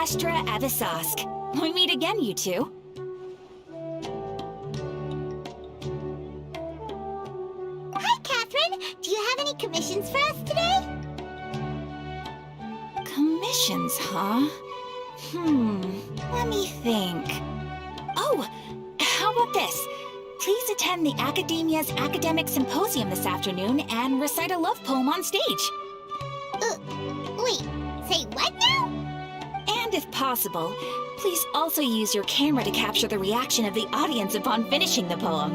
Astra Avisask. We meet again, you two. Hi, Catherine! Do you have any commissions for us today? Commissions, huh? Let me think. Oh, how about this? Please attend the Academia's Academic Symposium this afternoon and recite a love poem on stage. Wait, say what now? And if possible, please also use your camera to capture the reaction of the audience upon finishing the poem.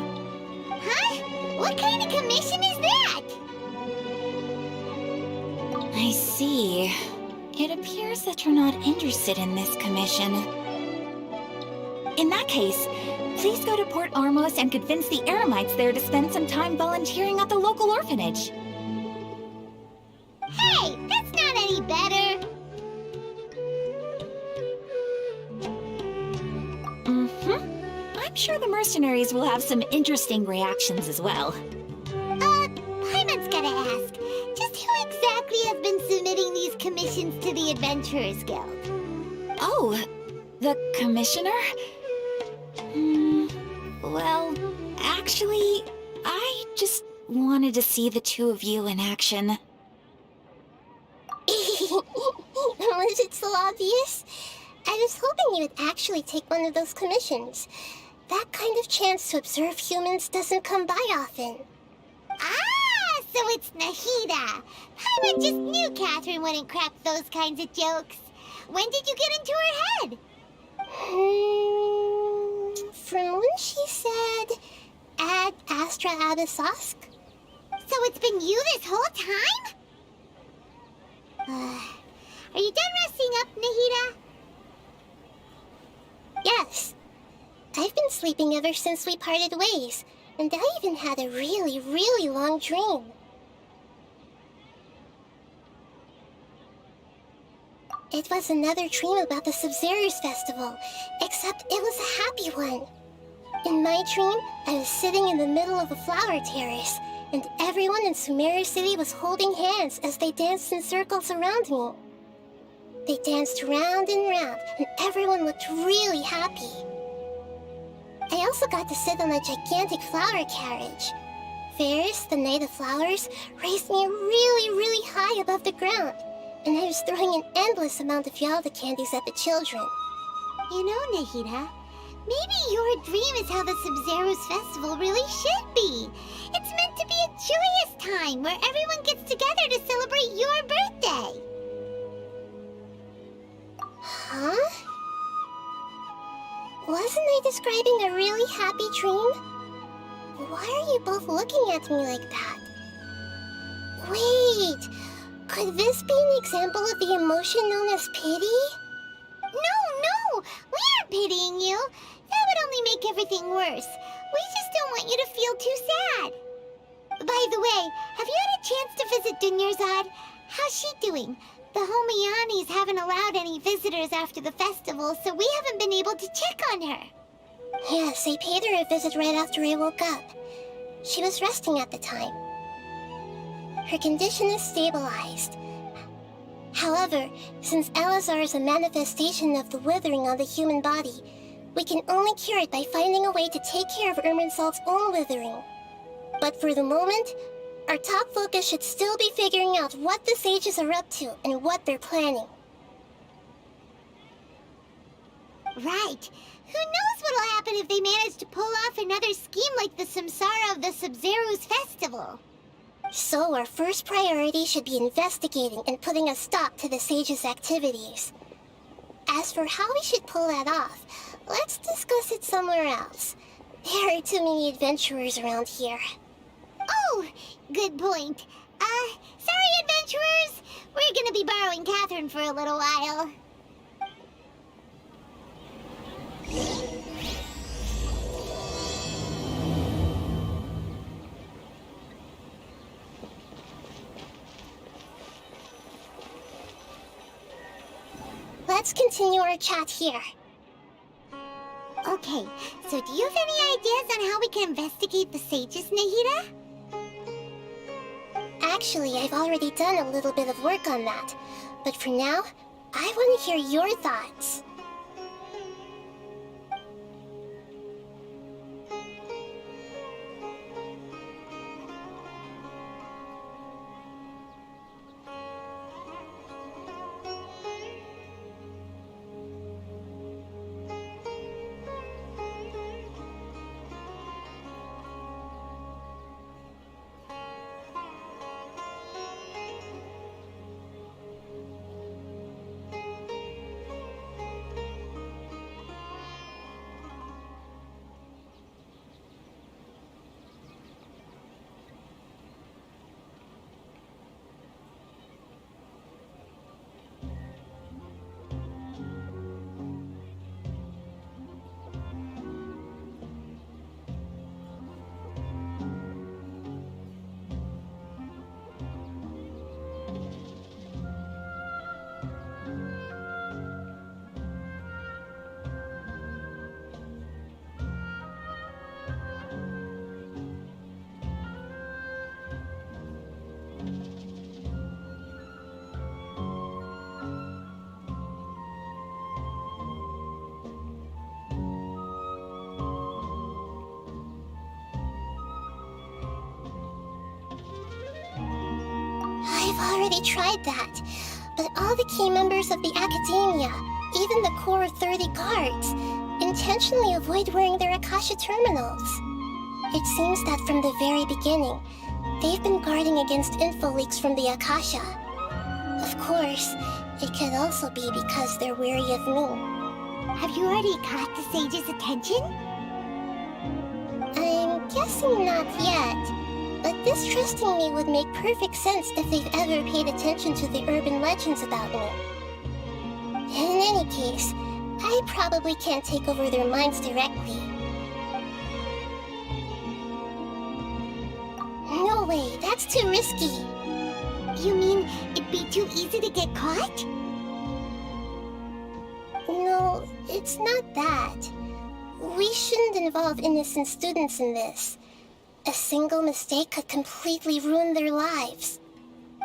Huh? What kind of commission is that? I see. It appears that you're not interested in this commission. In that case, please go to Port Ormos and convince the Eremites there to spend some time volunteering at the local orphanage. Hey, that's not any better. I'm sure the mercenaries will have some interesting reactions as well. Paimon's gotta ask, just who exactly has been submitting these commissions to the Adventurers Guild? Oh, the commissioner? Well, actually, I just wanted to see the two of you in action. Was it so obvious? I was hoping you would actually take one of those commissions. That kind of chance to observe humans doesn't come by often. Ah, so it's Nahida. Paimon just knew Catherine wouldn't crack those kinds of jokes. When did you get into her head? From when she said, Ad Astra Abisosk. So it's been you this whole time? Are you done resting up, Nahida? Yes. I've been sleeping ever since we parted ways, and I even had a really, really long dream. It was another dream about the Sub-Zero's festival, except it was a happy one. In my dream, I was sitting in the middle of a flower terrace, and everyone in Sumeru City was holding hands as they danced in circles around me. They danced round and round, and everyone looked really happy. I also got to sit on a gigantic flower carriage. Ferris, the Knight of Flowers, raised me really, really high above the ground, and I was throwing an endless amount of Yalda candies at the children. You know, Nahida, maybe your dream is how the Sub-Zero's festival really should be. It's meant to be a joyous time where everyone gets together to celebrate your birthday. Huh? Wasn't I describing a really happy dream? Why are you both looking at me like that? Wait, could this be an example of the emotion known as pity? No, we aren't pitying you. That would only make everything worse. We just don't want you to feel too sad. By the way, have you had a chance to visit Dunyarzad? How's she doing? The Homianis haven't allowed any visitors after the festival, so we haven't been able to check on her. Yes, I paid her a visit right after I woke up. She was resting at the time. Her condition is stabilized. However, since Elazar is a manifestation of the withering on the human body, we can only cure it by finding a way to take care of Irminsul's own withering. But for the moment, our top focus should still be figuring out what the sages are up to and what they're planning. Right. Who knows what'll happen if they manage to pull off another scheme like the Samsara of the Sub-Zero's festival? So our first priority should be investigating and putting a stop to the sages' activities. As for how we should pull that off, let's discuss it somewhere else. There are too many adventurers around here. Oh, good point. Sorry, adventurers. We're gonna be borrowing Catherine for a little while. Let's continue our chat here. Okay, so do you have any ideas on how we can investigate the sages, Nahida? Actually, I've already done a little bit of work on that. But for now, I want to hear your thoughts. I've already tried that, but all the key members of the Academia, even the core of 30 guards, intentionally avoid wearing their Akasha terminals. It seems that from the very beginning, they've been guarding against info leaks from the Akasha. Of course, it could also be because they're wary of me. Have you already caught the sage's attention? I'm guessing not yet. But distrusting me would make perfect sense if they've ever paid attention to the urban legends about me. In any case, I probably can't take over their minds directly. No way, that's too risky. You mean it'd be too easy to get caught? No, it's not that. We shouldn't involve innocent students in this. A single mistake could completely ruin their lives.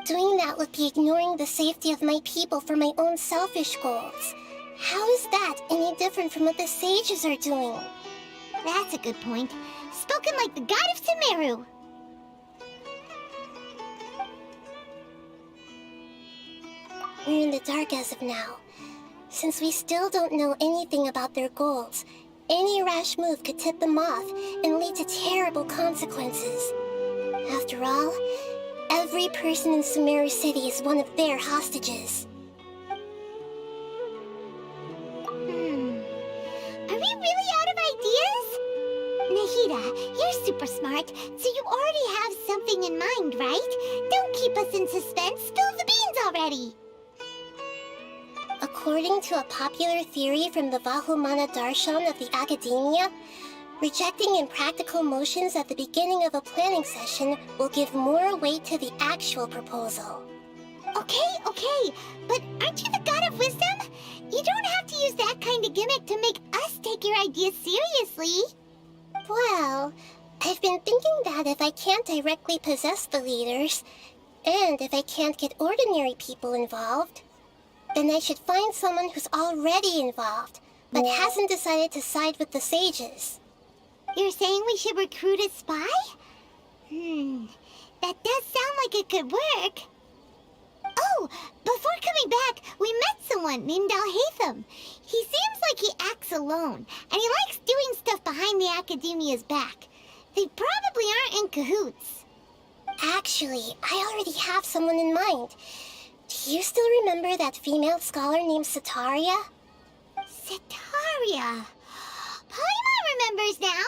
Doing that would be ignoring the safety of my people for my own selfish goals. How is that any different from what the sages are doing? That's a good point. Spoken like the god of Sumeru. We're in the dark as of now. Since we still don't know anything about their goals, any rash move could tip them off and lead to terrible consequences. After all, every person in Sumeru City is one of their hostages. Are we really out of ideas? Nahida, you're super smart, so you already have something in mind, right? Don't keep us in suspense. Spill the beans already. According to a popular theory from the Vahumana Darshan of the Academia, rejecting impractical motions at the beginning of a planning session will give more weight to the actual proposal. Okay, but aren't you the god of wisdom? You don't have to use that kind of gimmick to make us take your ideas seriously. Well, I've been thinking that if I can't directly possess the leaders, and if I can't get ordinary people involved, then I should find someone who's already involved, but hasn't decided to side with the sages. You're saying we should recruit a spy? That does sound like it could work. Oh, before coming back, we met someone named Alhaitham. He seems like he acts alone, and he likes doing stuff behind the Academia's back. They probably aren't in cahoots. Actually, I already have someone in mind. Do you still remember that female scholar named Sataria? Sataria. Paimon remembers now.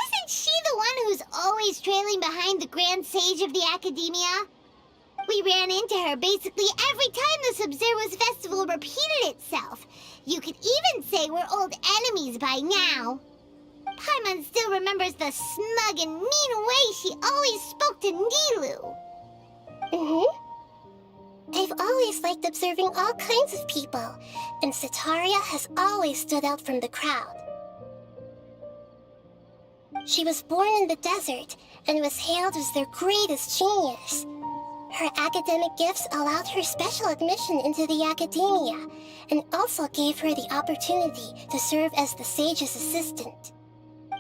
Isn't she the one who's always trailing behind the Grand Sage of the Academia? We ran into her basically every time the Sub-Zero's festival repeated itself. You could even say we're old enemies by now. Paimon still remembers the smug and mean way she always spoke to Nilu. I've always liked observing all kinds of people, and Sataria has always stood out from the crowd. She was born in the desert and was hailed as their greatest genius. Her academic gifts allowed her special admission into the academia, and also gave her the opportunity to serve as the sage's assistant.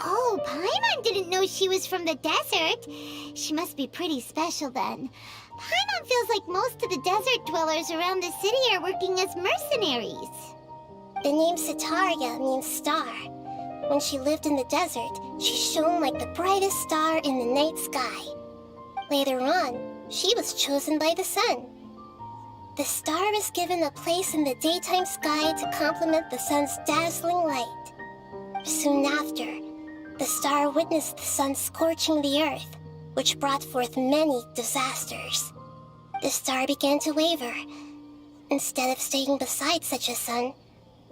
Oh, Paimon didn't know she was from the desert. She must be pretty special then. Paimon feels like most of the desert dwellers around the city are working as mercenaries. The name Setaria means star. When she lived in the desert, she shone like the brightest star in the night sky. Later on, she was chosen by the sun. The star was given a place in the daytime sky to complement the sun's dazzling light. Soon after, the star witnessed the sun scorching the earth, which brought forth many disasters. The star began to waver. Instead of staying beside such a sun,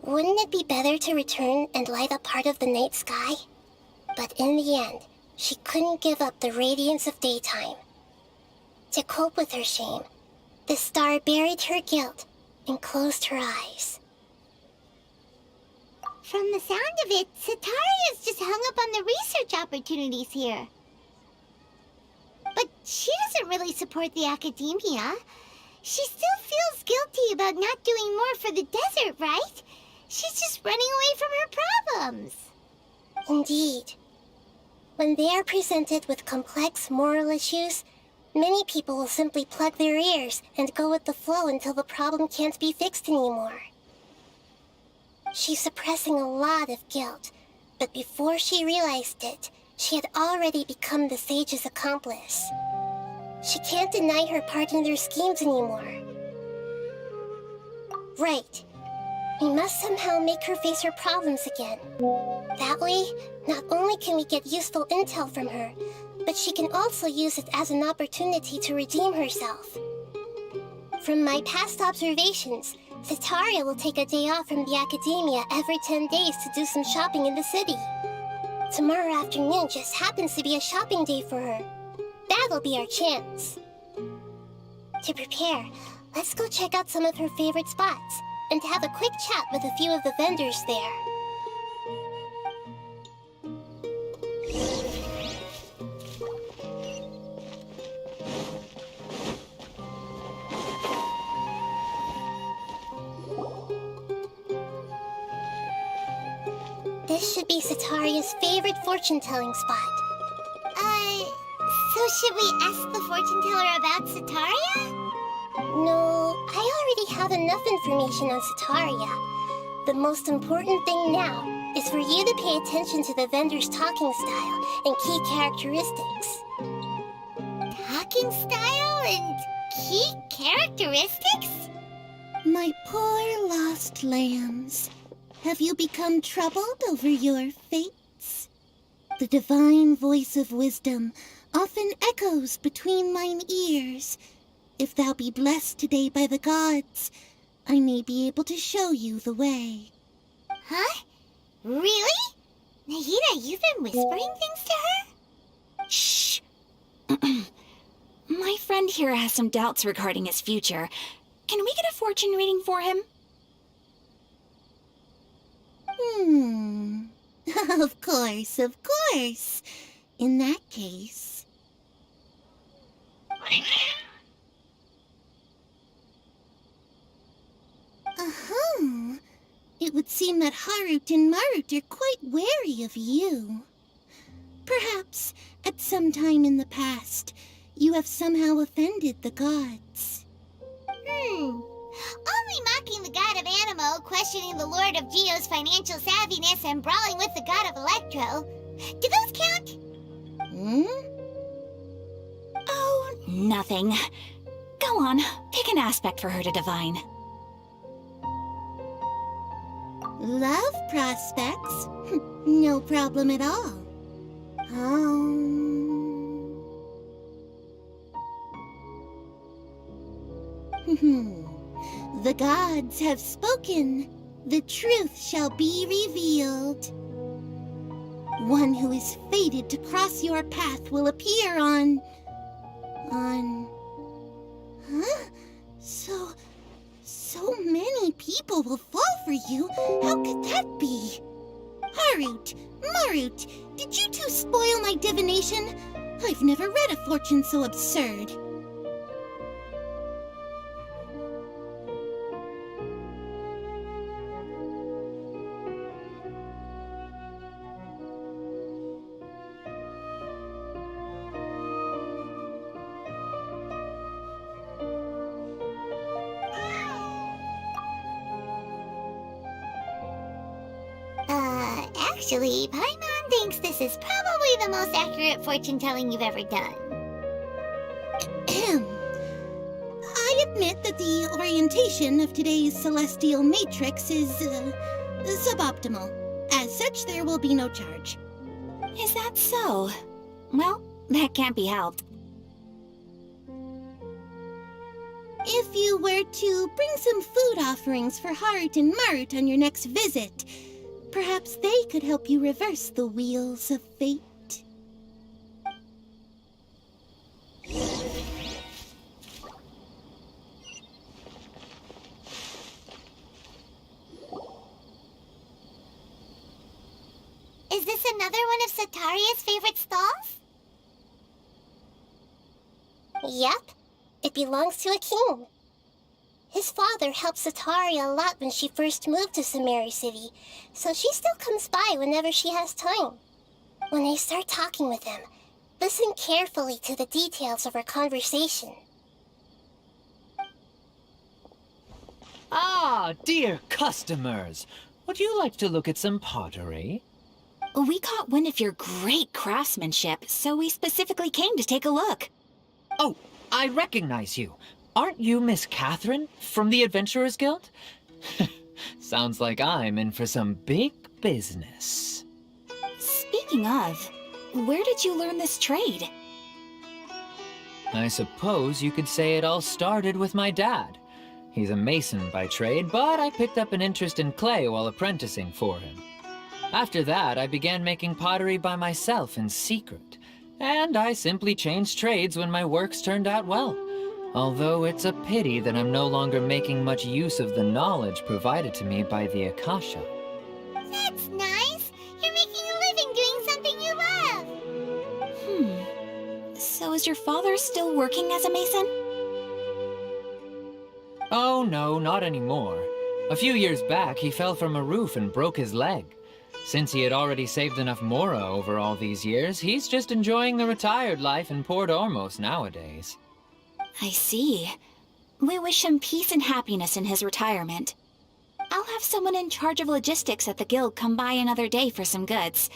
wouldn't it be better to return and light up part of the night sky? But in the end, she couldn't give up the radiance of daytime. To cope with her shame, the star buried her guilt and closed her eyes. From the sound of it, Setaria's just hung up on the research opportunities here. But she doesn't really support the academia. She still feels guilty about not doing more for the desert, right? She's just running away from her problems. Indeed. When they are presented with complex moral issues, many people will simply plug their ears and go with the flow until the problem can't be fixed anymore. She's suppressing a lot of guilt, but before she realized it, she had already become the sage's accomplice. She can't deny her part in their schemes anymore. Right. We must somehow make her face her problems again. That way, not only can we get useful intel from her, but she can also use it as an opportunity to redeem herself. From my past observations, Setaria will take a day off from the academia every 10 days to do some shopping in the city. Tomorrow afternoon just happens to be a shopping day for her. That'll be our chance. To prepare, let's go check out some of her favorite spots and have a quick chat with a few of the vendors there. This should be Setaria's favorite fortune-telling spot. So should we ask the fortune teller about Setaria? No, I already have enough information on Setaria. The most important thing now is for you to pay attention to the vendor's talking style and key characteristics. Talking style and key characteristics? My poor lost lambs, have you become troubled over your fates? The divine voice of wisdom often echoes between mine ears. If thou be blessed today by the gods, I may be able to show you the way. Huh? Really? Nahida, you've been whispering things to her? Shh. My friend here has some doubts regarding his future. Can we get a fortune reading for him? Of course, of course. In that case... It would seem that Harut and Marut are quite wary of you. Perhaps, at some time in the past, you have somehow offended the gods. Only mocking the god of Animo, questioning the lord of Geo's financial savviness, and brawling with the god of Electro. Do those count? Oh, nothing. Go on, pick an aspect for her to divine. Love prospects? No problem at all. The gods have spoken. The truth shall be revealed. One who is fated to cross your path will appear on... Huh? So many people will fall for you. How could that be? Harut, Marut, did you two spoil my divination? I've never read a fortune so absurd. Actually, Paimon thinks this is probably the most accurate fortune-telling you've ever done. I admit that the orientation of today's celestial matrix is suboptimal. As such, there will be no charge. Is that so? Well, that can't be helped. If you were to bring some food offerings for Hart and Mart on your next visit, perhaps they could help you reverse the wheels of fate. Is this another one of Sataria's favorite stalls? Yep. It belongs to a king. His father helped Sataria a lot when she first moved to Sumeru City, so she still comes by whenever she has time. When I start talking with him, listen carefully to the details of our conversation. Ah, dear customers! Would you like to look at some pottery? We caught wind of your great craftsmanship, so we specifically came to take a look. Oh, I recognize you. Aren't you Miss Catherine from the Adventurers Guild? Sounds like I'm in for some big business. Speaking of, where did you learn this trade? I suppose you could say it all started with my dad. He's a mason by trade, but I picked up an interest in clay while apprenticing for him. After that, I began making pottery by myself in secret, and I simply changed trades when my works turned out well. Although it's a pity that I'm no longer making much use of the knowledge provided to me by the Akasha. That's nice. You're making a living doing something you love. So is your father still working as a mason? Oh no, not anymore. A few years back, he fell from a roof and broke his leg. Since he had already saved enough mora over all these years, he's just enjoying the retired life in Port Ormos nowadays. I see. We wish him peace and happiness in his retirement. I'll have someone in charge of logistics at the guild come by another day for some goods.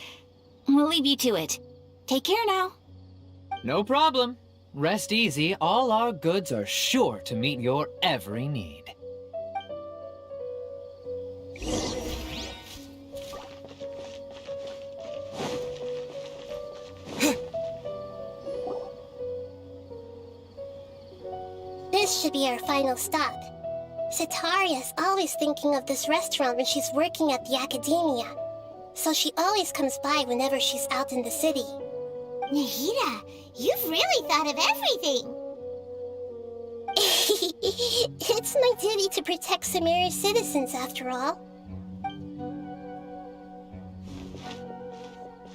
We'll leave you to it. Take care now. No problem. Rest easy, all our goods are sure to meet your every need. This should be our final stop. Sataria's always thinking of this restaurant when she's working at the academia, so she always comes by whenever she's out in the city. Nahida, you've really thought of everything. It's my duty to protect Sumeru's citizens, after all.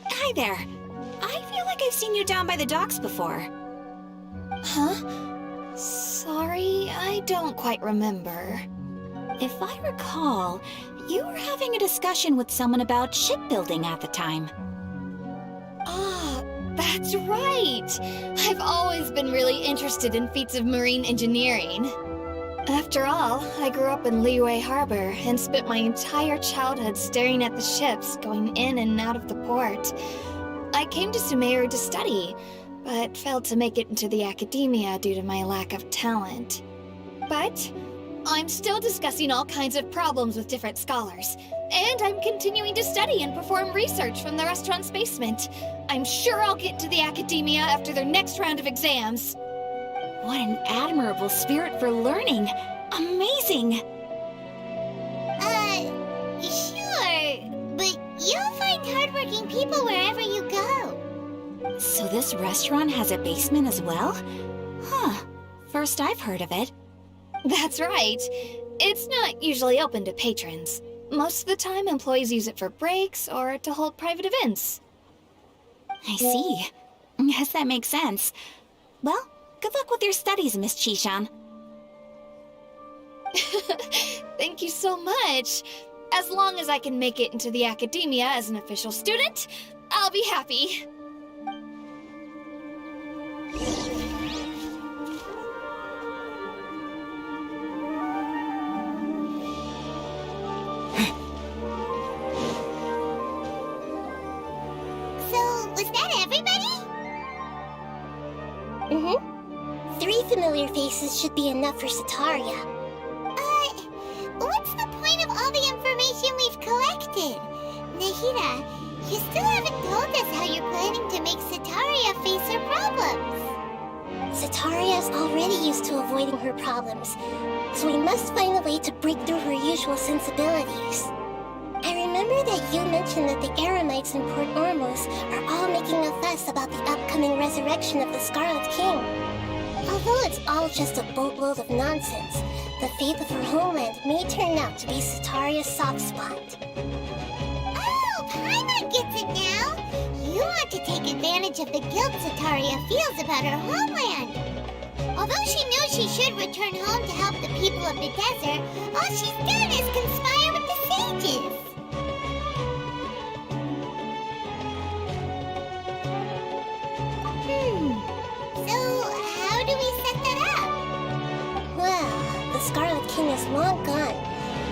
Hi there. I feel like I've seen you down by the docks before. Huh? Sorry, I don't quite remember. If I recall, you were having a discussion with someone about shipbuilding at the time. Ah, that's right! I've always been really interested in feats of marine engineering. After all, I grew up in Liyue Harbor and spent my entire childhood staring at the ships going in and out of the port. I came to Sumeru to study, but failed to make it into the academia due to my lack of talent. But I'm still discussing all kinds of problems with different scholars, and I'm continuing to study and perform research from the restaurant's basement. I'm sure I'll get to the academia after their next round of exams. What an admirable spirit for learning! Amazing! Sure, but you'll find hardworking people wherever you go. So this restaurant has a basement as well? Huh. First I've heard of it. That's right. It's not usually open to patrons. Most of the time, employees use it for breaks or to hold private events. I see. Yes, that makes sense. Well, good luck with your studies, Miss Chishan. Thank you so much. As long as I can make it into the academia as an official student, I'll be happy. familiar faces should be enough for Sataria. What's the point of all the information we've collected? Nahida, you still haven't told us how you're planning to make Sataria face her problems. Sataria is already used to avoiding her problems, so we must find a way to break through her usual sensibilities. I remember that you mentioned that the Eremites in Port Ormos are all making a fuss about the upcoming resurrection of the Scarlet King. Although it's all just a boatload of nonsense, the fate of her homeland may turn out to be Sataria's soft spot. Oh, Paimon gets it now! You want to take advantage of the guilt Sataria feels about her homeland. Although she knows she should return home to help the people of the desert, all she's done is conspire with the sages. So how do we set that up? Well, the Scarlet King is long gone,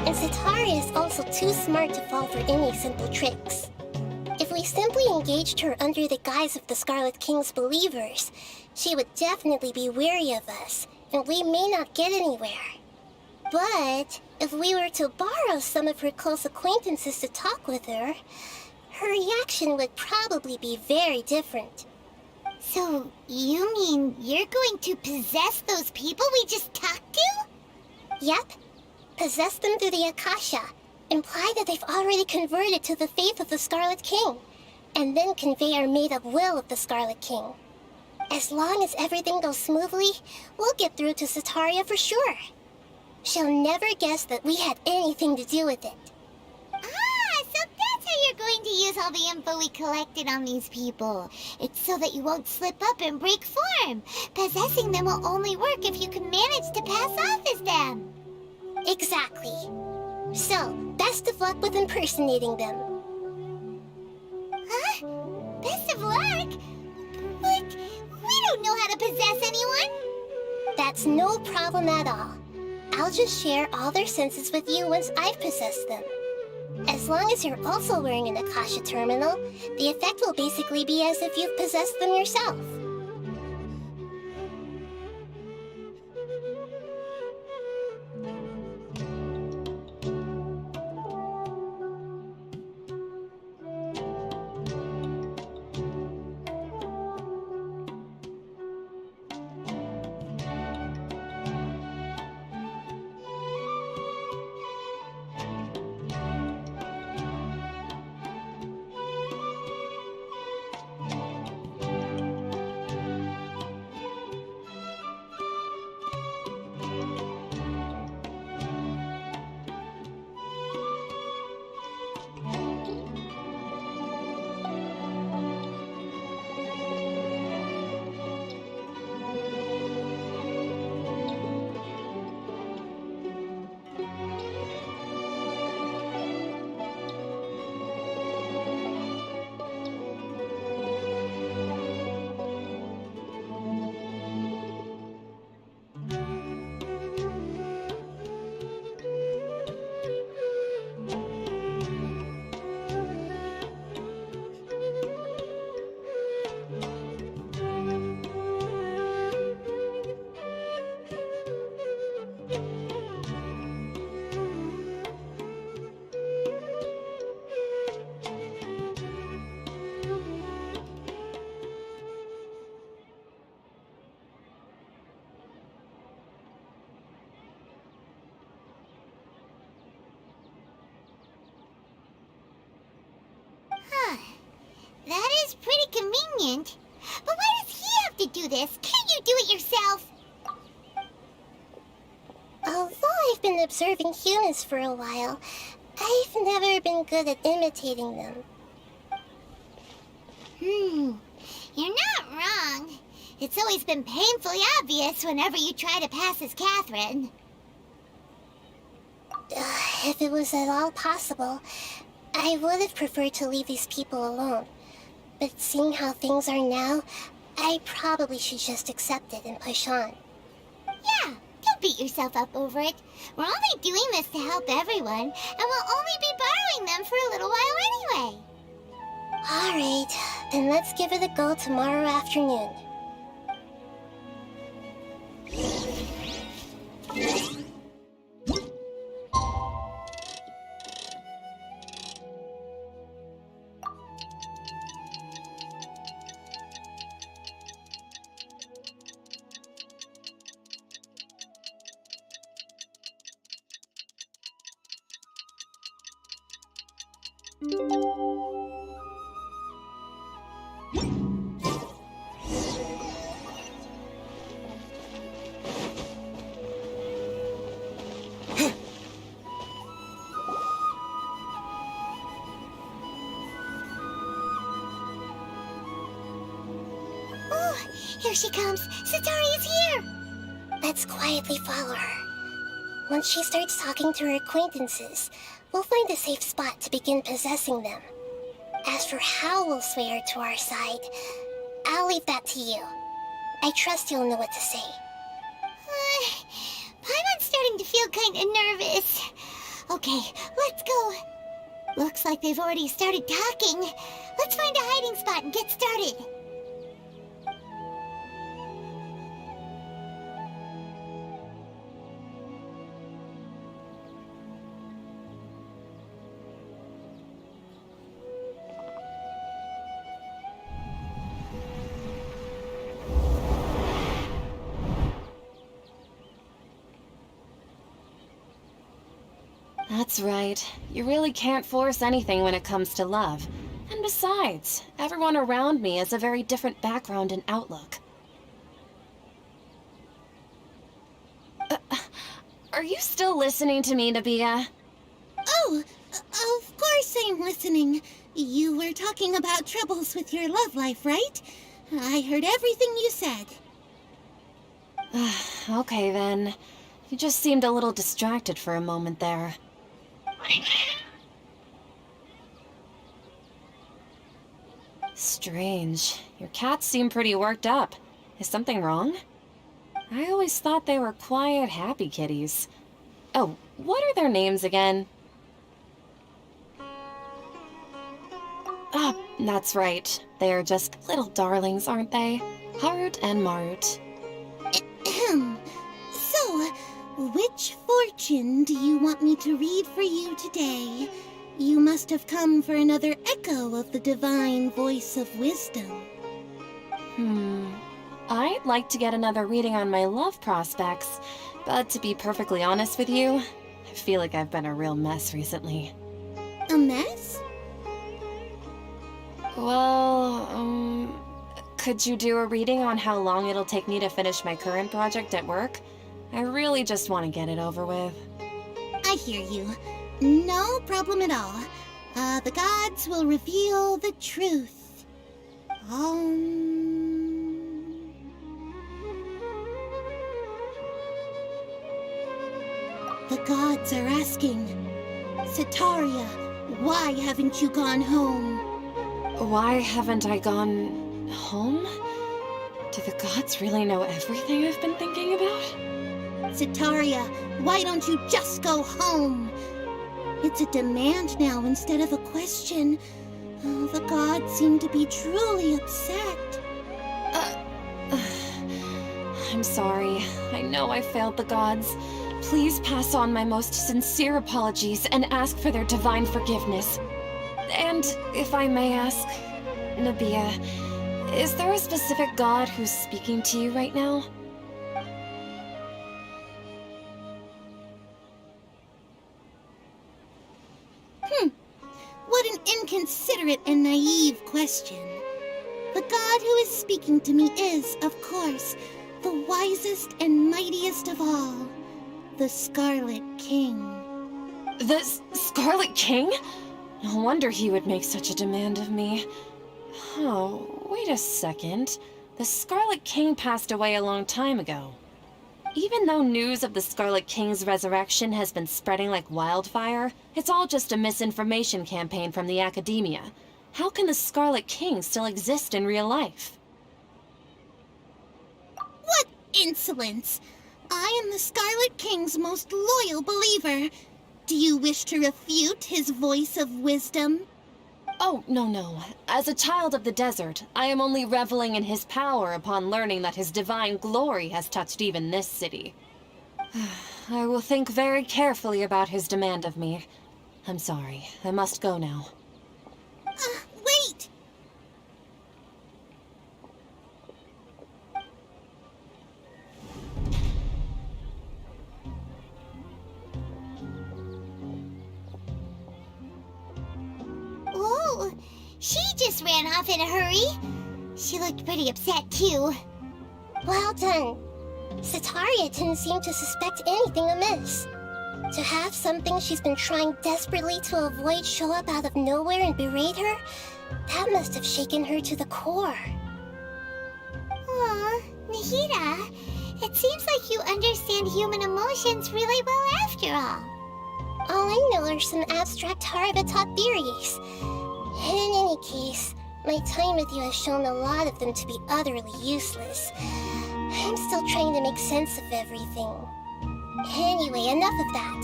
and Sataria is also too smart to fall for any simple tricks. If we simply engaged her under the guise of the Scarlet King's believers, she would definitely be wary of us, and we may not get anywhere. But if we were to borrow some of her close acquaintances to talk with her, her reaction would probably be very different. So, you mean you're going to possess those people we just talked to? Yep. Possess them through the Akasha. Imply that they've already converted to the faith of the Scarlet King, and then convey our made-up will of the Scarlet King. As long as everything goes smoothly, we'll get through to Sataria for sure. She'll never guess that we had anything to do with it. Ah, so that's how you're going to use all the info we collected on these people. It's so that you won't slip up and break form. Possessing them will only work if you can manage to pass off as them. Exactly. So, best of luck with impersonating them. Huh? Best of luck? But we don't know how to possess anyone. That's no problem at all. I'll just share all their senses with you once I've possessed them. As long as you're also wearing an Akasha terminal, the effect will basically be as if you've possessed them yourself. That is pretty convenient. But why does he have to do this? Can't you do it yourself? Although I've been observing humans for a while, I've never been good at imitating them. You're not wrong. It's always been painfully obvious whenever you try to pass as Catherine. If it was at all possible, I would have preferred to leave these people alone. But seeing how things are now, I probably should just accept it and push on. Yeah, don't beat yourself up over it. We're only doing this to help everyone, and we'll only be borrowing them for a little while anyway. Alright, then let's give it a go tomorrow afternoon. Oh, here she comes. Satori is here. Let's quietly follow her. Once she starts talking to her acquaintances, we'll find a safe spot to begin possessing them. As for how we'll sway her to our side, I'll leave that to you. I trust you'll know what to say. Paimon's starting to feel kinda nervous. Okay, let's go. Looks like they've already started talking. Let's find a hiding spot and get started. That's right. You really can't force anything when it comes to love. And besides, everyone around me has a very different background and outlook. Are you still listening to me, Nabia? Oh, of course I'm listening. You were talking about troubles with your love life, right? I heard everything you said. Okay then. You just seemed a little distracted for a moment there. Strange. Your cats seem pretty worked up. Is something wrong? I always thought they were quiet, happy kitties. Oh, what are their names again? Ah, that's right. They are just little darlings, aren't they? Heart and Mart. So, which fortune do you want me to read for you today? You must have come for another echo of the divine voice of wisdom. I'd like to get another reading on my love prospects, but to be perfectly honest with you, I feel like I've been a real mess recently. A mess? Well, could you do a reading on how long it'll take me to finish my current project at work? I really just want to get it over with. I hear you. No problem at all. The gods will reveal the truth. The gods are asking, Sataria, why haven't you gone home? Why haven't I gone home? Do the gods really know everything I've been thinking about? Sataria, why don't you just go home? It's a demand now instead of a question. Oh, the gods seem to be truly upset. I'm sorry. I know I failed the gods. Please pass on my most sincere apologies and ask for their divine forgiveness. And if I may ask, Nabia, is there a specific god who's speaking to you right now? What an inconsiderate and naive question. The god who is speaking to me is, of course, the wisest and mightiest of all, the Scarlet King. The Scarlet King? No wonder he would make such a demand of me. Oh, wait a second. The Scarlet King passed away a long time ago. Even though news of the Scarlet King's resurrection has been spreading like wildfire, it's all just a misinformation campaign from the academia. How can the Scarlet King still exist in real life? What insolence! I am the Scarlet King's most loyal believer. Do you wish to refute his voice of wisdom? Oh, no. As a child of the desert, I am only reveling in his power upon learning that his divine glory has touched even this city. I will think very carefully about his demand of me. I'm sorry. I must go now. Wait! She just ran off in a hurry. She looked pretty upset, too. Well done. Sataria didn't seem to suspect anything amiss. To have something she's been trying desperately to avoid show up out of nowhere and berate her, that must have shaken her to the core. Aw, Nahida, it seems like you understand human emotions really well after all. All I know are some abstract Harvard-taught theories. In any case, my time with you has shown a lot of them to be utterly useless. I'm still trying to make sense of everything. Anyway, enough of that.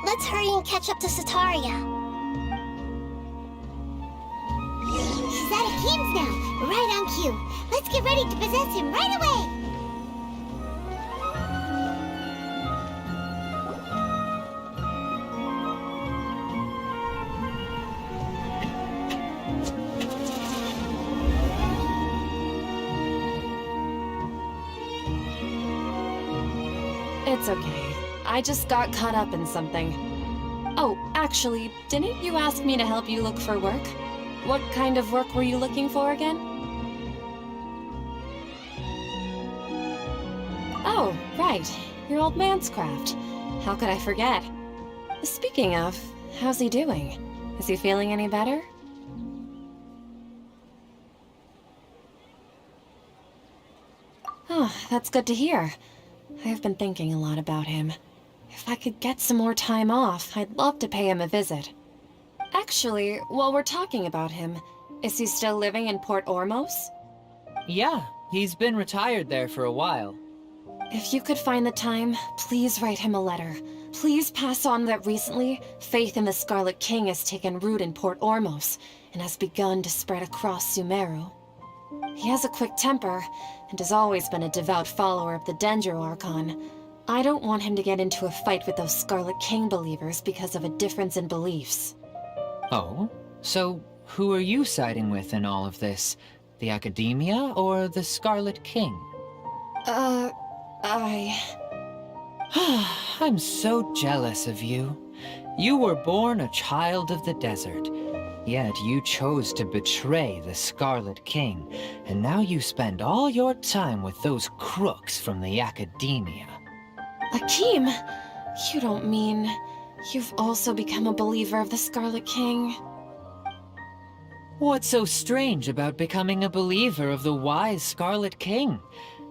Let's hurry and catch up to Sataria. She's at Akeem's now, right on cue. Let's get ready to possess him right away. It's okay. I just got caught up in something. Oh, actually, didn't you ask me to help you look for work? What kind of work were you looking for again? Oh, right. Your old man's craft. How could I forget? Speaking of, how's he doing? Is he feeling any better? Oh, that's good to hear. I've been thinking a lot about him. If I could get some more time off, I'd love to pay him a visit. Actually, while we're talking about him, is he still living in Port Ormos? Yeah, he's been retired there for a while. If you could find the time, please write him a letter. Please pass on that recently, faith in the Scarlet King has taken root in Port Ormos and has begun to spread across Sumeru. He has a quick temper, and has always been a devout follower of the Dendro Archon. I don't want him to get into a fight with those Scarlet King believers because of a difference in beliefs. Oh? So, who are you siding with in all of this? The Academia or the Scarlet King? I'm so jealous of you. You were born a child of the desert. Yet you chose to betray the Scarlet King, and now you spend all your time with those crooks from the Academia. Akeem, you don't mean you've also become a believer of the Scarlet King? What's so strange about becoming a believer of the wise Scarlet King?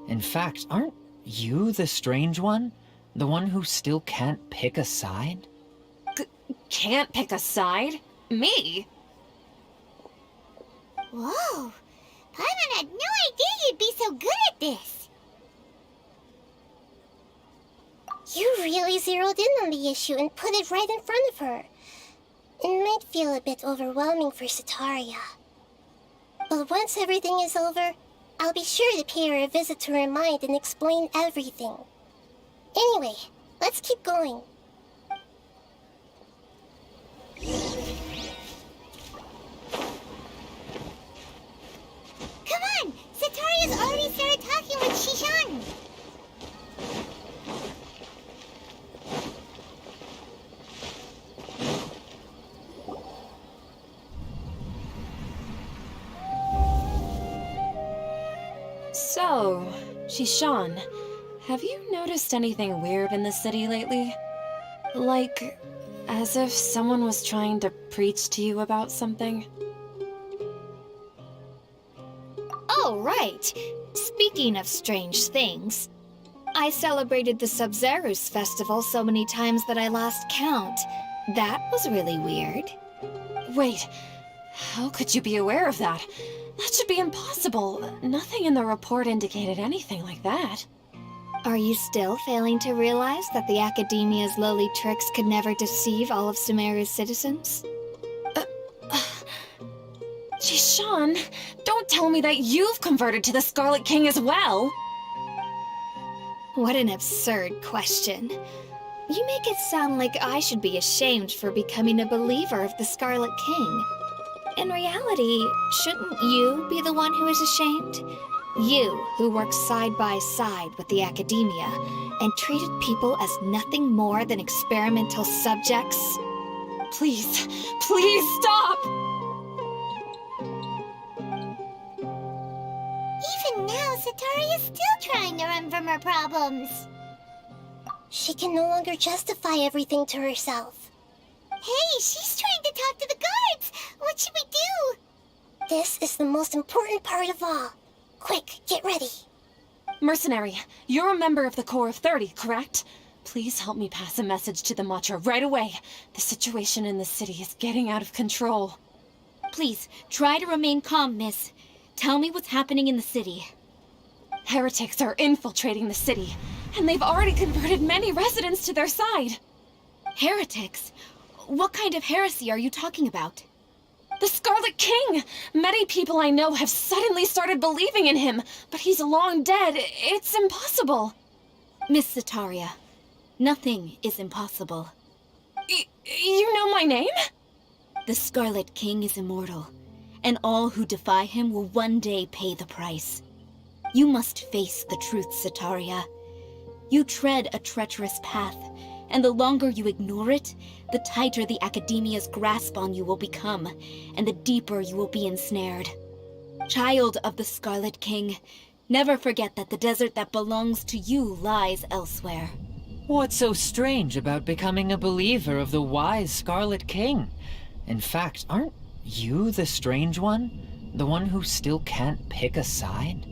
In fact, aren't you the strange one? The one who still can't pick a side? Can't pick a side? Me? Whoa! Paimon had no idea you'd be so good at this! You really zeroed in on the issue and put it right in front of her. It might feel a bit overwhelming for Sataria. But once everything is over, I'll be sure to pay her a visit to her mind and explain everything. Anyway, let's keep going. Come on! Sataria's already started talking with Shishan! So, Shishan, have you noticed anything weird in the city lately? Like, as if someone was trying to preach to you about something? Oh, right. Speaking of strange things, I celebrated the Sub-Zerus festival so many times that I lost count. That was really weird. Wait, how could you be aware of that? That should be impossible. Nothing in the report indicated anything like that. Are you still failing to realize that the Academia's lowly tricks could never deceive all of Sumeru's citizens? Shishan, don't tell me that you've converted to the Scarlet King as well! What an absurd question. You make it sound like I should be ashamed for becoming a believer of the Scarlet King. In reality, shouldn't you be the one who is ashamed? You, who worked side by side with the Academia and treated people as nothing more than experimental subjects? Please, please stop! Sataria's still trying to run from her problems. She can no longer justify everything to herself. Hey, she's trying to talk to the guards! What should we do? This is the most important part of all. Quick, get ready. Mercenary, you're a member of the Corps of 30, correct? Please help me pass a message to the Matra right away. The situation in the city is getting out of control. Please, try to remain calm, miss. Tell me what's happening in the city. Heretics are infiltrating the city, and they've already converted many residents to their side. Heretics? What kind of heresy are you talking about? The Scarlet King! Many people I know have suddenly started believing in him, but he's long dead. It's impossible. Miss Sataria, nothing is impossible. You know my name? The Scarlet King is immortal, and all who defy him will one day pay the price. You must face the truth, Sataria. You tread a treacherous path, and the longer you ignore it, the tighter the Academia's grasp on you will become, and the deeper you will be ensnared. Child of the Scarlet King, never forget that the desert that belongs to you lies elsewhere. What's so strange about becoming a believer of the wise Scarlet King? In fact, aren't you the strange one? The one who still can't pick a side?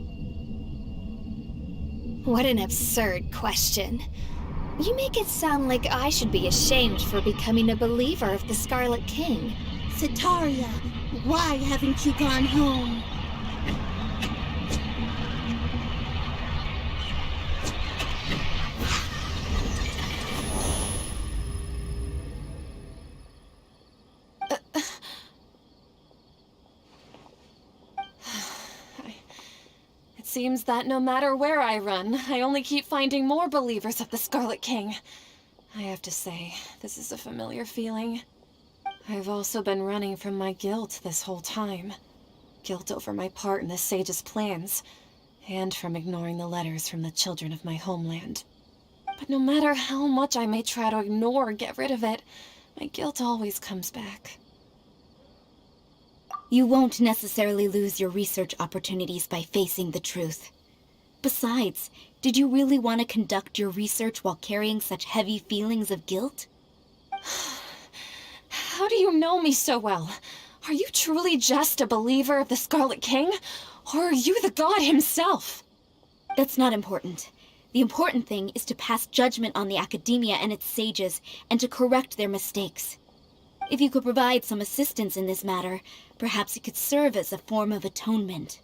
What an absurd question. You make it sound like I should be ashamed for becoming a believer of the Scarlet King. Sataria, why haven't you gone home? It seems that no matter where I run, I only keep finding more believers of the Scarlet King. I have to say, this is a familiar feeling. I've also been running from my guilt this whole time. Guilt over my part in the sage's plans, and from ignoring the letters from the children of my homeland. But no matter how much I may try to ignore or get rid of it, my guilt always comes back. You won't necessarily lose your research opportunities by facing the truth. Besides, did you really want to conduct your research while carrying such heavy feelings of guilt? How do you know me so well? Are you truly just a believer of the Scarlet King? Or are you the god himself? That's not important. The important thing is to pass judgment on the Academia and its sages, and to correct their mistakes. If you could provide some assistance in this matter, perhaps it could serve as a form of atonement.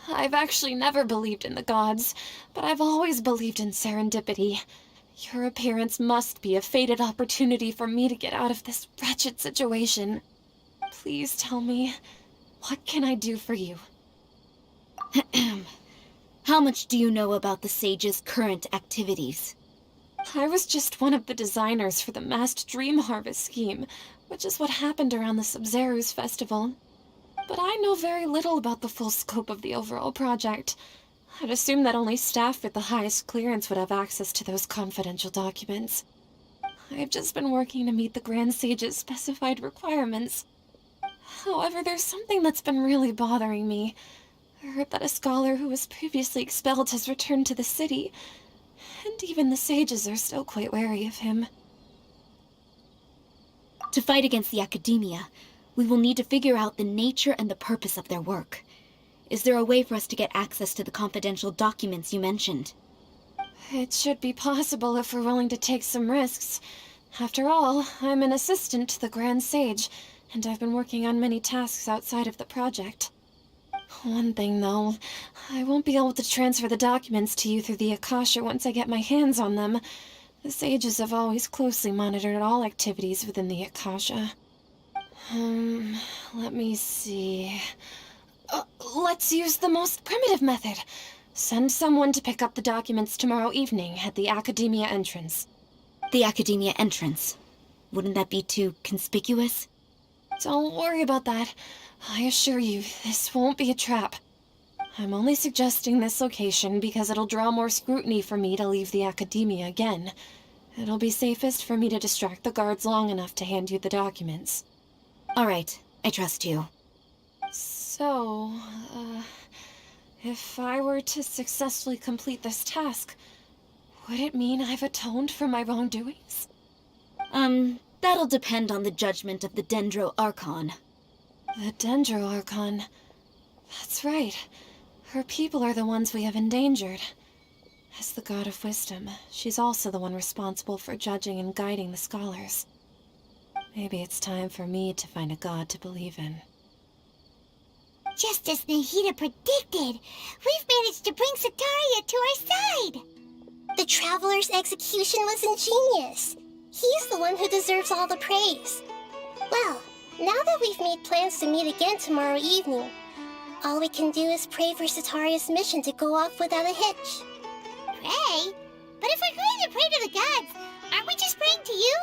I've actually never believed in the gods, but I've always believed in serendipity. Your appearance must be a fated opportunity for me to get out of this wretched situation. Please tell me, what can I do for you? How much do you know about the sage's current activities? I was just one of the designers for the masked dream harvest scheme, which is what happened around the Sumeru's festival. But I know very little about the full scope of the overall project. I'd assume that only staff with the highest clearance would have access to those confidential documents. I've just been working to meet the Grand Sage's specified requirements. However, there's something that's been really bothering me. I heard that a scholar who was previously expelled has returned to the city, and even the sages are still quite wary of him. To fight against the Academia, we will need to figure out the nature and the purpose of their work. Is there a way for us to get access to the confidential documents you mentioned? It should be possible if we're willing to take some risks. After all, I'm an assistant to the Grand Sage, and I've been working on many tasks outside of the project. One thing, though, I won't be able to transfer the documents to you through the Akasha once I get my hands on them. The sages have always closely monitored all activities within the Akasha. Let me see. Let's use the most primitive method. Send someone to pick up the documents tomorrow evening at the Academia entrance. The Academia entrance. Wouldn't that be too conspicuous? Don't worry about that. I assure you, this won't be a trap. I'm only suggesting this location because it'll draw more scrutiny for me to leave the Academia again. It'll be safest for me to distract the guards long enough to hand you the documents. All right, I trust you. So, If I were to successfully complete this task, would it mean I've atoned for my wrongdoings? That'll depend on the judgment of the Dendro Archon. The Dendro Archon. That's right. Her people are the ones we have endangered. As the God of Wisdom, she's also the one responsible for judging and guiding the scholars. Maybe it's time for me to find a god to believe in. Just as Nahida predicted, we've managed to bring Sataria to our side! The Traveler's execution was ingenious. He's the one who deserves all the praise. Well, now that we've made plans to meet again tomorrow evening, all we can do is pray for Sataria's mission to go off without a hitch. Pray? But if we're going to pray to the gods, aren't we just praying to you?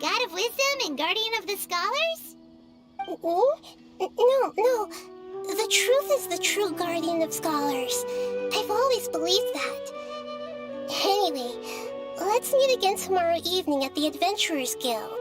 God of Wisdom and Guardian of the Scholars? No. The truth is the true Guardian of Scholars. I've always believed that. Anyway, let's meet again tomorrow evening at the Adventurers Guild.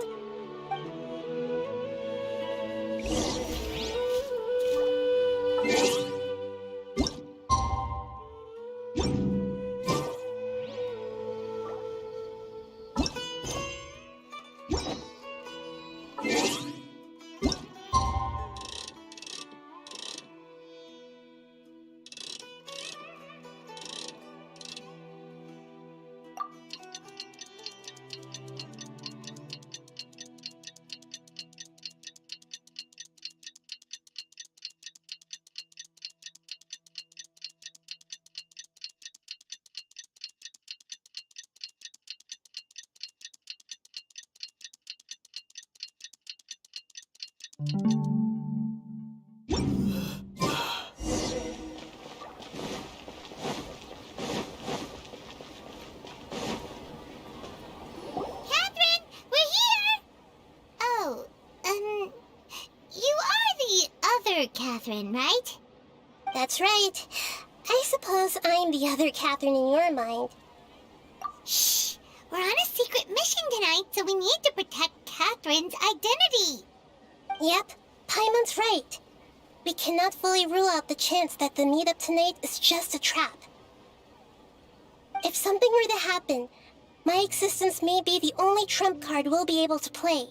Catherine, right? That's right. I suppose I'm the other Catherine in your mind. Shh! We're on a secret mission tonight, so we need to protect Catherine's identity. Yep, Paimon's right. We cannot fully rule out the chance that the meetup tonight is just a trap. If something were to happen, my existence may be the only trump card we'll be able to play.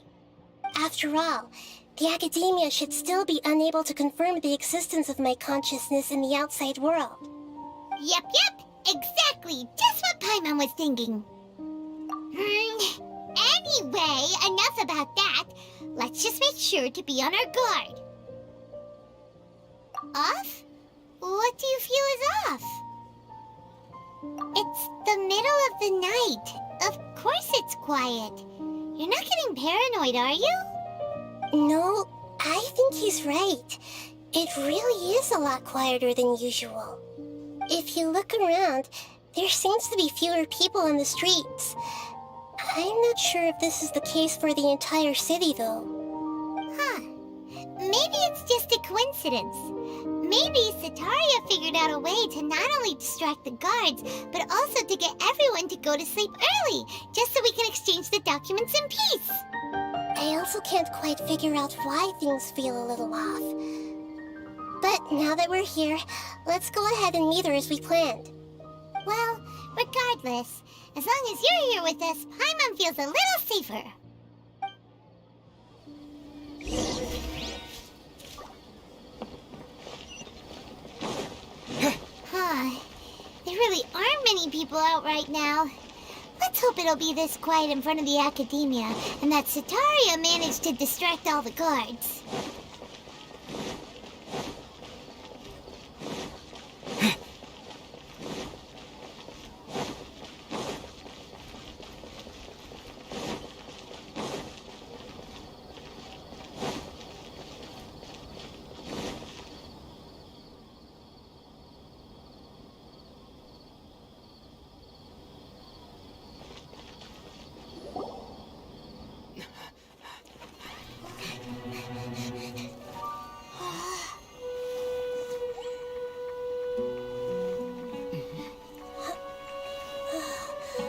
After all, the Academia should still be unable to confirm the existence of my consciousness in the outside world. Yep, exactly, just what Paimon was thinking. Anyway, enough about that. Let's just make sure to be on our guard. Off? What do you feel is off? It's the middle of the night. Of course it's quiet. You're not getting paranoid, are you? No, I think he's right. It really is a lot quieter than usual. If you look around, there seems to be fewer people on the streets. I'm not sure if this is the case for the entire city, though. Huh. Maybe it's just a coincidence. Maybe Sataria figured out a way to not only distract the guards, but also to get everyone to go to sleep early, just so we can exchange the documents in peace. I also can't quite figure out why things feel a little off. But now that we're here, let's go ahead and meet her as we planned. Well, regardless, as long as you're here with us, Paimon feels a little safer. There really aren't many people out right now. Let's hope it'll be this quiet in front of the Academia, and that Sataria managed to distract all the guards.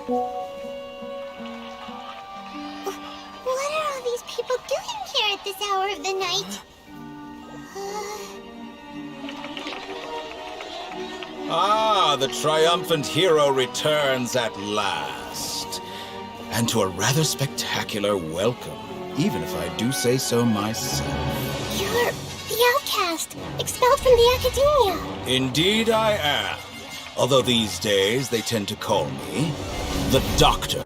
What are all these people doing here at this hour of the night? Ah, the triumphant hero returns at last. And to a rather spectacular welcome, even if I do say so myself. You're the outcast, expelled from the Academia. Indeed I am. Although these days they tend to call me the Doctor.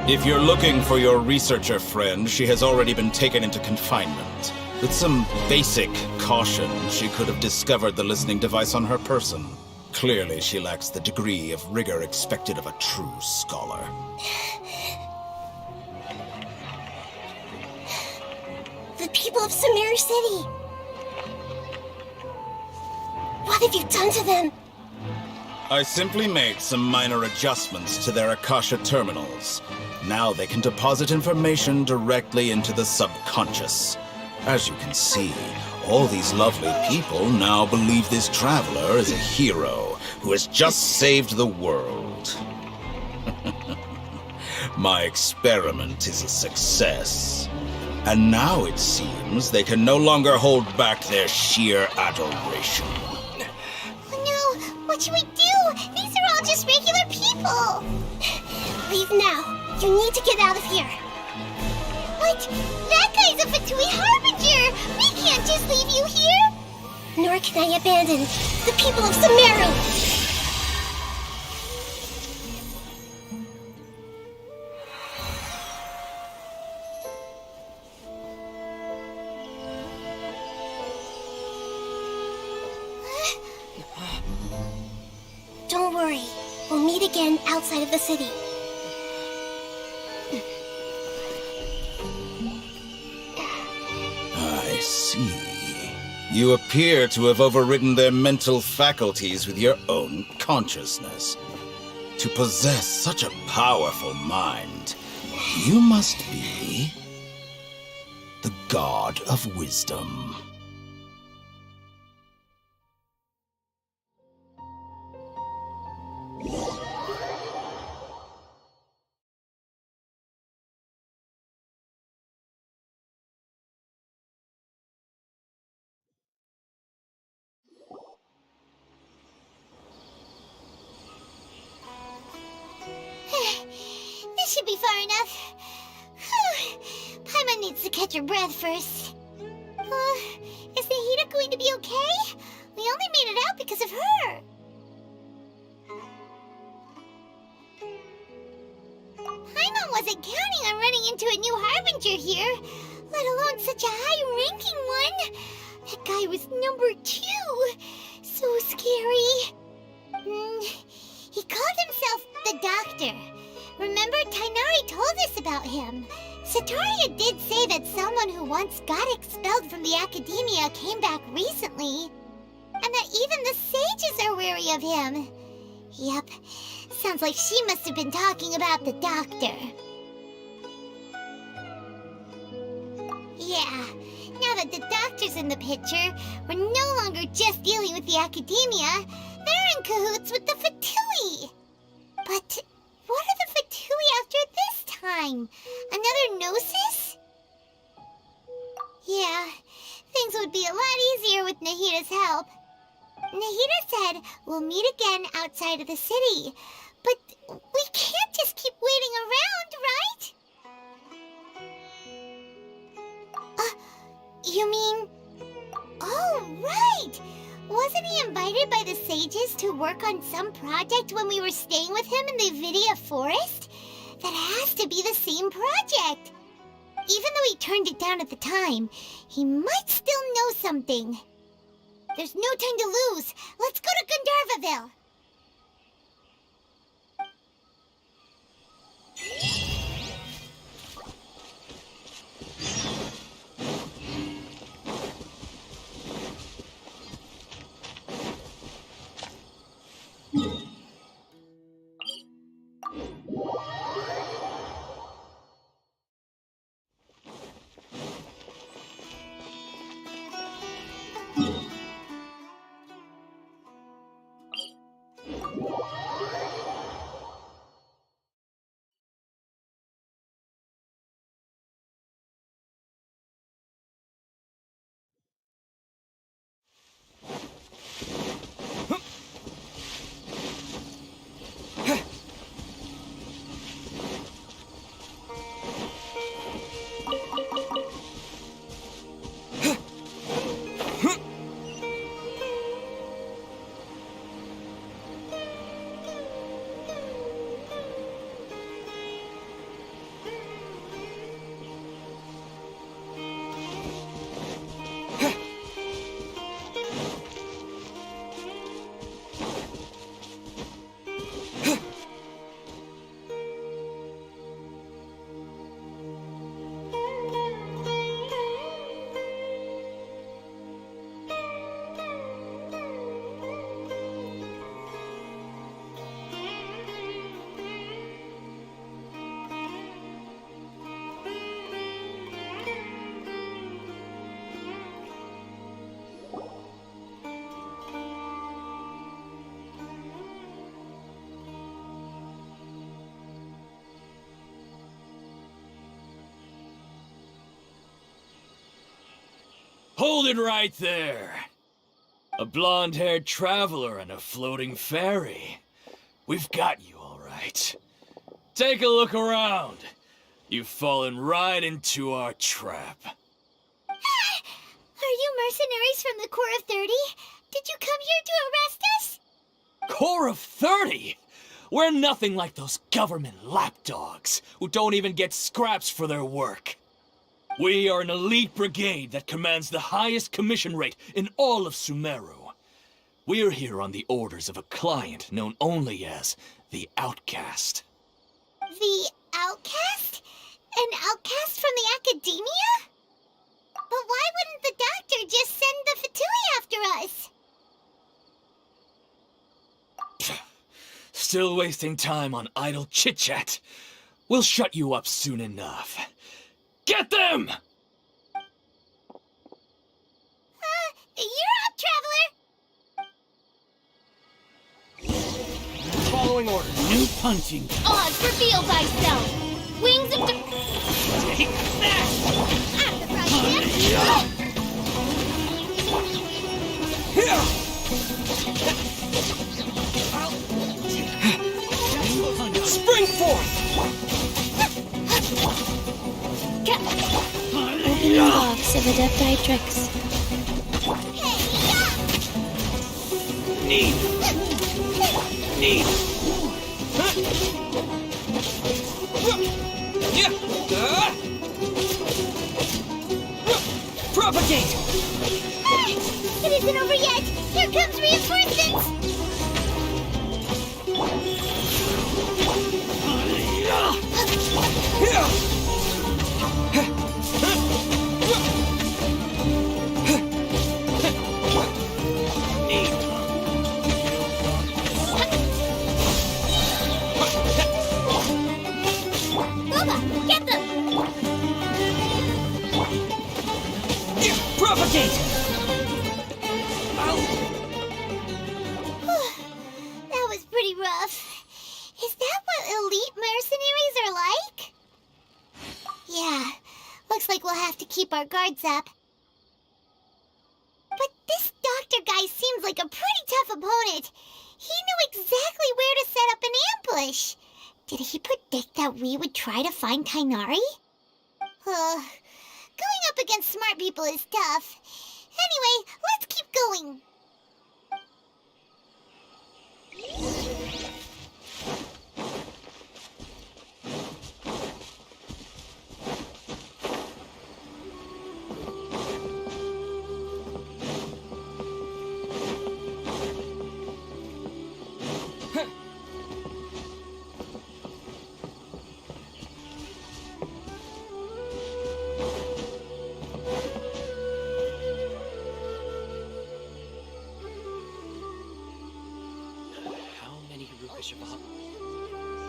If you're looking for your researcher friend, she has already been taken into confinement. With some basic caution, she could have discovered the listening device on her person. Clearly, she lacks the degree of rigor expected of a true scholar. The people of Sumeru City. What have you done to them? I simply made some minor adjustments to their Akasha terminals. Now they can deposit information directly into the subconscious. As you can see, all these lovely people now believe this traveler is a hero who has just saved the world. My experiment is a success. And now it seems they can no longer hold back their sheer adoration. No, what should we do? These are all just regular people. Leave now. You need to get out of here. What? That guy's a Fatui Harbinger! We can't just leave you here! Nor can I abandon the people of Sumeru. Don't worry. We'll meet again outside of the city. I see. You appear to have overridden their mental faculties with your own consciousness. To possess such a powerful mind, you must be the God of Wisdom. This should be far enough. Paimon needs to catch her breath first. Is Nahida going to be okay? We only made it out because of her. Paimon wasn't counting on running into a new Harbinger here, let alone such a high-ranking one. That guy was number 2. So scary. He called himself the Doctor. Remember, Tainari told us about him. Sataria did say that someone who once got expelled from the Academia came back recently. And that even the sages are wary of him. Yep, sounds like she must have been talking about the Doctor. Yeah, now that the Doctor's in the picture, we're no longer just dealing with the Academia. They're in cahoots with the Fatui. But what are the Fatui after this time? Another Gnosis? Yeah, things would be a lot easier with Nahida's help. Nahida said we'll meet again outside of the city. But we can't just keep waiting around, right? You mean... Oh, right! Wasn't he invited by the sages to work on some project when we were staying with him in the Avidia forest? That has to be the same project. Even though he turned it down at the time, he might still know something. There's no time to lose. Let's go to Gandharvaville. Hold it right there. A blonde-haired traveler and a floating fairy. We've got you, all right. Take a look around. You've fallen right into our trap. Are you mercenaries from the Corps of 30? Did you come here to arrest us? Corps of 30? We're nothing like those government lapdogs who don't even get scraps for their work. We are an elite brigade that commands the highest commission rate in all of Sumeru. We're here on the orders of a client known only as the Outcast. The outcast? An outcast from the academia? But why wouldn't the doctor just send the Fatui after us? Still wasting time on idle chit-chat. We'll shut you up soon enough. Get them! You're up, traveler! Following orders. New punching. Oz, reveal thyself! Wings of the... Take that! I'm the president! Spring forth! Open the box of adepti tricks. Need! Propagate! It isn't over yet! Here comes reinforcements! Booba, get them! Propagate! That was pretty rough. Is that what elite mercenaries are like? Yeah, looks like we'll have to keep our guards up. But this doctor guy seems like a pretty tough opponent. He knew exactly where to set up an ambush. Did he predict that we would try to find Tainari? Going up against smart people is tough. Anyway, let's keep going.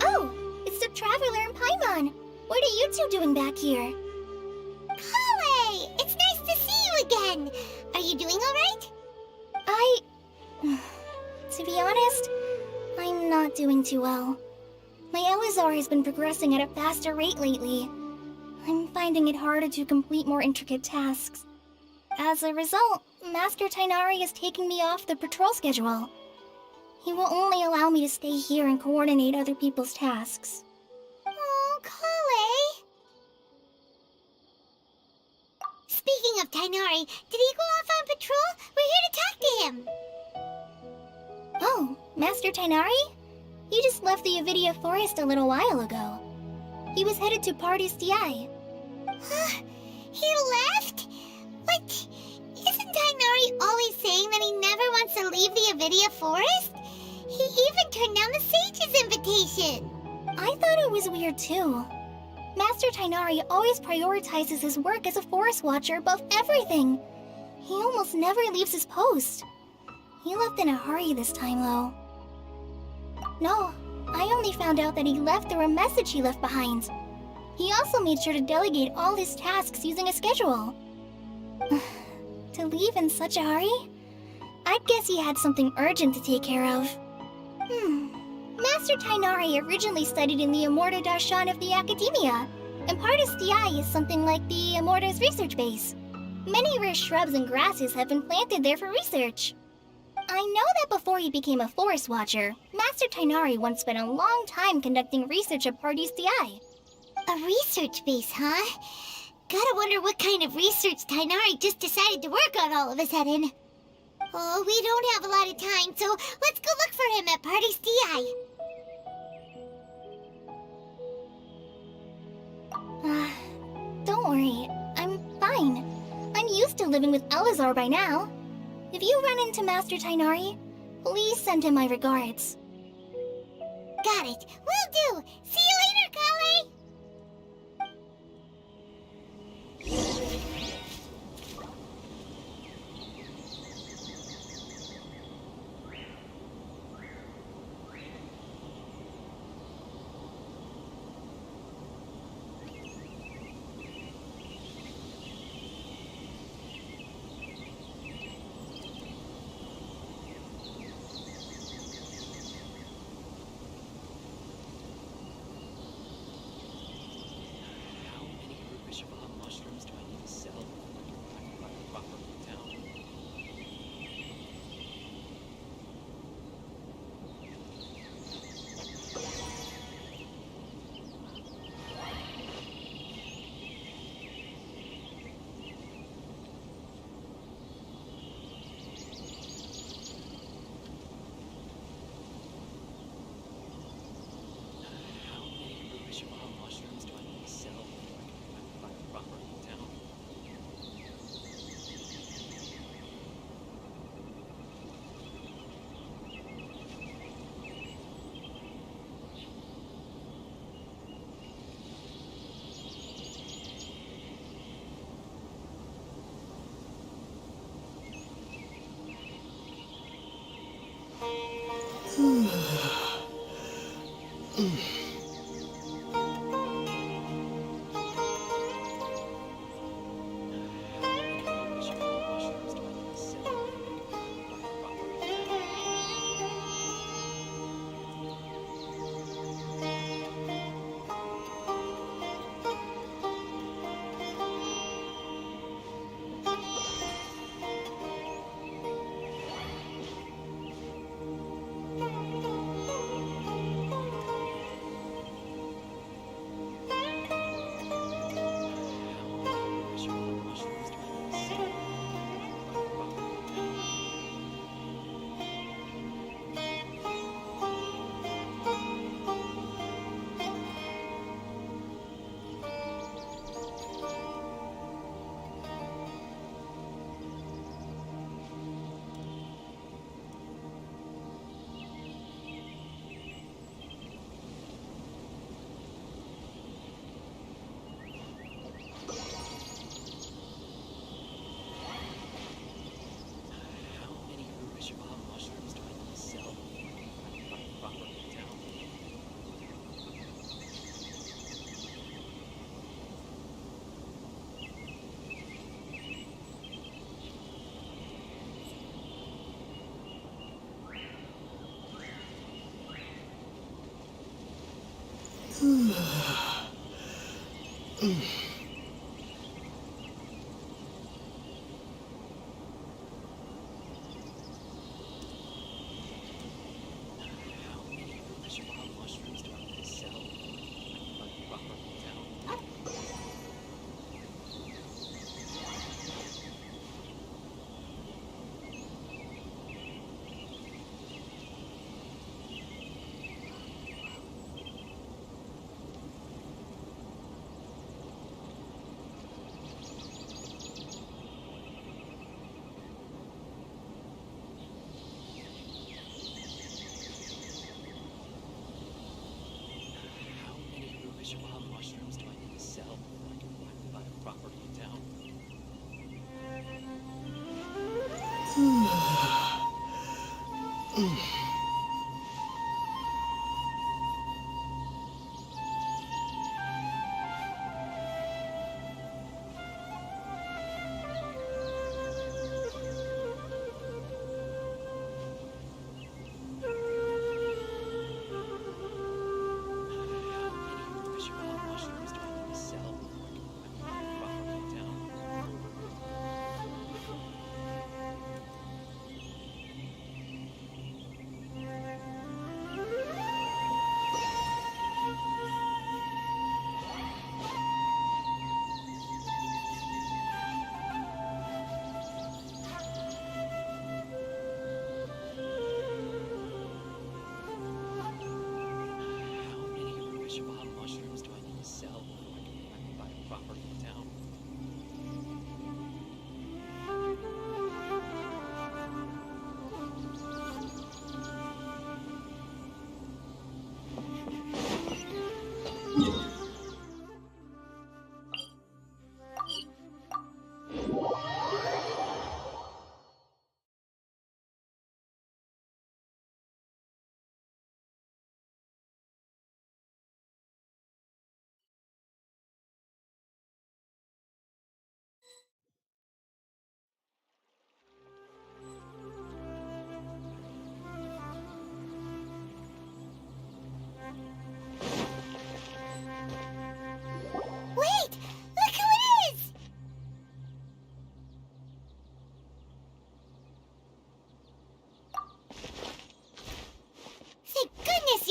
Oh, it's the Traveler and Paimon. What are you two doing back here? Kale, it's nice to see you again. Are you doing all right? To be honest, I'm not doing too well. My Elazar has been progressing at a faster rate lately. I'm finding it harder to complete more intricate tasks. As a result, Master Tainari is taking me off the patrol schedule. He will only allow me to stay here and coordinate other people's tasks. Oh, Kale. Speaking of Tainari, did he go off on patrol? We're here to talk to him. Oh, Master Tainari? He just left the Avidia Forest a little while ago. He was headed to Party's DI. He left? What? Isn't Tainari always saying that he never wants to leave the Avidia Forest? He even turned down the Sage's invitation. I thought it was weird too. Master Tainari always prioritizes his work as a forest watcher above everything. He almost never leaves his post. He left in a hurry this time though. No, I only found out that he left through a message he left behind. He also made sure to delegate all his tasks using a schedule. To leave in such a hurry? I'd guess he had something urgent to take care of. Master Tainari originally studied in the Immorta Darshan of the Academia, and Partis DI is something like the Immorta's research base. Many rare shrubs and grasses have been planted there for research. I know that before he became a forest watcher, Master Tainari once spent a long time conducting research at Party's DI. A research base, huh? Gotta wonder what kind of research Tainari just decided to work on all of a sudden. Oh, we don't have a lot of time, so let's go look for him at Party's DI. Don't worry, I'm fine. I'm used to living with Elazar by now. If you run into Master Tainari, please send him my regards. Got it. Will do. See you later, Kale.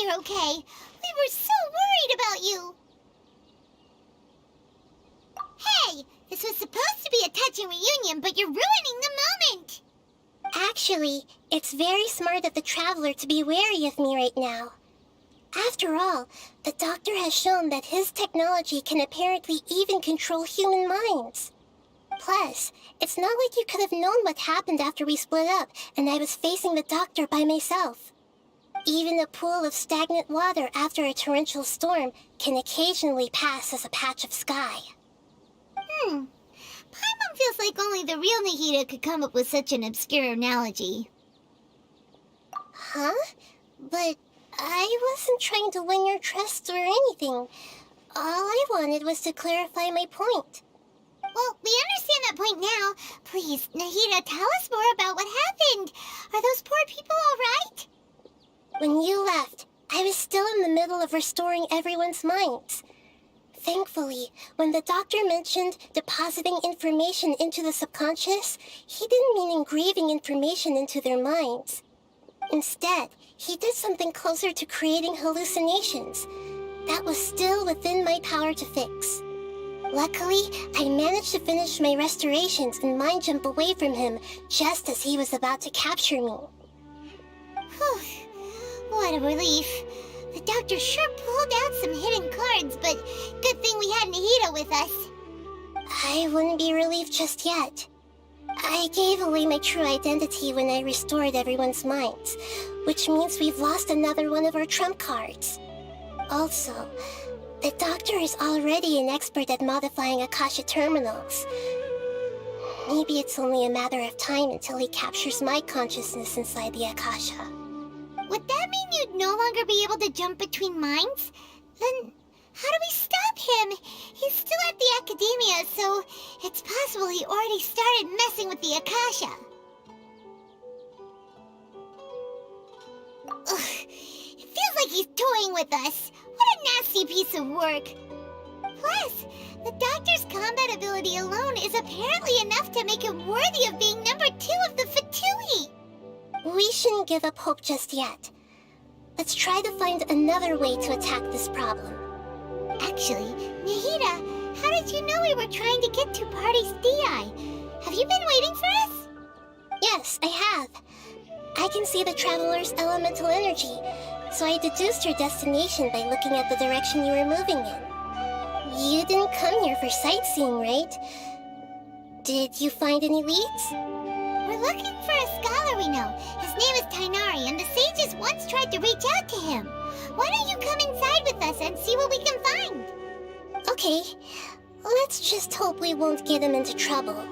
you're okay. We were so worried about you. Hey, this was supposed to be a touching reunion, but you're ruining the moment. Actually, it's very smart of the Traveler to be wary of me right now. After all, the Doctor has shown that his technology can apparently even control human minds. Plus, it's not like you could have known what happened after we split up and I was facing the Doctor by myself. Even a pool of stagnant water after a torrential storm can occasionally pass as a patch of sky. Paimon feels like only the real Nahida could come up with such an obscure analogy. Huh? But I wasn't trying to win your trust or anything. All I wanted was to clarify my point. Well, we understand that point now. Please, Nahida, tell us more about what happened. Are those poor people all right? When you left, I was still in the middle of restoring everyone's minds. Thankfully, when the Doctor mentioned depositing information into the subconscious, he didn't mean engraving information into their minds. Instead, he did something closer to creating hallucinations. That was still within my power to fix. Luckily, I managed to finish my restorations and mind jump away from him just as he was about to capture me. Whew. What a relief. The Doctor sure pulled out some hidden cards, but good thing we had Nahida with us. I wouldn't be relieved just yet. I gave away my true identity when I restored everyone's minds, which means we've lost another one of our trump cards. Also, the Doctor is already an expert at modifying Akasha terminals. Maybe it's only a matter of time until he captures my consciousness inside the Akasha. Would that mean you'd no longer be able to jump between minds? Then how do we stop him? He's still at the Academia, so it's possible he already started messing with the Akasha. Ugh, it feels like he's toying with us. What a nasty piece of work. Plus, the Doctor's combat ability alone is apparently enough to make him worthy of being number 2 of the Fatui. We shouldn't give up hope just yet. Let's try to find another way to attack this problem. Actually, Nahida, how did you know we were trying to get to Party's DI? Have you been waiting for us? Yes, I have. I can see the Traveler's elemental energy, so I deduced your destination by looking at the direction you were moving in. You didn't come here for sightseeing, right? Did you find any leads? We're looking for a scholar we know. His name is Tainari, and the sages once tried to reach out to him. Why don't you come inside with us and see what we can find? Okay, let's just hope we won't get him into trouble.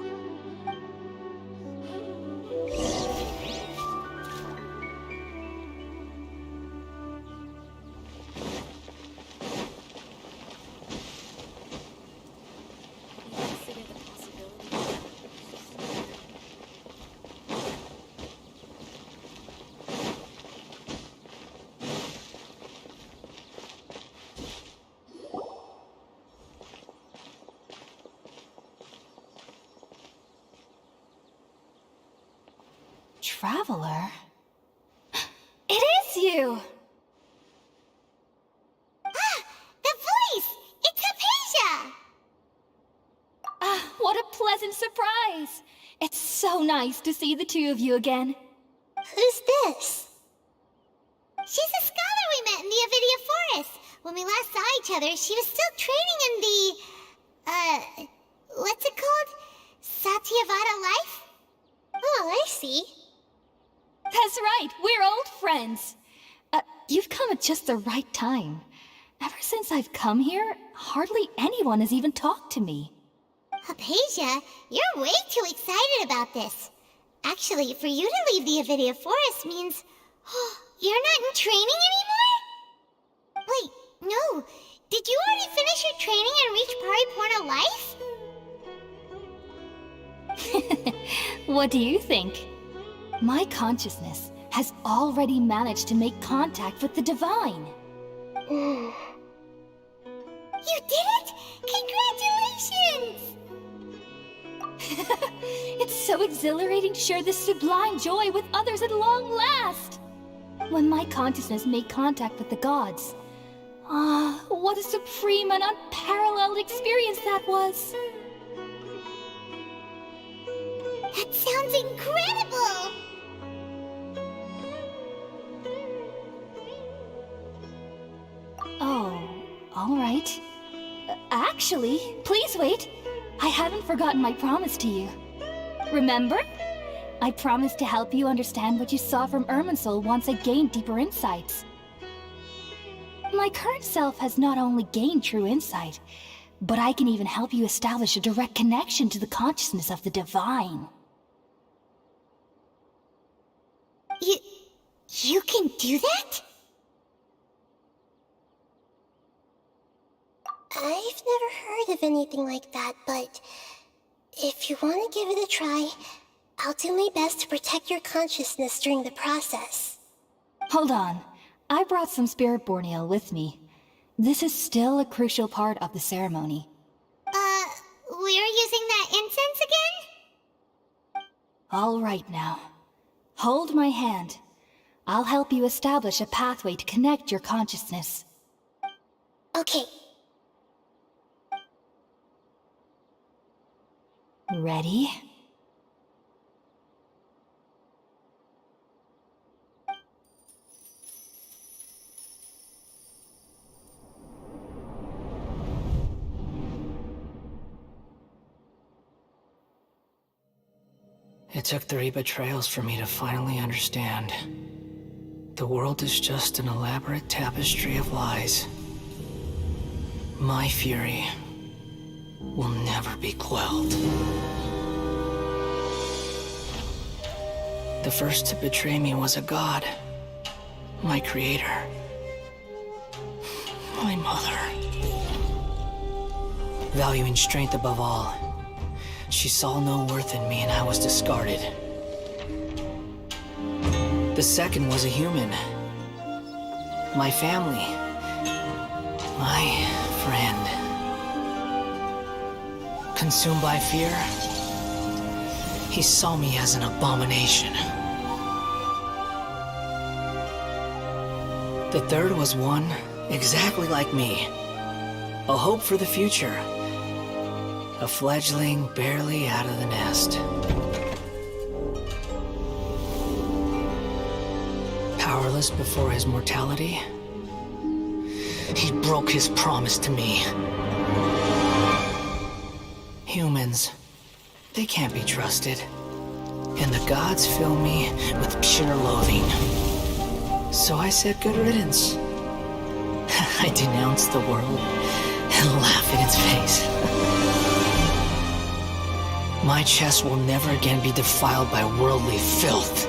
Traveler? It is you! Ah! The voice! It's Hypatia! Ah, what a pleasant surprise! It's so nice to see the two of you again. Who's this? She's a scholar we met in the Avidia Forest. When we last saw each other, she was still training in the... what's it called? Satyavada life? Oh, I see. That's right, we're old friends. You've come at just the right time. Ever since I've come here, hardly anyone has even talked to me. Hypatia, you're way too excited about this. Actually, for you to leave the Avidia Forest means... you're not in training anymore? Wait, no. Did you already finish your training and reach Pariporna life? What do you think? My consciousness has already managed to make contact with the divine. You did it! Congratulations! It's so exhilarating to share this sublime joy with others at long last. when my consciousness made contact with the gods. Ah, what a supreme and unparalleled experience that was! That sounds incredible! Oh, all right. Actually, please wait. I haven't forgotten my promise to you. Remember? I promised to help you understand what you saw from Irminsul once I gained deeper insights. My current self has not only gained true insight, but I can even help you establish a direct connection to the consciousness of the divine. You can do that? I've never heard of anything like that, but if you want to give it a try, I'll do my best to protect your consciousness during the process. Hold on. I brought some spirit borneal with me. This is still a crucial part of the ceremony. We're using that incense again? All right now. Hold my hand. I'll help you establish a pathway to connect your consciousness. Okay. Ready? It took 3 betrayals for me to finally understand. The world is just an elaborate tapestry of lies. My fury will never be quelled. The first to betray me was a god. My creator. My mother. Valuing strength above all, she saw no worth in me and I was discarded. The second was a human. My family. My friend. Consumed by fear, he saw me as an abomination. The third was one exactly like me. A hope for the future. A fledgling barely out of the nest. Powerless before his mortality, he broke his promise to me. Humans, they can't be trusted. And the gods fill me with pure loathing. So I said good riddance. I denounced the world and laughed in its face. My chest will never again be defiled by worldly filth.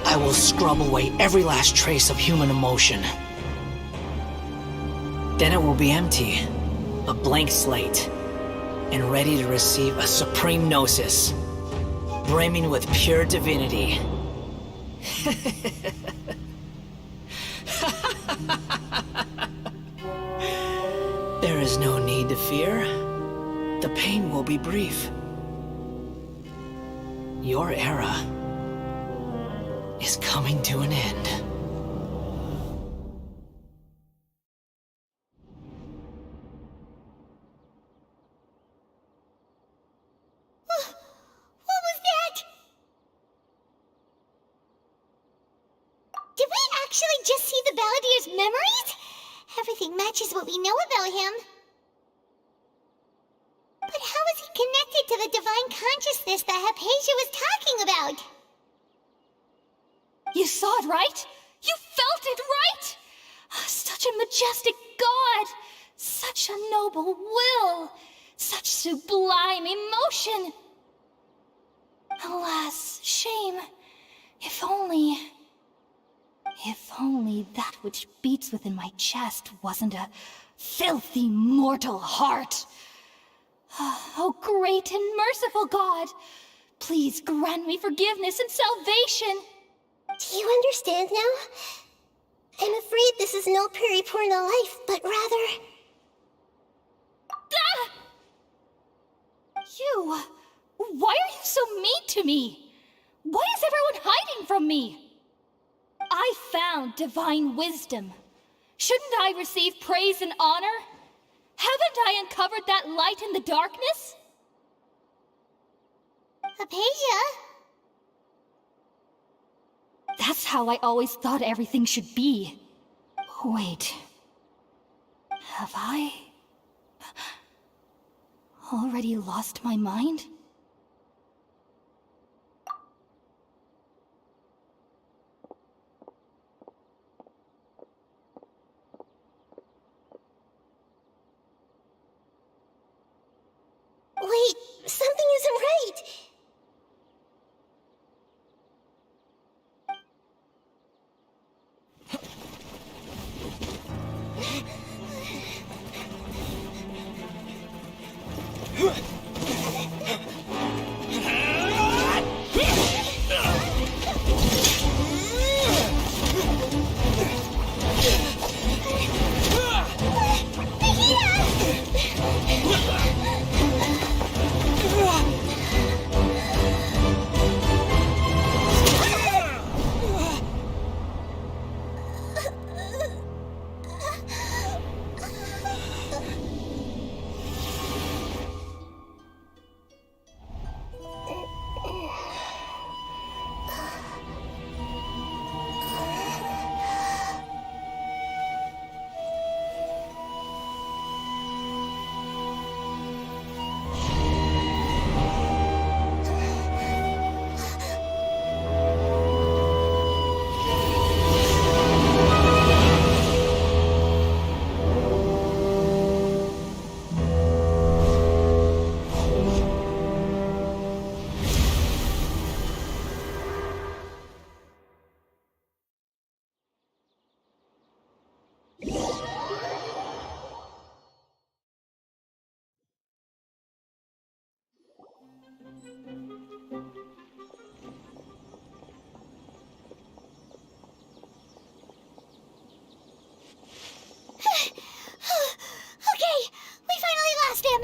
I will scrub away every last trace of human emotion. Then it will be empty, a blank slate, and ready to receive a supreme gnosis, brimming with pure divinity. There is no need to fear. The pain will be brief. Your era is coming to an end. What was that? Did we actually just see the Balladeer's memories? Everything matches what we know about him. But how is he connected to the divine consciousness that Hypatia was talking about? You saw it, right? You felt it, right? Such a majestic god! Such a noble will! Such sublime emotion! Alas, shame. If only that which beats within my chest wasn't a filthy mortal heart. Oh, great and merciful God, please grant me forgiveness and salvation. Do you understand now? I'm afraid this is no periporno life, but rather... Ah! You! Why are you so mean to me? Why is everyone hiding from me? I found divine wisdom. Shouldn't I receive praise and honor? Haven't I uncovered that light in the darkness? Hypatia? That's how I always thought everything should be. Wait. Have I already lost my mind? Wait, something isn't right. Okay, we finally lost him.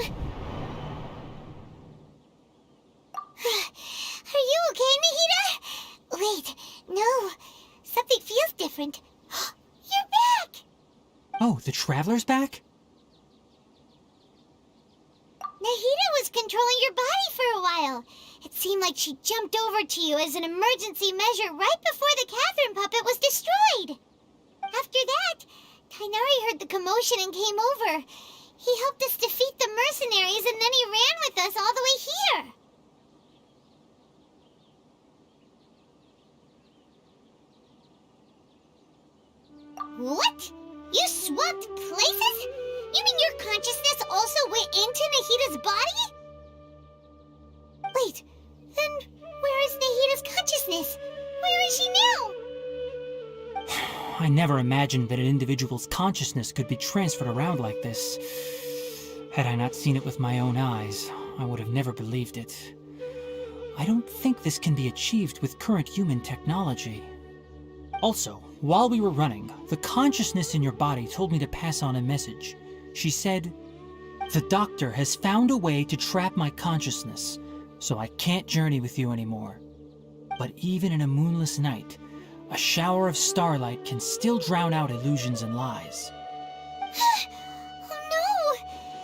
Are you okay, Nahida? Wait, no. Something feels different. You're back! Oh, the Traveler's back? Nahida was controlling your body for a while. It seemed like she jumped over to you as an emergency measure right before the Catherine puppet was destroyed. After that, Tainari heard the commotion and came over. He helped us defeat the mercenaries and then he ran with us all the way here. What? You swapped places? You mean your consciousness also went into Nahida's body? Wait, then where is Nahida's consciousness? Where is she now? I never imagined that an individual's consciousness could be transferred around like this. Had I not seen it with my own eyes, I would have never believed it. I don't think this can be achieved with current human technology. Also, while we were running, the consciousness in your body told me to pass on a message. She said, "The doctor has found a way to trap my consciousness, so I can't journey with you anymore. But even in a moonless night, a shower of starlight can still drown out illusions and lies." Oh no!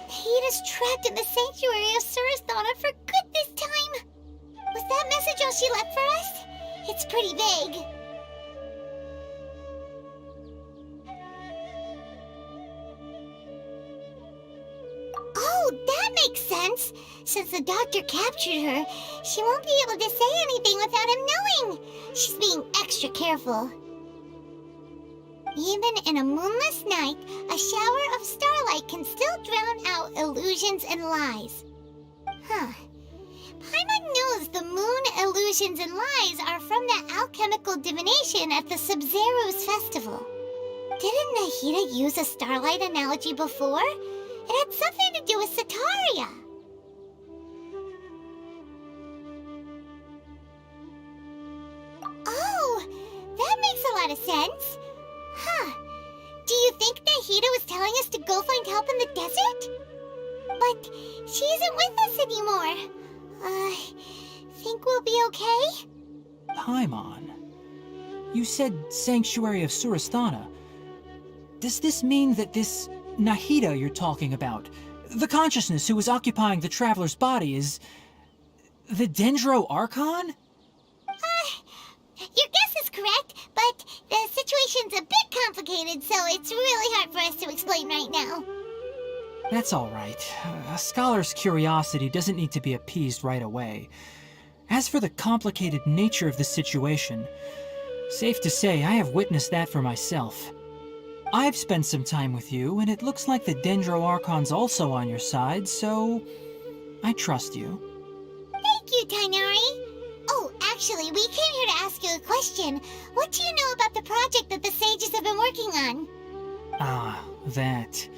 Nahida's trapped in the sanctuary of Surasthana for good this time. Was that message all she left for us? It's pretty vague. Oh, that makes sense. Since the doctor captured her, she won't be able to say anything without him knowing. She's being extra careful. Even in a moonless night, a shower of starlight can still drown out illusions and lies. Huh. Paimon knows the moon illusions and lies are from that alchemical divination at the Sumeru's festival. Didn't Nahida use a starlight analogy before? It had something to do with Sataria. Oh, that makes a lot of sense. Huh. Do you think Nahida was telling us to go find help in the desert? But she isn't with us anymore. Think we'll be okay? Paimon, You said Sanctuary of Surasthana. Does this mean that this Nahida you're talking about, the consciousness who was occupying the traveler's body, is the Dendro Archon? Your guess is correct, but the situation's a bit complicated, so it's really hard for us to explain right now. That's all right. A scholar's curiosity doesn't need to be appeased right away. As for the complicated nature of the situation, safe to say I have witnessed that for myself. I've spent some time with you, and it looks like the Dendro Archon's also on your side, so I trust you. Thank you, Tainari. Oh, actually, we came here to ask you a question. What do you know about the project that the sages have been working on? Ah, that.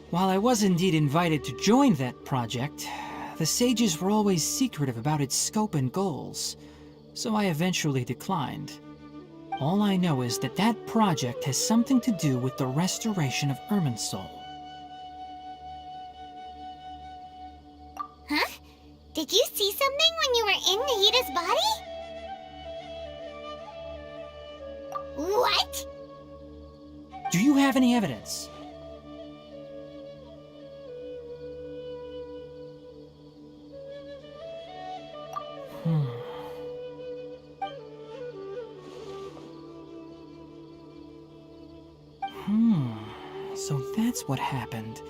While I was indeed invited to join that project, the sages were always secretive about its scope and goals, so I eventually declined. All I know is that that project has something to do with the restoration of Irminsul. Huh? Did you see something when you were in Nahida's body? What? Do you have any evidence? So that's what happened.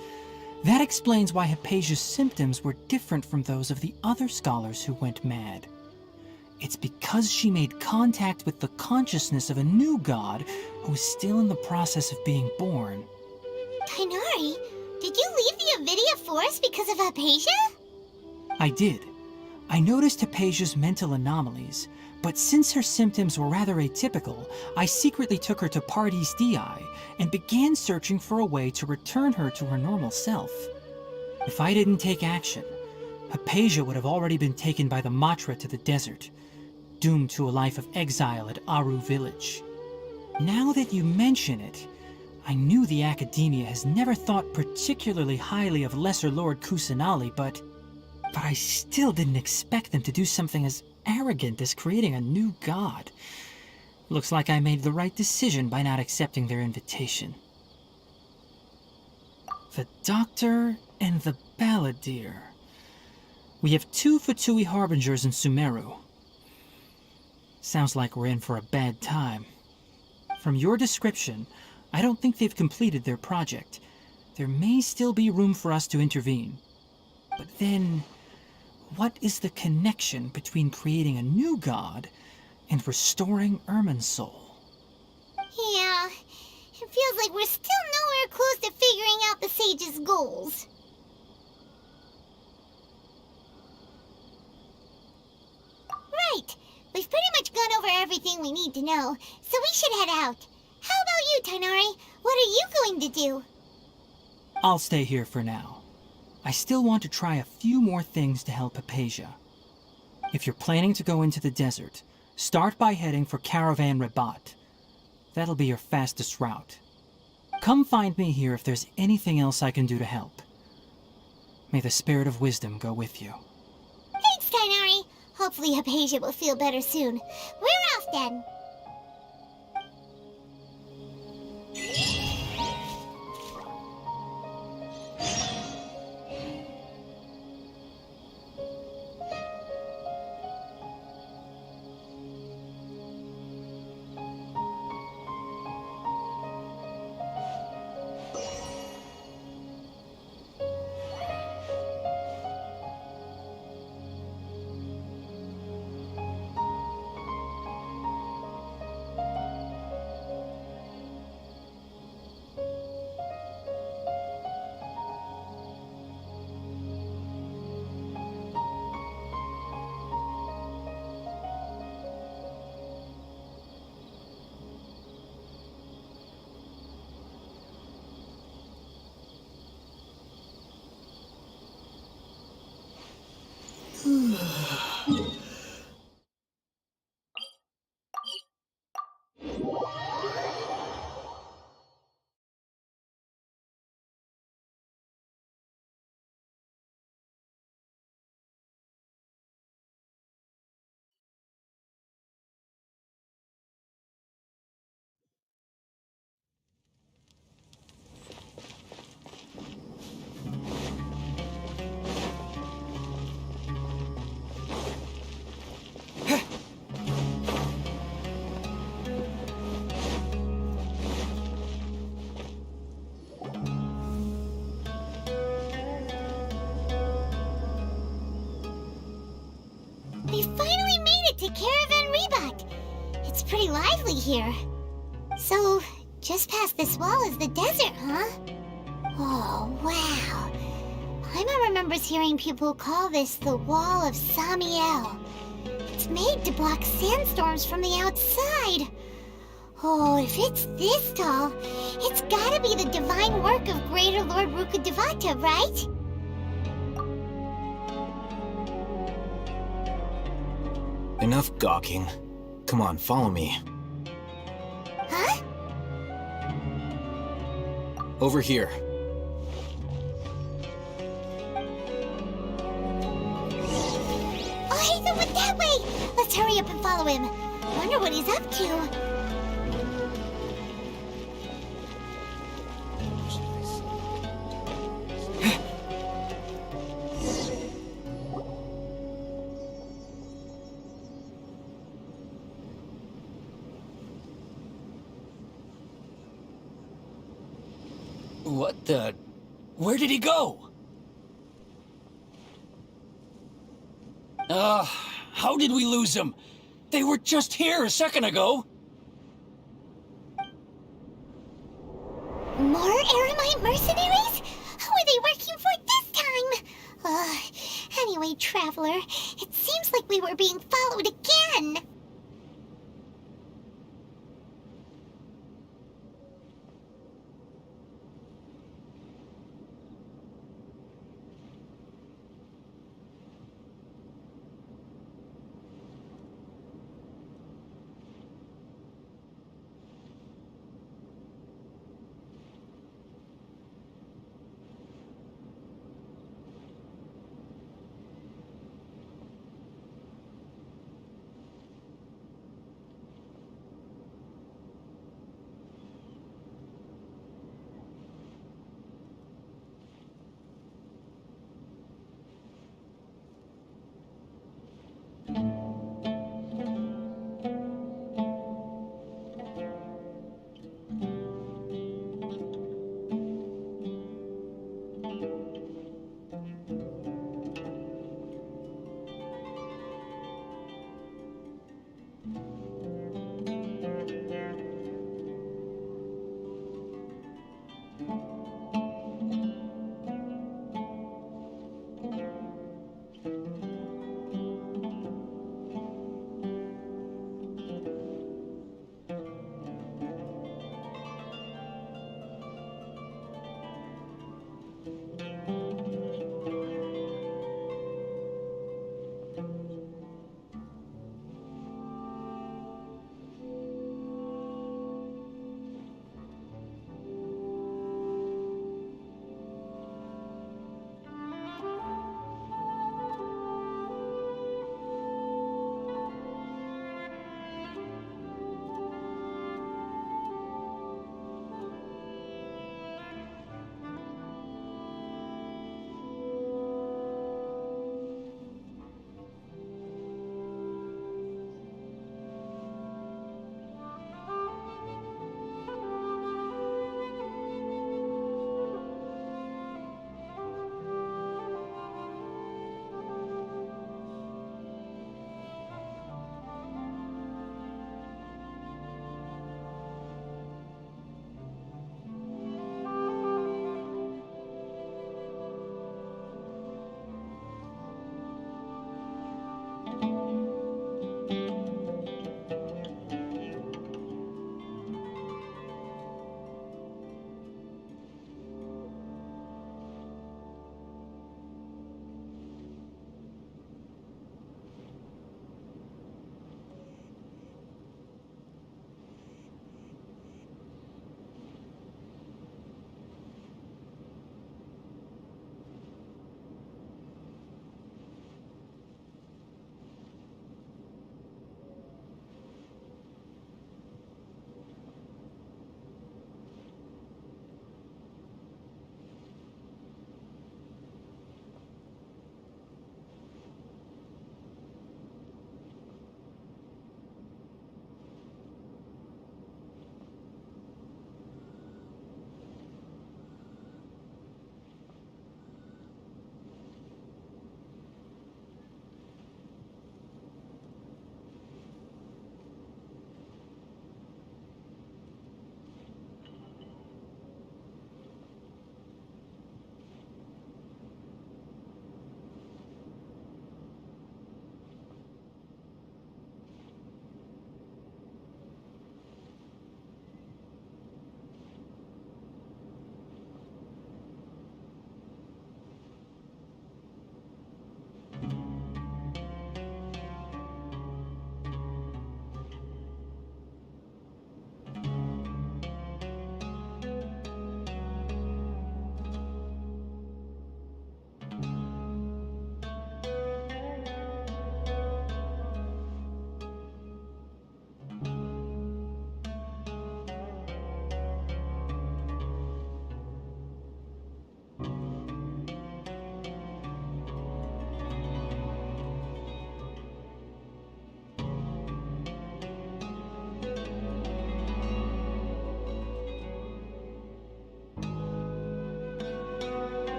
That explains why Hypatia's symptoms were different from those of the other scholars who went mad. It's because she made contact with the consciousness of a new god who is still in the process of being born. Tainari, did you leave the Avidia Forest because of Hypatia? I did. I noticed Hypatia's mental anomalies, but since her symptoms were rather atypical, I secretly took her to Pardis Dii and began searching for a way to return her to her normal self. If I didn't take action, Hypatia would have already been taken by the Matra to the desert, doomed to a life of exile at Aru village. Now that you mention it, I knew the Academia has never thought particularly highly of Lesser Lord Kusanali, but I still didn't expect them to do something as arrogant as creating a new god. Looks like I made the right decision by not accepting their invitation. The Doctor and the Balladeer. We have 2 Fatui Harbingers in Sumeru. Sounds like we're in for a bad time. From your description, I don't think they've completed their project. There may still be room for us to intervene. But then, what is the connection between creating a new god and restoring Irminsul? Yeah, it feels like we're still nowhere close to figuring out the sage's goals. Right, we've pretty much gone over everything we need to know, so we should head out. How about you, Tainari? What are you going to do? I'll stay here for now. I still want to try a few more things to help Hypatia. If you're planning to go into the desert, start by heading for Caravan Rabat. That'll be your fastest route. Come find me here if there's anything else I can do to help. May the spirit of wisdom go with you. Thanks, Tainari. Hopefully Hypatia will feel better soon. We're off then. to Caravan Rebot. It's pretty lively here. So, just past this wall is the desert, huh? Oh, wow. Paimon remembers hearing people call this the Wall of Samiel. It's made to block sandstorms from the outside. Oh, if it's this tall, it's gotta be the divine work of Greater Lord Rukkhadevata, right? Enough gawking. Come on, follow me. Huh? Over here. Oh, Hazen went that way! Let's hurry up and follow him. Wonder what he's up to. What the... Where did he go? How did we lose him? They were just here a second ago. More Eremite mercenaries? Who are they working for this time? Anyway, Traveler, it seems like we were being followed again.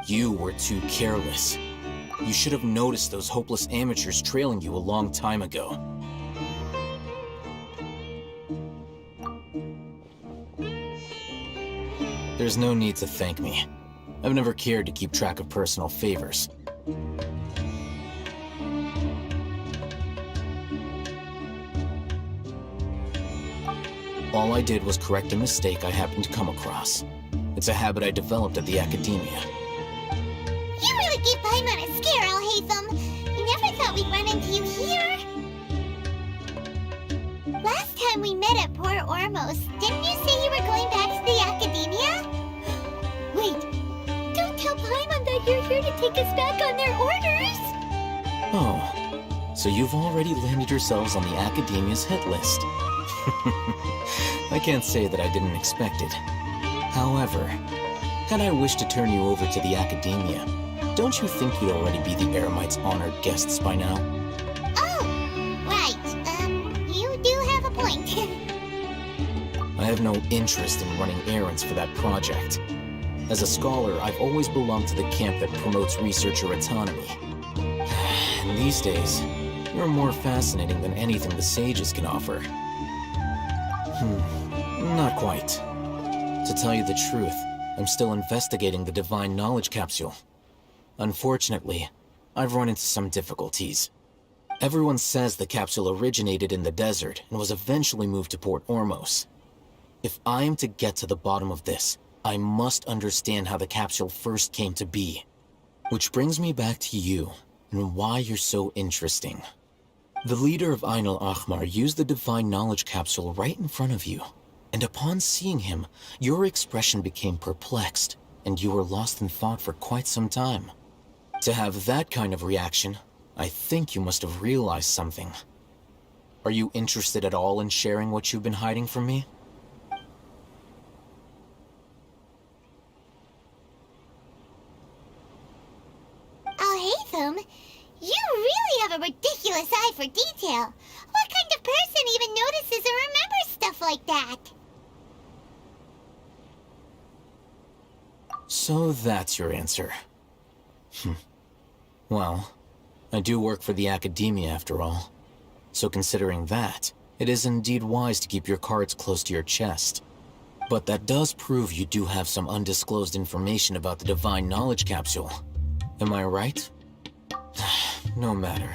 You were too careless. You should have noticed those hopeless amateurs trailing you a long time ago. There's no need to thank me. I've never cared to keep track of personal favors. All I did was correct a mistake I happened to come across. It's a habit I developed at the Academia. You really gave Paimon a scare, Alhaitham. We never thought we'd run into you here. Last time we met at Port Ormos, didn't you say you were going back to the Academia? Wait, don't tell Paimon that you're here to take us back on their orders. Oh, so you've already landed yourselves on the Academia's hit list. I can't say that I didn't expect it. However, had I wished to turn you over to the Academia, don't you think you'd already be the Eremites' honored guests by now? Oh, right. You do have a point. I have no interest in running errands for that project. As a scholar, I've always belonged to the camp that promotes researcher autonomy. And these days, you're more fascinating than anything the sages can offer. Not quite. To tell you the truth, I'm still investigating the Divine Knowledge Capsule. Unfortunately, I've run into some difficulties. Everyone says the capsule originated in the desert and was eventually moved to Port Ormos. If I am to get to the bottom of this, I must understand how the capsule first came to be. Which brings me back to you, and why you're so interesting. The leader of Ainul Ahmar used the Divine Knowledge Capsule right in front of you, and upon seeing him, your expression became perplexed, and you were lost in thought for quite some time. To have that kind of reaction, I think you must have realized something. Are you interested at all in sharing what you've been hiding from me? Alhaitham, you really have a ridiculous eye for detail. What kind of person even notices and remembers stuff like that? So that's your answer. Well, I do work for the Academia after all. So considering that, it is indeed wise to keep your cards close to your chest. But that does prove you do have some undisclosed information about the Divine Knowledge Capsule. Am I right? No matter.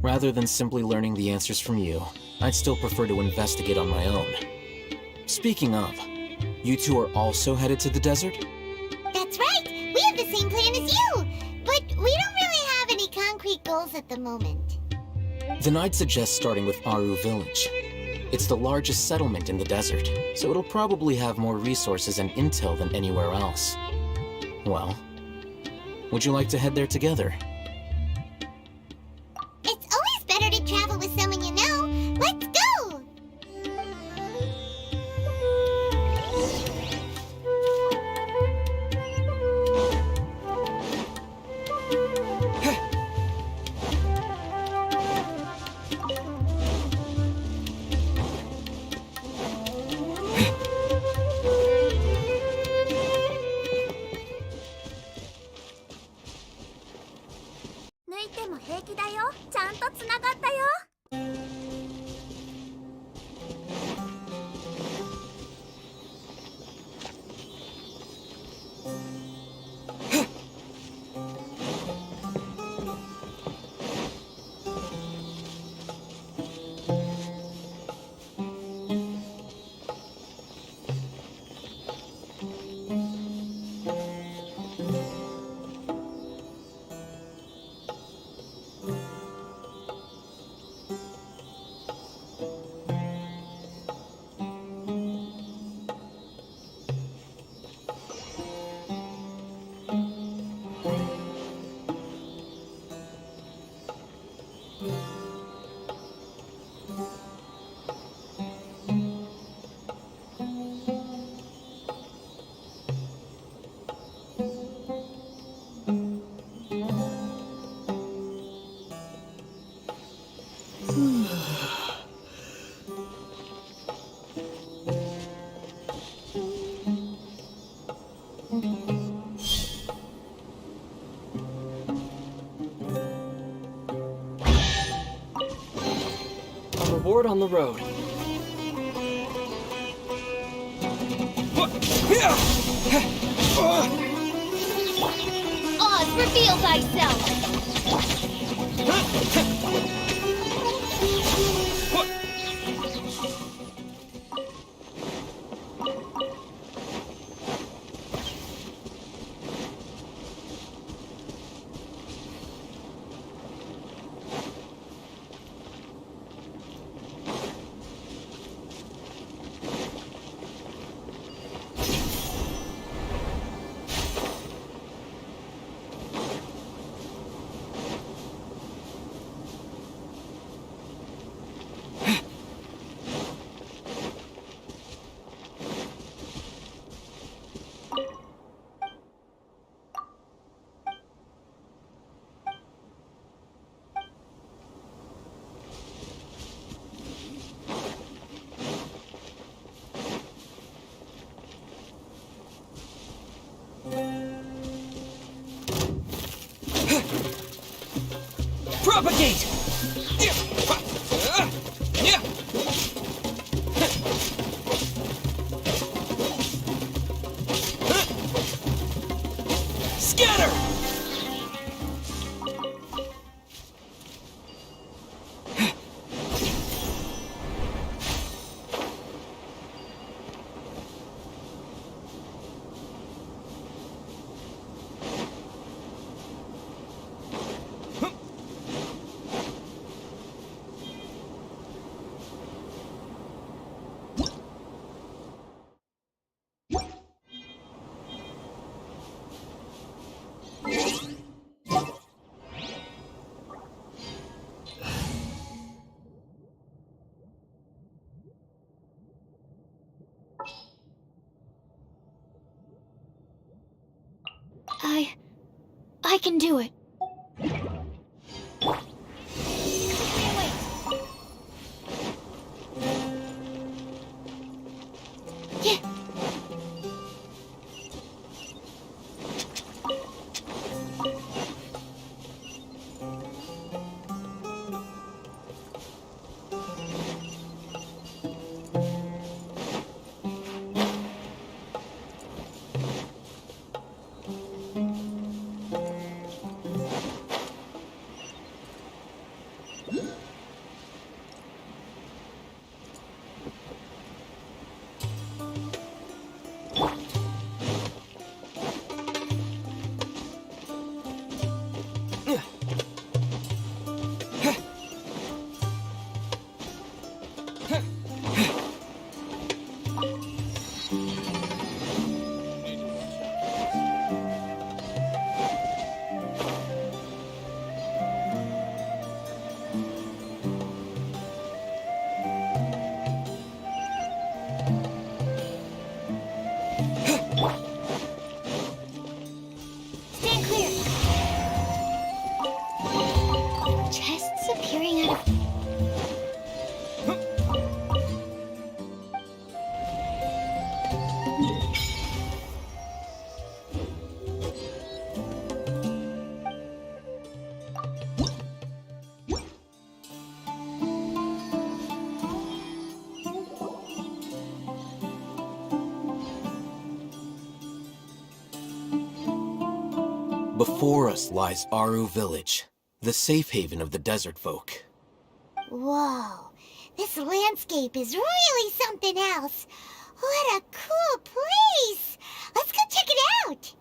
Rather than simply learning the answers from you, I'd still prefer to investigate on my own. Speaking of, you two are also headed to the desert? That's right! We have the same plan as you! But we don't really have any concrete goals at the moment. Then I'd suggest starting with Aru Village. It's the largest settlement in the desert, so it'll probably have more resources and intel than anywhere else. Well, would you like to head there together? It's always better to travel with someone you know. Let's go! port on the road. Oz, reveal thyself! Propagate! Scatter! I can do it. Yeah. Stand clear. Chests appearing out of... Before us lies Aru Village, the safe haven of the desert folk. Whoa, this landscape is really something else. What a cool place! Let's go check it out!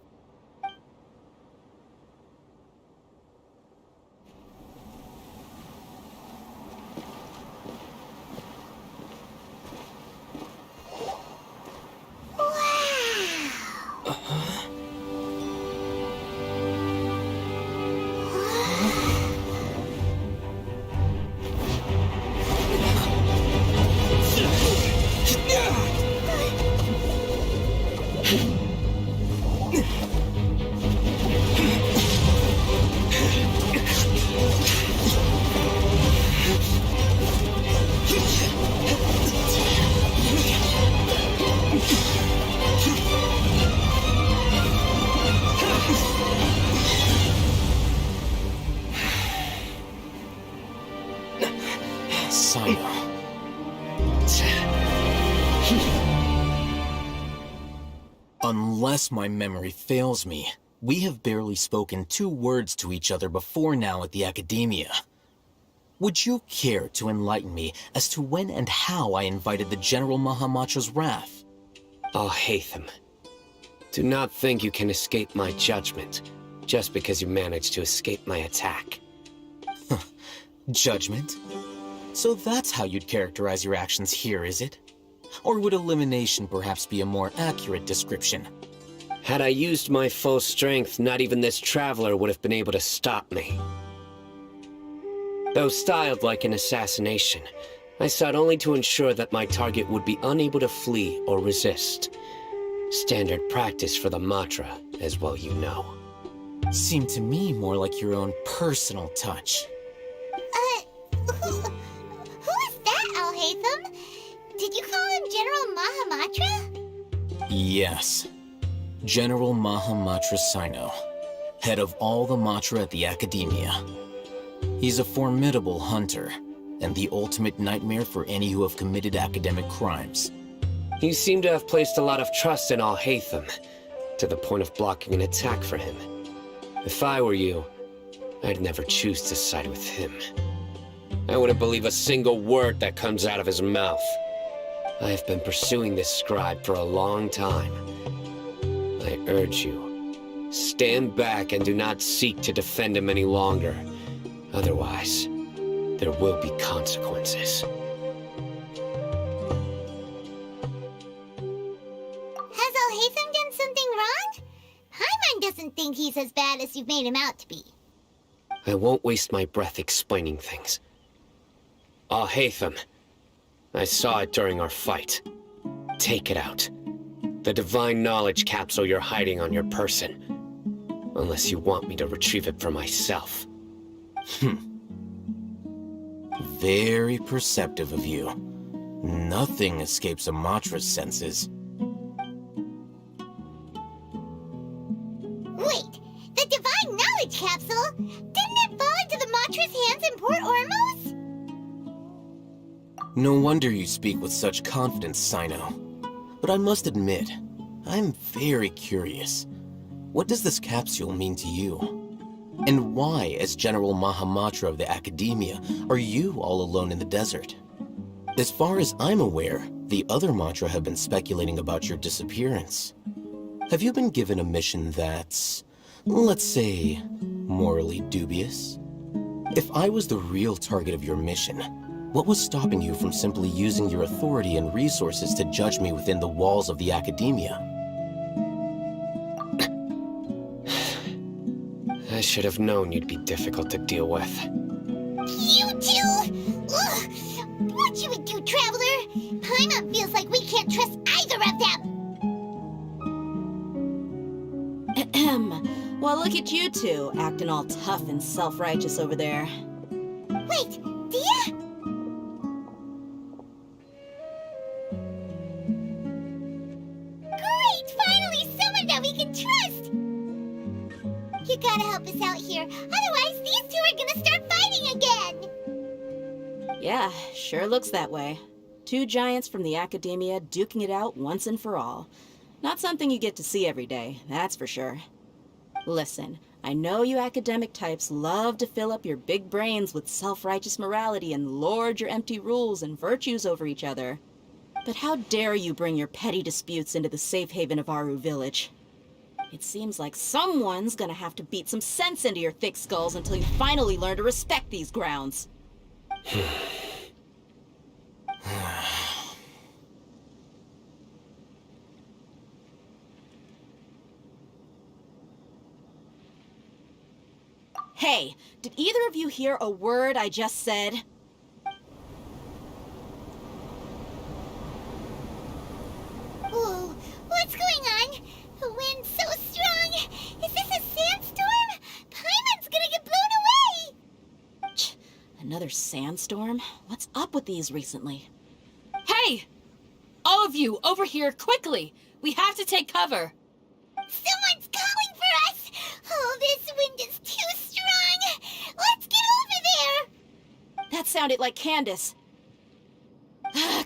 Sino, Unless my memory fails me, we have barely spoken 2 words to each other before now at the Academia. Would you care to enlighten me as to when and how I invited the General Mahamatra's wrath? Alhaitham, do not think you can escape my judgment just because you managed to escape my attack. Judgment? So that's how you'd characterize your actions here, is it? Or would elimination perhaps be a more accurate description? Had I used my full strength, not even this traveler would have been able to stop me. Though styled like an assassination, I sought only to ensure that my target would be unable to flee or resist. Standard practice for the Matra, as well you know. Seemed to me more like your own personal touch. Who is that, Alhaitham? Did you call him General Mahamatra? Yes. General Mahamatrasino, head of all the Matra at the Academia. He's a formidable hunter, and the ultimate nightmare for any who have committed academic crimes. You seem to have placed a lot of trust in Alhaitham, to the point of blocking an attack for him. If I were you, I'd never choose to side with him. I wouldn't believe a single word that comes out of his mouth. I have been pursuing this scribe for a long time. I urge you, stand back and do not seek to defend him any longer. Otherwise, there will be consequences. Has Alhaitham done something wrong? Paimon doesn't think he's as bad as you've made him out to be. I won't waste my breath explaining things. Alhaitham, I saw it during our fight. Take it out. The divine knowledge capsule you're hiding on your person. Unless you want me to retrieve it for myself. Very perceptive of you. Nothing escapes a Matra's senses. Wait, the divine knowledge capsule? Didn't it fall into the Matra's hands in Port Ormos? No wonder you speak with such confidence, Sino. But I must admit, I'm very curious. What does this capsule mean to you? And why, as General Mahamatra of the Academia, are you all alone in the desert? As far as I'm aware, the other Matra have been speculating about your disappearance. Have you been given a mission that's, let's say, morally dubious? If I was the real target of your mission, what was stopping you from simply using your authority and resources to judge me within the walls of the Academia? I should have known you'd be difficult to deal with. You two? Ugh. What you would do, Traveler? Paimon feels like we can't trust either of them. Ahem. Well, look at you two, acting all tough and self-righteous over there. Wait, Dia? Great! Finally, someone that we can trust! You gotta help us out here, otherwise these two are gonna start fighting again! Yeah, sure looks that way. 2 giants from the Academia duking it out once and for all. Not something you get to see every day, that's for sure. Listen, I know you academic types love to fill up your big brains with self-righteous morality and lord your empty rules and virtues over each other. But how dare you bring your petty disputes into the safe haven of Aru Village? It seems like someone's gonna have to beat some sense into your thick skulls until you finally learn to respect these grounds. Hey, did either of you hear a word I just said? Whoa, what's going on? The wind's so strong! Is this a sandstorm? Paimon's gonna get blown away! Another sandstorm? What's up with these recently? Hey! All of you, over here, quickly! We have to take cover! Someone's calling for us! Oh, this wind is too strong! Let's get over there! That sounded like Candace.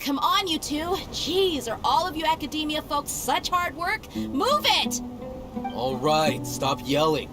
come on, you two. Jeez, are all of you academia folks such hard work? Move it! All right, stop yelling.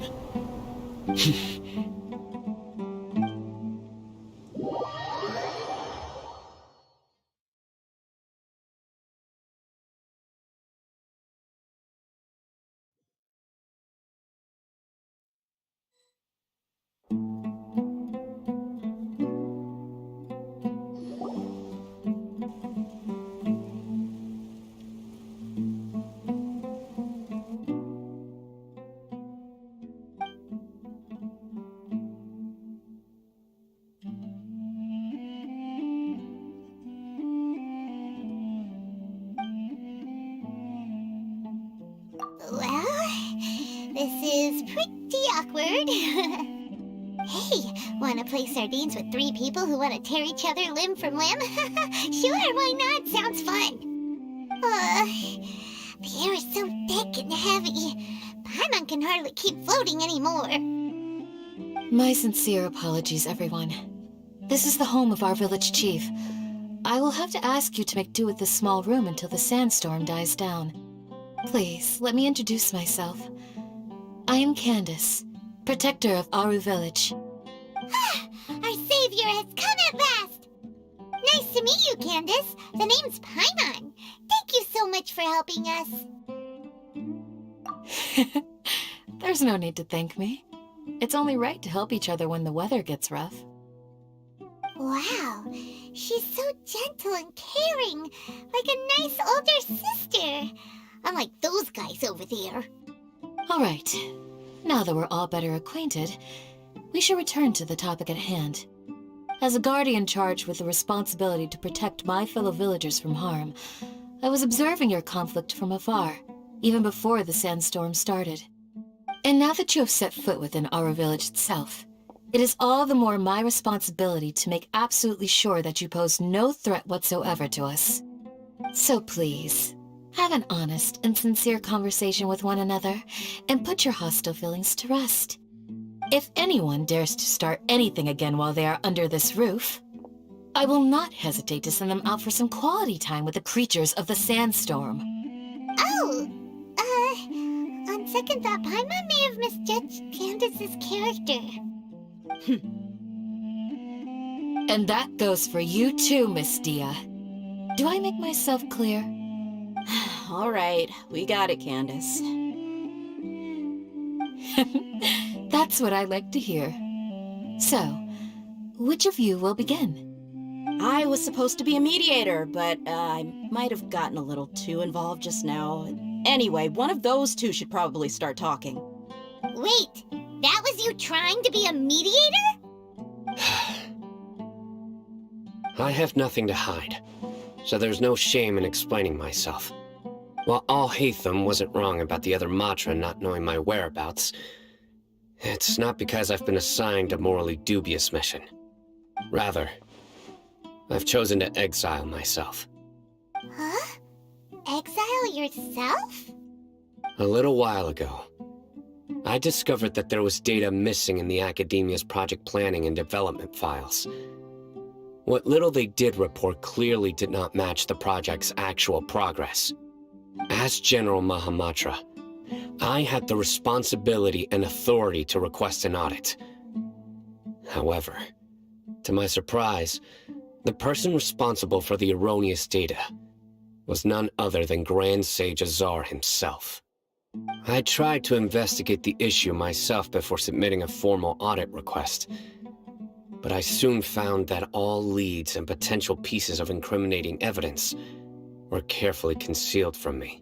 Well, this is pretty awkward. Hey, wanna play sardines with 3 people who wanna tear each other limb from limb? Sure, why not? Sounds fun. The air is so thick and heavy. Paimon can hardly keep floating anymore. My sincere apologies, everyone. This is the home of our village chief. I will have to ask you to make do with this small room until the sandstorm dies down. Please, let me introduce myself. I am Candace, protector of Aru Village. Our savior has come at last! Nice to meet you, Candace. The name's Paimon. Thank you so much for helping us. There's no need to thank me. It's only right to help each other when the weather gets rough. Wow, she's so gentle and caring, like a nice older sister. Unlike those guys over there. All right. Now that we're all better acquainted, we should return to the topic at hand. As a guardian charged with the responsibility to protect my fellow villagers from harm, I was observing your conflict from afar, even before the sandstorm started. And now that you have set foot within our village itself, it is all the more my responsibility to make absolutely sure that you pose no threat whatsoever to us. So please, have an honest and sincere conversation with one another, and put your hostile feelings to rest. If anyone dares to start anything again while they are under this roof, I will not hesitate to send them out for some quality time with the creatures of the sandstorm. Oh, on second thought, Paimon may have misjudged Candace's character. And that goes for you too, Miss Dia. Do I make myself clear? All right, we got it, Candace. That's what I like to hear. So, which of you will begin? I was supposed to be a mediator, but I might have gotten a little too involved just now. Anyway, one of those two should probably start talking. Wait, that was you trying to be a mediator? I have nothing to hide, so there's no shame in explaining myself. While Alhaitham wasn't wrong about the other Matra not knowing my whereabouts, it's not because I've been assigned a morally dubious mission. Rather, I've chosen to exile myself. Huh? Exile yourself? A little while ago, I discovered that there was data missing in the Academia's project planning and development files. What little they did report clearly did not match the project's actual progress. As General Mahamatra, I had the responsibility and authority to request an audit. However, to my surprise, the person responsible for the erroneous data was none other than Grand Sage Azar himself. I tried to investigate the issue myself before submitting a formal audit request, but I soon found that all leads and potential pieces of incriminating evidence were carefully concealed from me.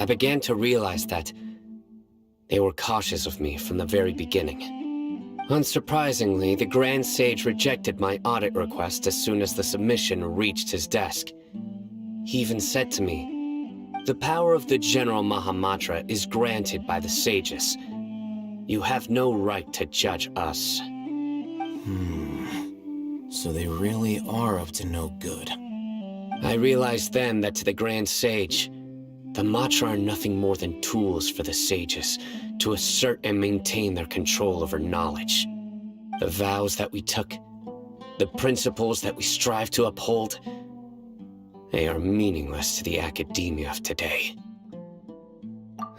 I began to realize that they were cautious of me from the very beginning. Unsurprisingly, the Grand Sage rejected my audit request as soon as the submission reached his desk. He even said to me, "The power of the General Mahamatra is granted by the sages. You have no right to judge us." So they really are up to no good. I realized then that to the Grand Sage, the Matra are nothing more than tools for the sages to assert and maintain their control over knowledge. The vows that we took, the principles that we strive to uphold, They are meaningless to the academia of today.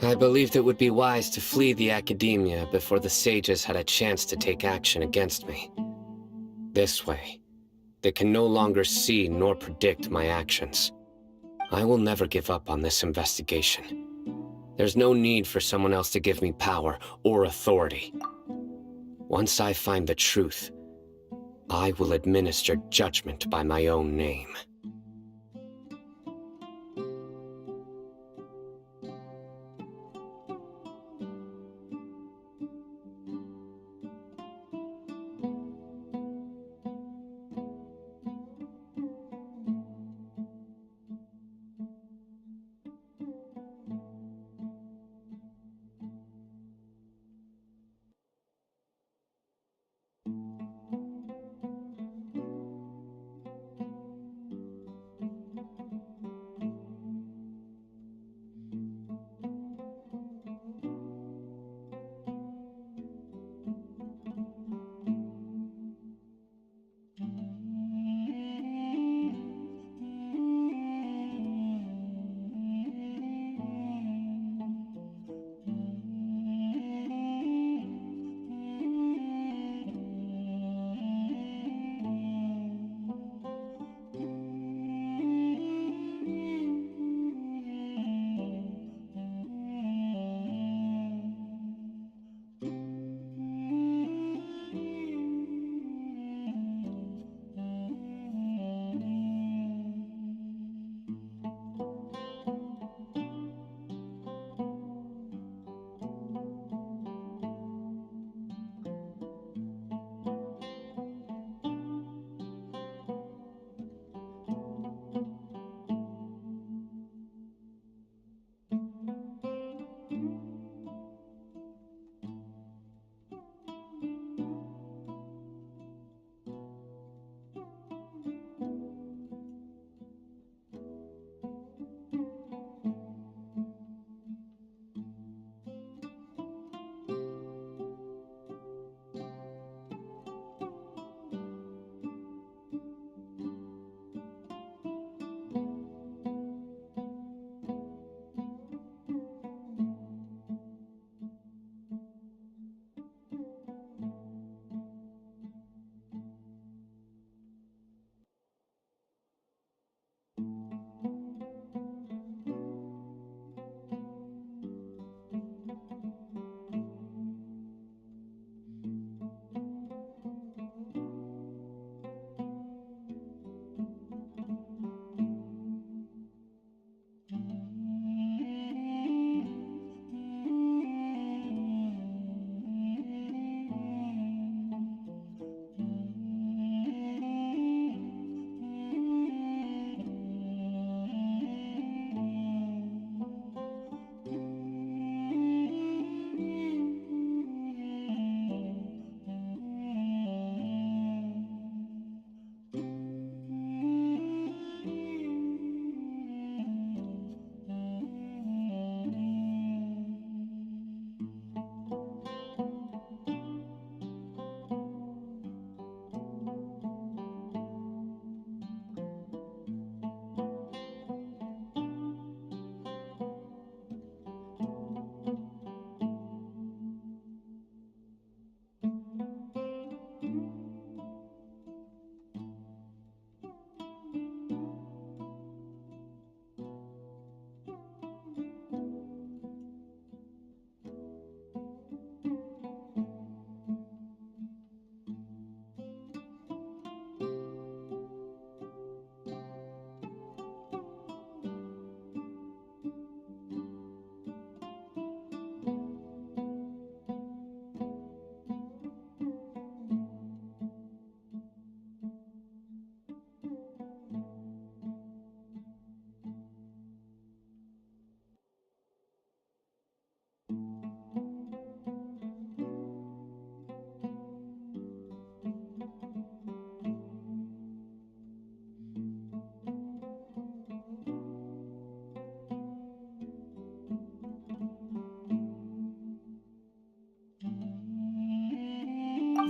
I believed it would be wise to flee the academia before the sages had a chance to take action against me. This way, they can no longer see nor predict my actions. I will never give up on this investigation. There's no need for someone else to give me power or authority. Once I find the truth, I will administer judgment by my own name.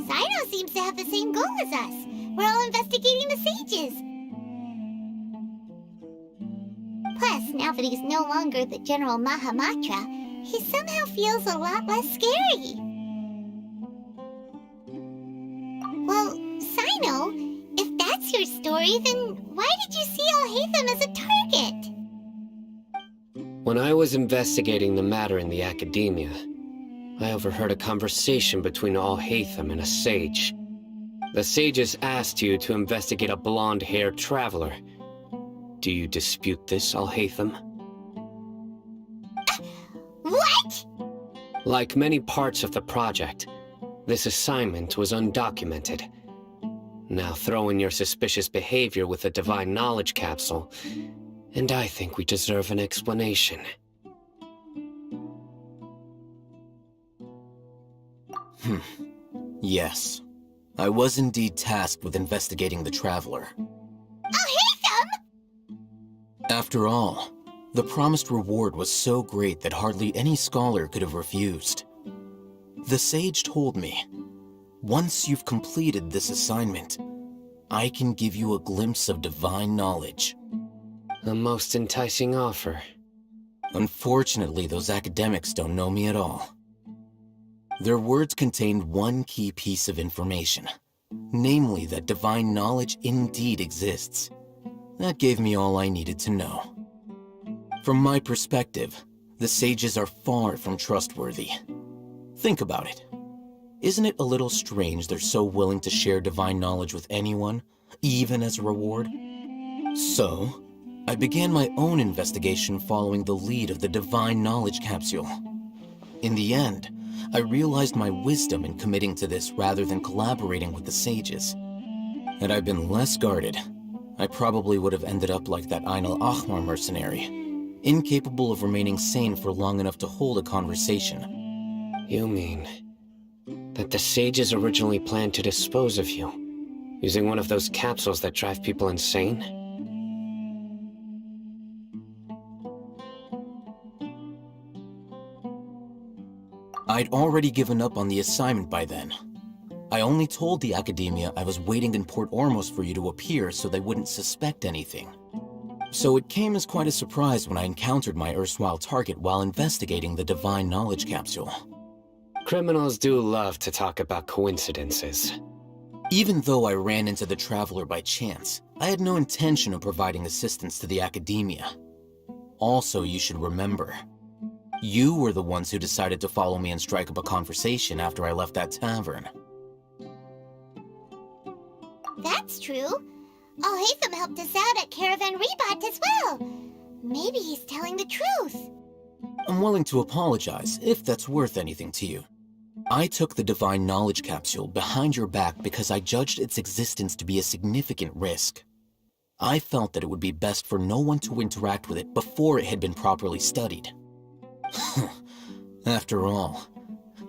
Cyno seems to have the same goal as us. We're all investigating the sages. that he's no longer the General Mahamatra, he somehow feels a lot less scary. Well, Sino, if that's your story, then why did you see Alhaitham as a target? When I was investigating the matter in the academia, I overheard a conversation between Alhaitham and a sage. The sages asked you to investigate a blonde-haired traveler. Do you dispute this, Alhaitham? What? Like many parts of the project, this assignment was undocumented. Now throw in your suspicious behavior with the Divine Knowledge Capsule, and I think we deserve an explanation. Yes. I was indeed tasked with investigating the Traveler. Alhaitham! After all, the promised reward was so great that hardly any scholar could have refused. The sage told me, once you've completed this assignment, I can give you a glimpse of divine knowledge. A most enticing offer. Unfortunately, those academics don't know me at all. Their words contained one key piece of information, namely that divine knowledge indeed exists. That gave me all I needed to know. From my perspective, the sages are far from trustworthy. Think about it. Isn't it a little strange they're so willing to share divine knowledge with anyone, even as a reward? So, I began my own investigation following the lead of the Divine Knowledge Capsule. In the end, I realized my wisdom in committing to this rather than collaborating with the sages. Had I been less guarded, I probably would have ended up like that Ain al-Ahmar mercenary, incapable of remaining sane for long enough to hold a conversation. You mean that the sages originally planned to dispose of you, using one of those capsules that drive people insane? I'd already given up on the assignment by then. I only told the Academia I was waiting in Port Ormos for you to appear so they wouldn't suspect anything. So it came as quite a surprise when I encountered my erstwhile target while investigating the Divine Knowledge Capsule. Criminals do love to talk about coincidences. Even though I ran into the Traveler by chance, I had no intention of providing assistance to the Academia. Also, you should remember, you were the ones who decided to follow me and strike up a conversation after I left that tavern. That's true. Alhaitham helped us out at Caravan Rebat as well. Maybe he's telling the truth. I'm willing to apologize, if that's worth anything to you. I took the Divine Knowledge Capsule behind your back because I judged its existence to be a significant risk. I felt that it would be best for no one to interact with it before it had been properly studied. After all,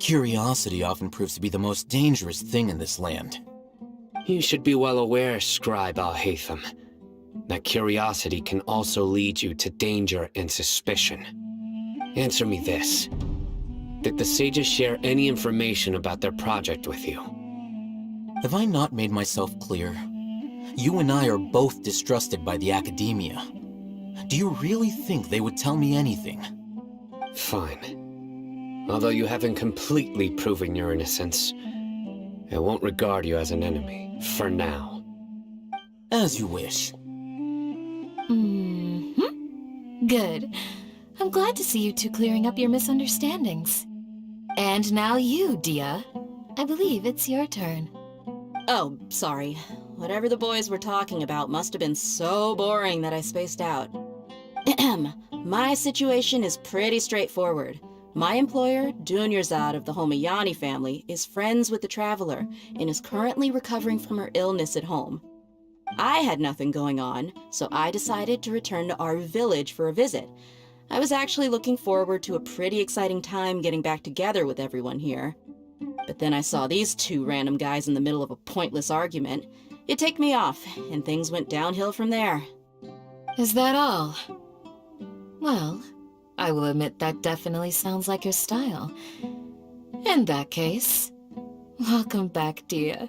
curiosity often proves to be the most dangerous thing in this land. You should be well aware, Scribe Alhaitham, that curiosity can also lead you to danger and suspicion. Answer me this. Did the sages share any information about their project with you? Have I not made myself clear? You and I are both distrusted by the Academia. Do you really think they would tell me anything? Fine. Although you haven't completely proven your innocence, I won't regard you as an enemy, for now. As you wish. Good. I'm glad to see you two clearing up your misunderstandings. And now you, Dia. I believe it's your turn. Oh, sorry. Whatever the boys were talking about must have been so boring that I spaced out. My situation is pretty straightforward. My employer, Dunyarzad of the Homayani family, is friends with the Traveler and is currently recovering from her illness at home. I had nothing going on, so I decided to return to our village for a visit. I was actually looking forward to a pretty exciting time getting back together with everyone here. But then I saw these two random guys in the middle of a pointless argument. It ticked me off, and things went downhill from there. Is that all? Well, I will admit that definitely sounds like your style. In that case, welcome back, Dia.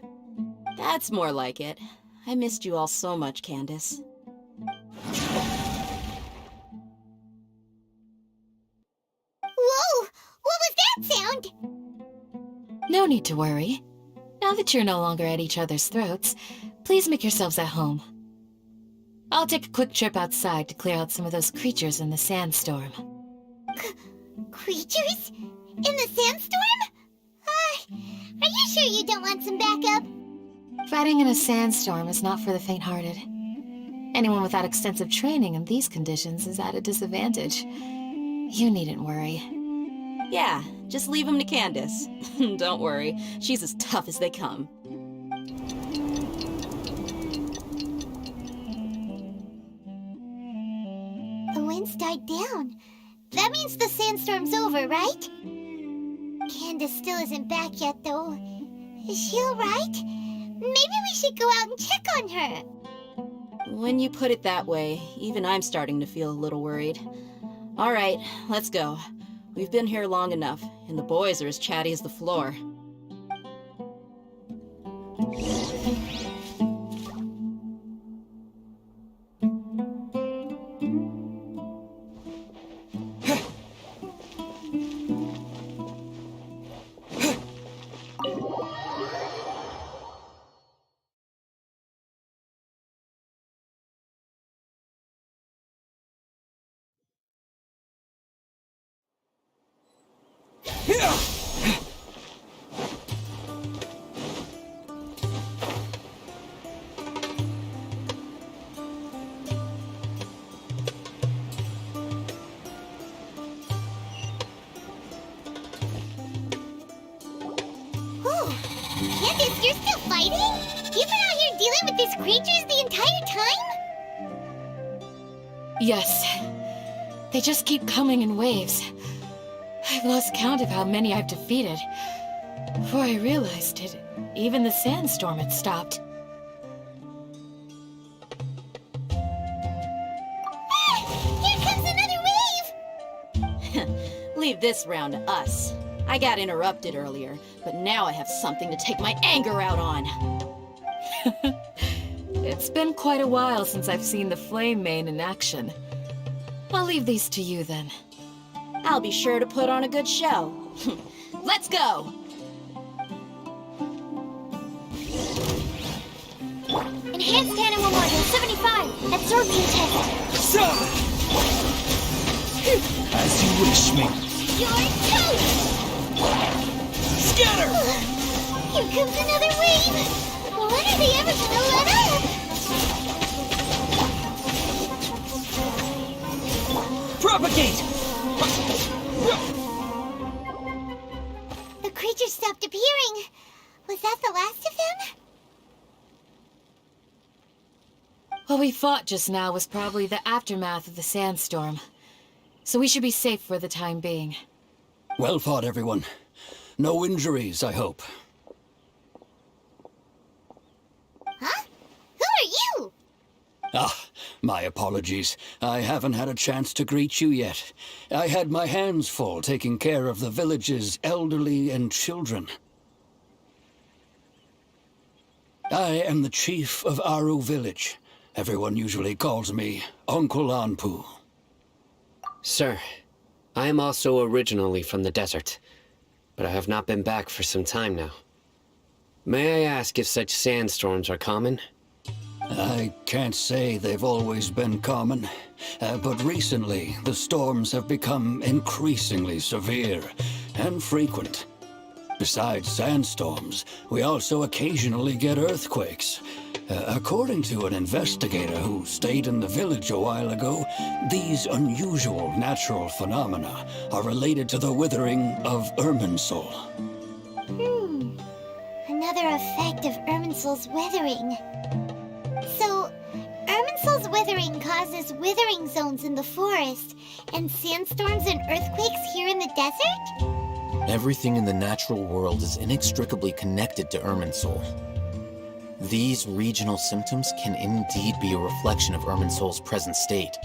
That's more like it. I missed you all so much, Candace. that sound? No need to worry. Now that you're no longer at each other's throats, please make yourselves at home. I'll take a quick trip outside to clear out some of those creatures in the sandstorm. Creatures? In the sandstorm? Are you sure you don't want some backup? Fighting in a sandstorm is not for the faint-hearted. Anyone without extensive training in these conditions is at a disadvantage. You needn't worry. Yeah, just leave him to Candace. Don't worry, she's as tough as they come. The wind's died down. That means the sandstorm's over, right? Candace still isn't back yet, though. Is she alright? Maybe we should go out and check on her. When you put it that way, even I'm starting to feel a little worried. All right, let's go. We've been here long enough, and the boys are as chatty as the floor. Candace, you're still fighting? You've been out here dealing with these creatures the entire time? Yes. They just keep coming in waves. I've lost count of how many I've defeated. Before I realized it, even the sandstorm had stopped. Here comes another wave! Leave this round to us. I got interrupted earlier, but now I have something to take my anger out on. It's been quite a while since I've seen the Flame Mane in action. I'll leave these to you then. I'll be sure to put on a good show. Let's go! Enhanced Animal Module 75, absorption test. So! As you wish, me. You're toast! Scatter! Here comes another wave! When are they ever gonna let up? Propagate! The creatures stopped appearing. Was that the last of them? What we fought just now was probably the aftermath of the sandstorm. So we should be safe for the time being. Well fought, everyone. No injuries, I hope. Huh? Who are you? Ah, my apologies. I haven't had a chance to greet you yet. I had my hands full taking care of the village's elderly and children. I am the chief of Aru village. Everyone usually calls me Uncle Anpu. Sir, I am also originally from the desert, but I have not been back for some time now. May I ask if such sandstorms are common? I can't say they've always been common, but recently the storms have become increasingly severe and frequent. Besides sandstorms, we also occasionally get earthquakes. According to an investigator who stayed in the village a while ago, these unusual natural phenomena are related to the withering of Irminsul. Another effect of Irminsul's withering. So, Irminsul's withering causes withering zones in the forest, and sandstorms and earthquakes here in the desert? Everything in the natural world is inextricably connected to Irminsul. These regional symptoms can indeed be a reflection of Irminsul's present state.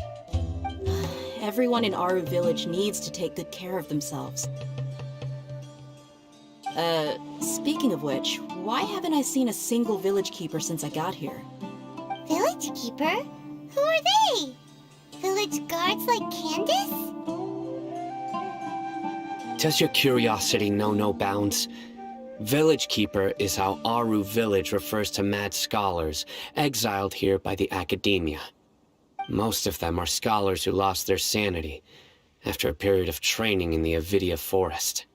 Everyone in Aru village needs to take good care of themselves. Speaking of which, why haven't I seen a single village keeper since I got here? Village keeper? Who are they? Village guards like Candace? Does your curiosity know no bounds? Village Keeper is how Aru Village refers to mad scholars exiled here by the Academia. Most of them are scholars who lost their sanity after a period of training in the Avidia Forest.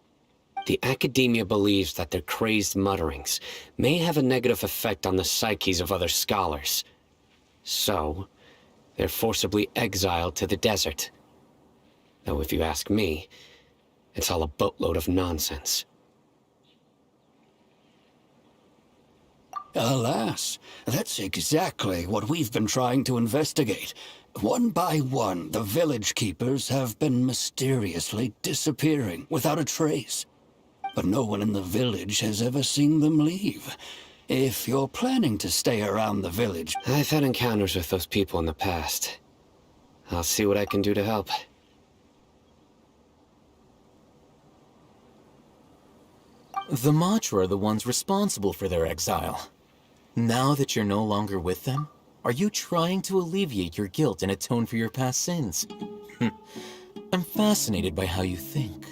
The Academia believes that their crazed mutterings may have a negative effect on the psyches of other scholars. So, they're forcibly exiled to the desert. Though if you ask me, it's all a boatload of nonsense. Alas, that's exactly what we've been trying to investigate. One by one, the village keepers have been mysteriously disappearing without a trace. But no one in the village has ever seen them leave. If you're planning to stay around the village... I've had encounters with those people in the past. I'll see what I can do to help. The Matra are the ones responsible for their exile. Now that you're no longer with them, are you trying to alleviate your guilt and atone for your past sins? I'm fascinated by how you think.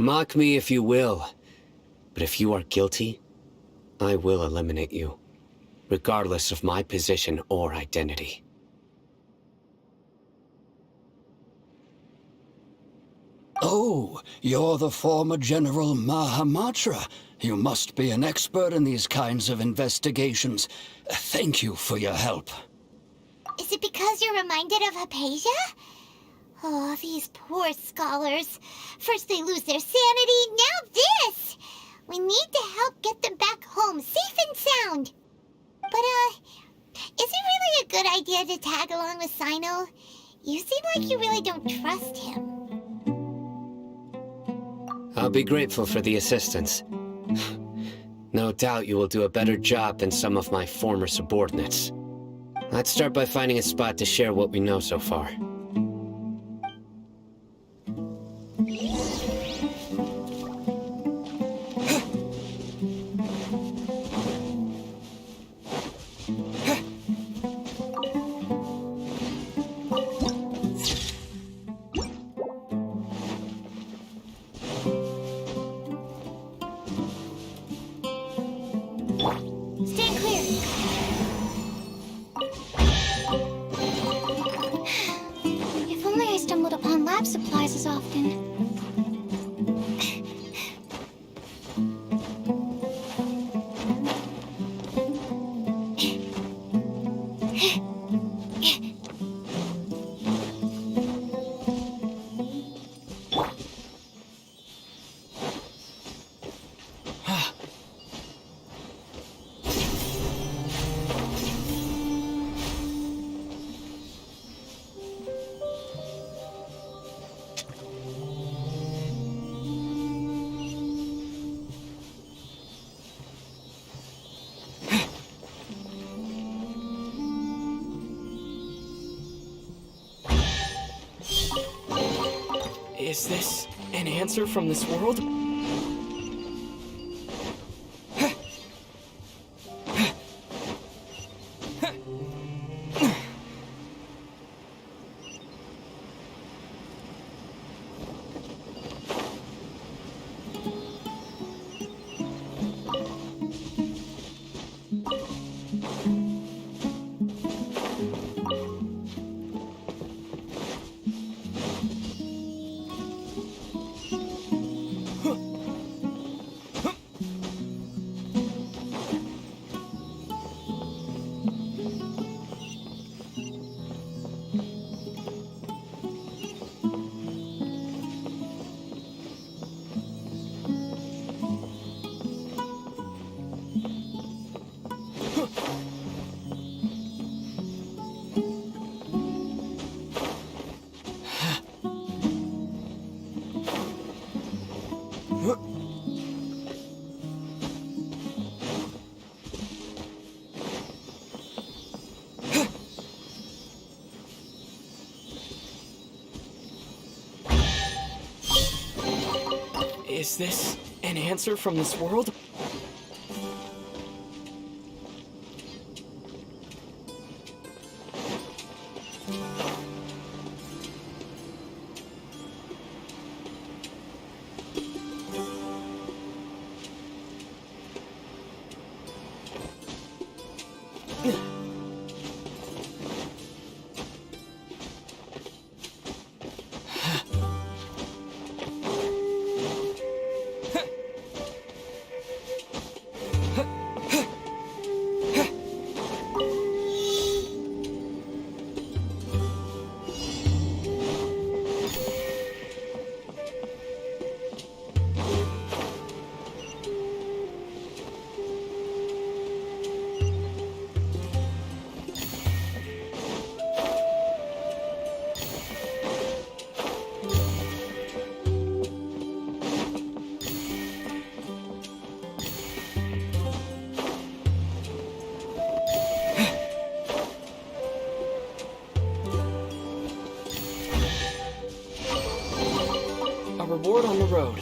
Mock me if you will, but if you are guilty, I will eliminate you, regardless of my position or identity. Oh, you're the former General Mahamatra. You must be an expert in these kinds of investigations. Thank you for your help. Is it because you're reminded of Hypatia? Oh, these poor scholars. First they lose their sanity, now this! We need to help get them back home, safe and sound. But, is it really a good idea to tag along with Sino? You seem like you really don't trust him. I'll be grateful for the assistance. No doubt you will do a better job than some of my former subordinates. Let's start by finding a spot to share what we know so far. Stand clear. If only I stumbled upon lab supplies as often. Is this an answer from this world? Is this an answer from this world? Reward on the road.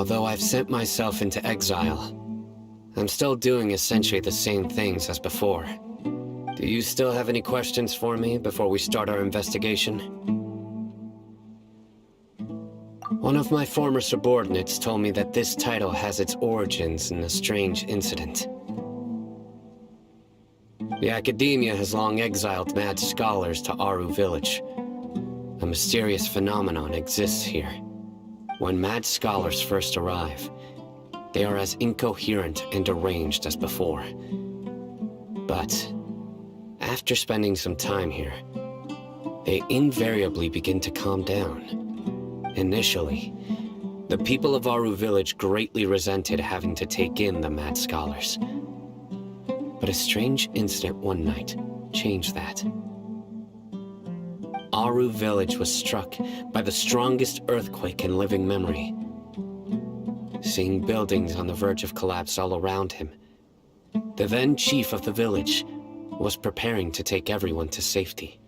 Although I've sent myself into exile, I'm still doing essentially the same things as before. Do you still have any questions for me before we start our investigation? One of my former subordinates told me that this title has its origins in a strange incident. The Academia has long exiled mad scholars to Aru Village. A mysterious phenomenon exists here. When mad scholars first arrive, they are as incoherent and deranged as before. But after spending some time here, they invariably begin to calm down. Initially, the people of Aru Village greatly resented having to take in the mad scholars. But a strange incident one night changed that. Aru Village was struck by the strongest earthquake in living memory. Seeing buildings on the verge of collapse all around him, the then chief of the village was preparing to take everyone to safety.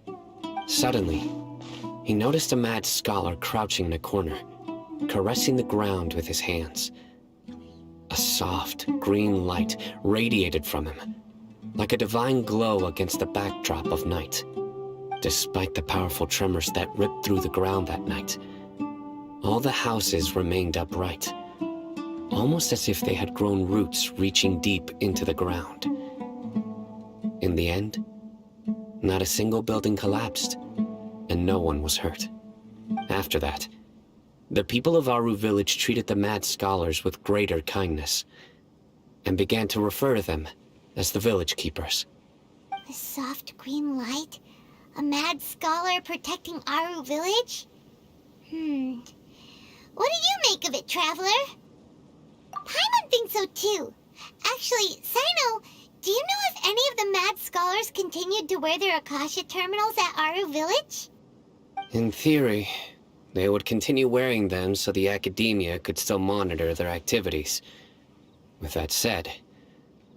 Suddenly, he noticed a mad scholar crouching in a corner, caressing the ground with his hands. A soft, green light radiated from him, like a divine glow against the backdrop of night. Despite the powerful tremors that ripped through the ground that night, all the houses remained upright, almost as if they had grown roots reaching deep into the ground. In the end, not a single building collapsed, and no one was hurt. After that, the people of Aru Village treated the mad scholars with greater kindness, and began to refer to them as the village keepers. The soft green light? A mad scholar protecting Aru Village? What do you make of it, Traveler? Paimon thinks so too. Actually, Sino, do you know if any of the mad scholars continued to wear their Akasha terminals at Aru Village? In theory, they would continue wearing them so the Academia could still monitor their activities. With that said,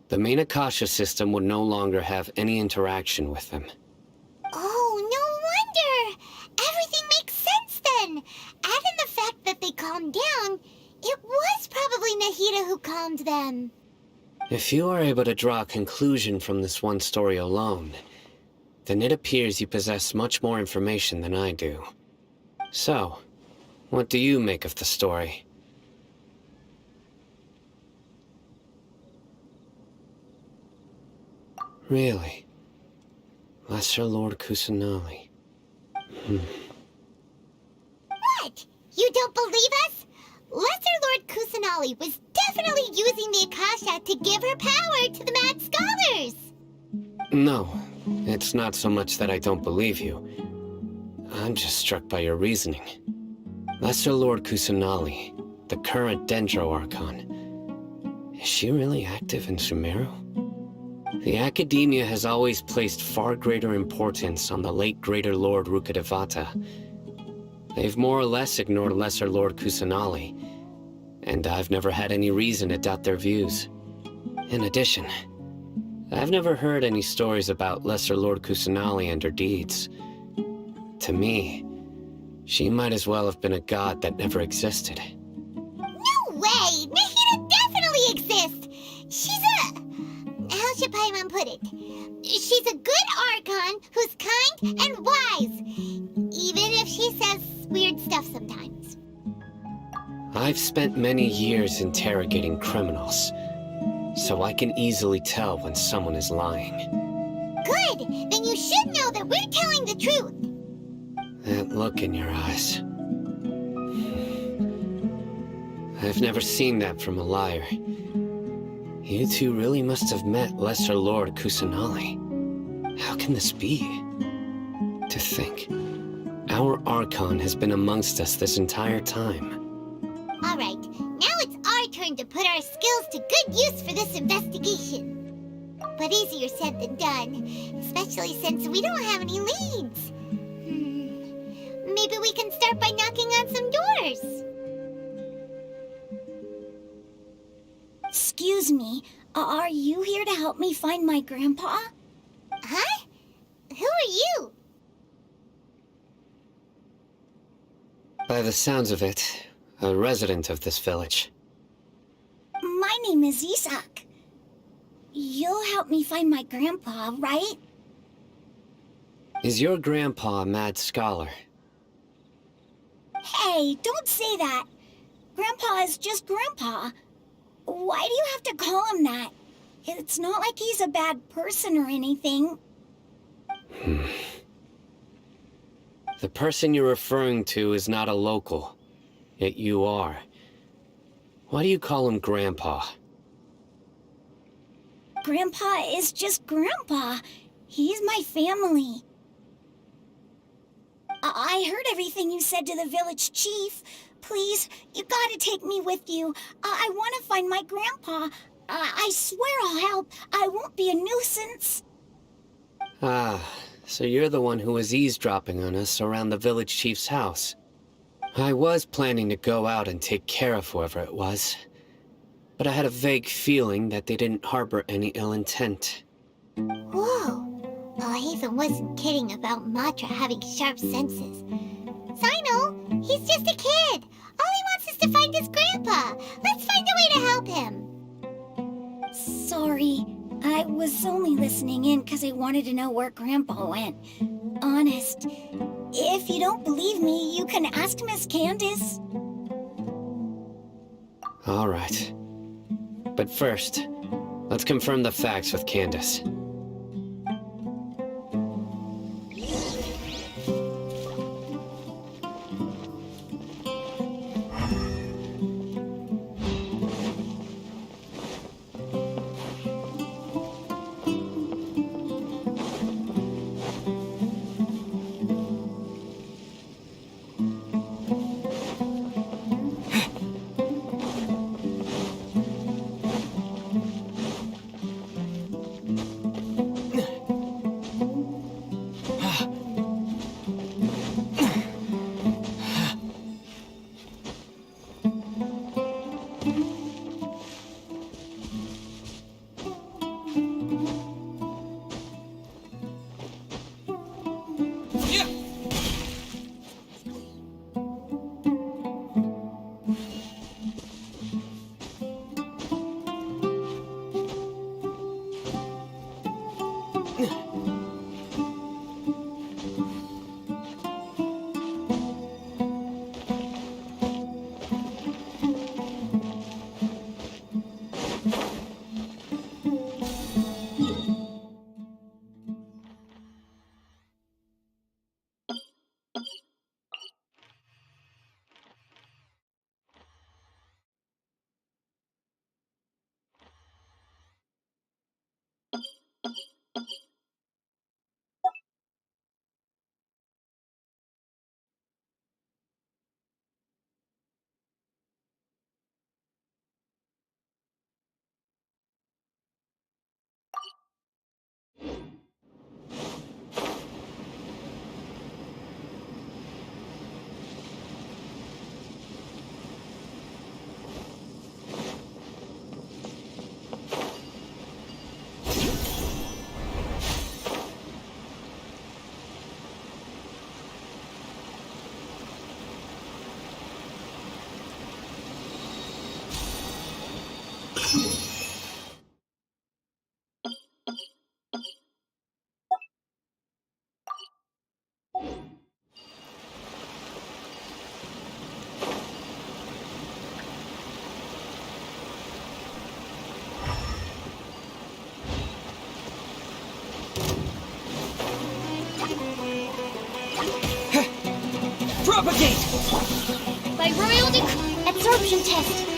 the main Akasha system would no longer have any interaction with them. Oh, no wonder! Everything makes sense then! Add in the fact that they calmed down, it was probably Nahida who calmed them. If you are able to draw a conclusion from this one story alone, then it appears you possess much more information than I do. So, what do you make of the story? Really? Lesser Lord Kusanali. What? You don't believe us? Lesser Lord Kusanali was definitely using the Akasha to give her power to the mad scholars! No, it's not so much that I don't believe you. I'm just struck by your reasoning. Lesser Lord Kusanali, the current Dendro Archon, is she really active in Sumeru? The Academia has always placed far greater importance on the late Greater Lord Rukkhadevata. They've more or less ignored Lesser Lord Kusanali, and I've never had any reason to doubt their views. In addition, I've never heard any stories about Lesser Lord Kusanali and her deeds. To me, she might as well have been a god that never existed. No way! Nahida definitely exists! She's a... how should Paimon put it? She's a good Archon who's kind and wise, even if she says weird stuff sometimes. I've spent many years interrogating criminals, so I can easily tell when someone is lying. Good! Then you should know that we're telling the truth! That look in your eyes. I've never seen that from a liar. You two really must have met Lesser Lord Kusanali. How can this be? To think, our Archon has been amongst us this entire time. Alright, now it's our turn to put our skills to good use for this investigation. But easier said than done, especially since we don't have any leads. Maybe we can start by knocking on some doors. Excuse me, are you here to help me find my grandpa? Huh? Who are you? By the sounds of it, a resident of this village. My name is Isak. You'll help me find my grandpa, right? Is your grandpa a mad scholar? Hey, don't say that. Grandpa is just Grandpa. Why do you have to call him that? It's not like he's a bad person or anything. The person you're referring to is not a local, yet you are. Why do you call him Grandpa? Grandpa is just Grandpa. He's my family. I heard everything you said to the village chief. Please, you gotta take me with you. I want to find my grandpa. I swear I'll help. I won't be a nuisance. Ah, so you're the one who was eavesdropping on us around the village chief's house. I was planning to go out and take care of whoever it was, but I had a vague feeling that they didn't harbor any ill intent. Whoa. Hatham wasn't kidding about Matra having sharp senses. Sino, he's just a kid. All he wants is to find his grandpa. Let's find a way to help him. Sorry, I was only listening in because I wanted to know where Grandpa went. Honest. If you don't believe me, you can ask Miss Candace. All right. But first, let's confirm the facts with Candace. Propagate! By royal absorption test.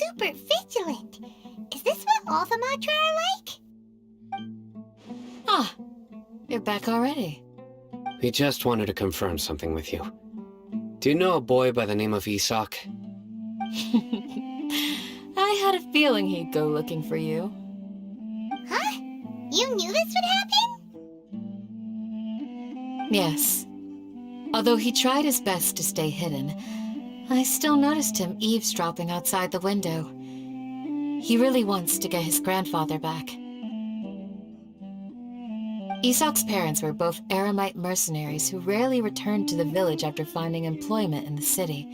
super vigilant. Is this what all the Matra are like? Ah, you're back already. We just wanted to confirm something with you. Do you know a boy by the name of Isak? I had a feeling he'd go looking for you. Huh? You knew this would happen? Yes. Although he tried his best to stay hidden, I still noticed him eavesdropping outside the window. He really wants to get his grandfather back. Isak's parents were both Eremite mercenaries who rarely returned to the village after finding employment in the city.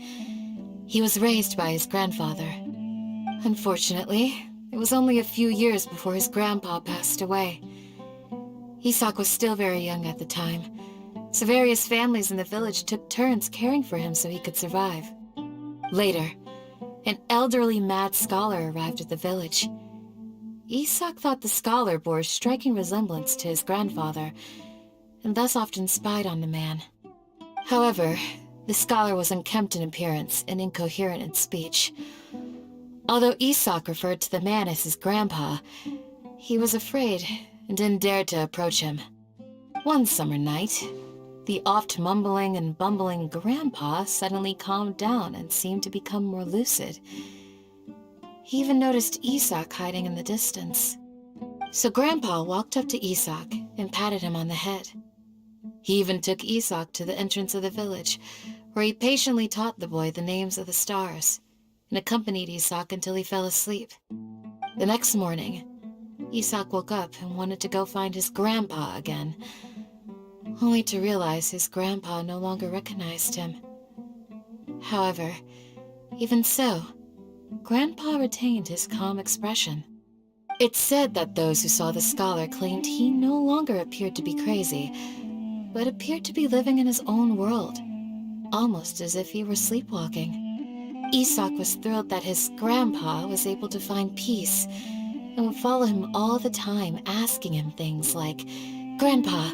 He was raised by his grandfather. Unfortunately, it was only a few years before his grandpa passed away. Isak was still very young at the time, so various families in the village took turns caring for him so he could survive. Later, an elderly mad scholar arrived at the village. Isak thought the scholar bore a striking resemblance to his grandfather, and thus often spied on the man. However, the scholar was unkempt in appearance and incoherent in speech. Although Isak referred to the man as his grandpa, he was afraid and didn't dare to approach him. One summer night, the oft mumbling and bumbling grandpa suddenly calmed down and seemed to become more lucid. He even noticed Isak hiding in the distance. So Grandpa walked up to Isak and patted him on the head. He even took Isak to the entrance of the village, where he patiently taught the boy the names of the stars, and accompanied Isak until he fell asleep. The next morning, Isak woke up and wanted to go find his grandpa again, only to realize his grandpa no longer recognized him. However, even so, Grandpa retained his calm expression. It's said that those who saw the scholar claimed he no longer appeared to be crazy, but appeared to be living in his own world, almost as if he were sleepwalking. Isak was thrilled that his grandpa was able to find peace, and would follow him all the time, asking him things like, "Grandpa,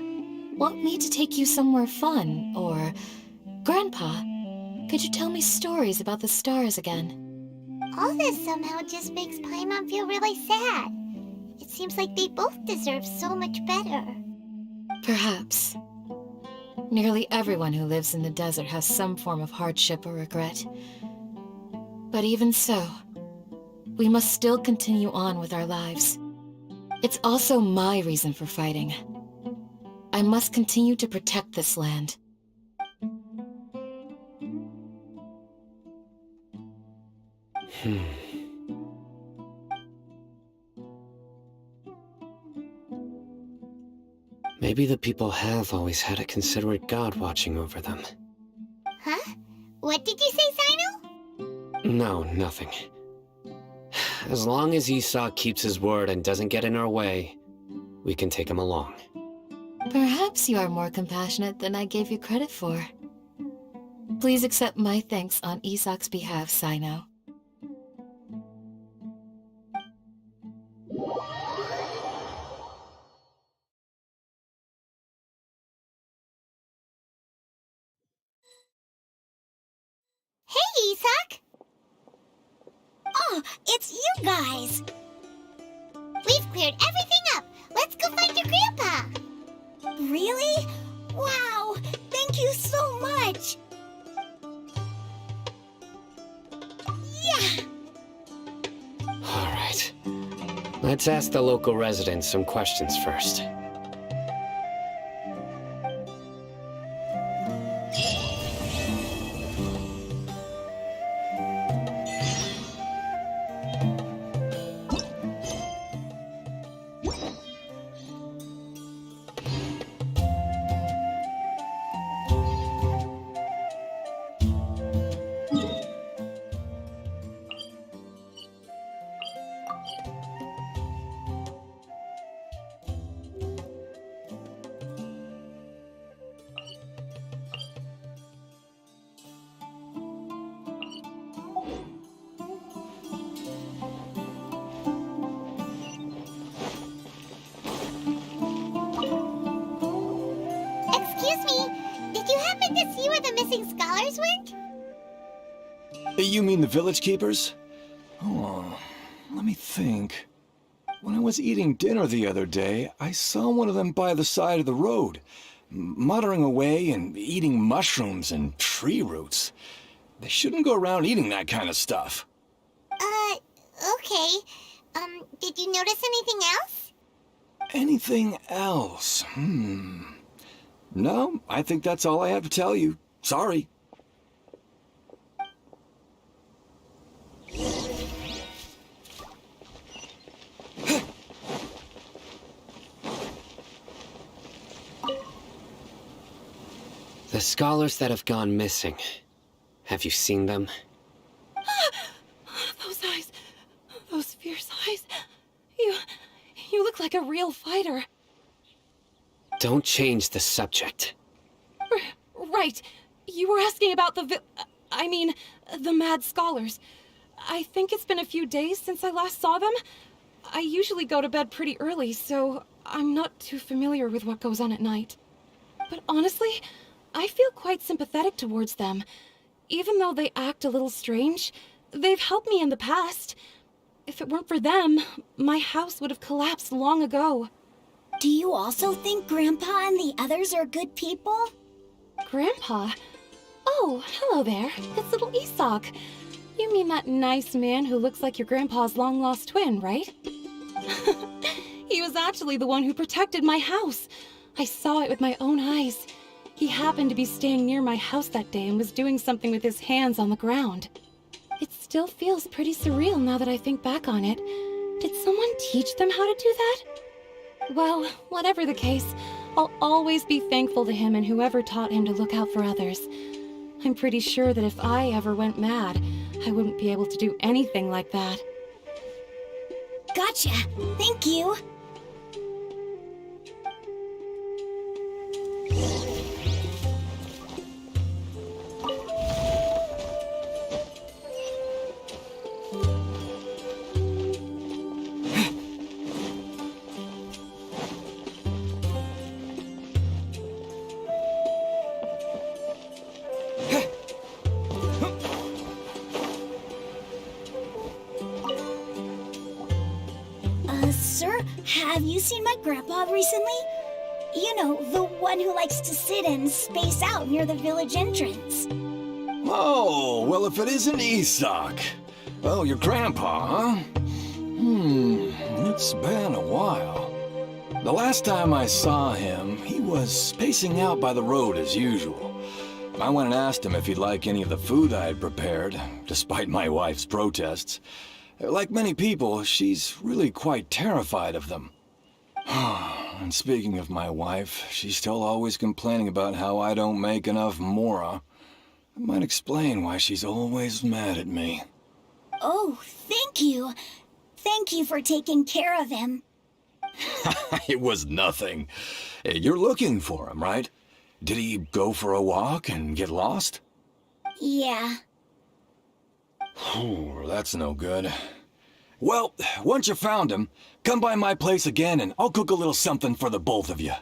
want me to take you somewhere fun?" Or, "Grandpa, could you tell me stories about the stars again?" All this somehow just makes Paimon feel really sad. It seems like they both deserve so much better. Perhaps. Nearly everyone who lives in the desert has some form of hardship or regret. But even so, we must still continue on with our lives. It's also my reason for fighting. I must continue to protect this land. Maybe the people have always had a considerate god watching over them. Huh? What did you say, Sino? No, nothing. As long as Isak keeps his word and doesn't get in our way, we can take him along. Perhaps you are more compassionate than I gave you credit for. Please accept my thanks on Isak's behalf, Sino. Hey, Isak! Oh, it's you guys! We've cleared everything up! Let's go find your grandpa! Really? Wow! Thank you so much! Yeah! Alright. Let's ask the local residents some questions first. Excuse me, did you happen to see where the missing scholars went? You mean the village keepers? Oh, let me think. When I was eating dinner the other day, I saw one of them by the side of the road, muttering away and eating mushrooms and tree roots. They shouldn't go around eating that kind of stuff. Okay. Did you notice anything else? Anything else? No, I think that's all I have to tell you. Sorry. The scholars that have gone missing. Have you seen them? Those eyes. Those fierce eyes. You look like a real fighter. Don't change the subject. Right. You were asking about the mad scholars. I think it's been a few days since I last saw them. I usually go to bed pretty early, so I'm not too familiar with what goes on at night. But honestly, I feel quite sympathetic towards them. Even though they act a little strange, they've helped me in the past. If it weren't for them, my house would have collapsed long ago. Do you also think Grandpa and the others are good people? Grandpa? Oh, hello there. It's little Isak. You mean that nice man who looks like your grandpa's long-lost twin, right? He was actually the one who protected my house. I saw it with my own eyes. He happened to be staying near my house that day and was doing something with his hands on the ground. It still feels pretty surreal now that I think back on it. Did someone teach them how to do that? Well, whatever the case, I'll always be thankful to him and whoever taught him to look out for others. I'm pretty sure that if I ever went mad, I wouldn't be able to do anything like that. Gotcha. Thank you. Sir, have you seen my grandpa recently? You know, the one who likes to sit and space out near the village entrance. Oh, well, if it isn't Isak. Well, your grandpa, huh? It's been a while. The last time I saw him, he was spacing out by the road as usual. I went and asked him if he'd like any of the food I had prepared, despite my wife's protests. Like many people, she's really quite terrified of them. And speaking of my wife, she's still always complaining about how I don't make enough mora. That might explain why she's always mad at me. Oh, thank you. Thank you for taking care of him. It was nothing. You're looking for him, right? Did he go for a walk and get lost? Yeah. Oh, that's no good. Well, once you found him, come by my place again and I'll cook a little something for the both of you.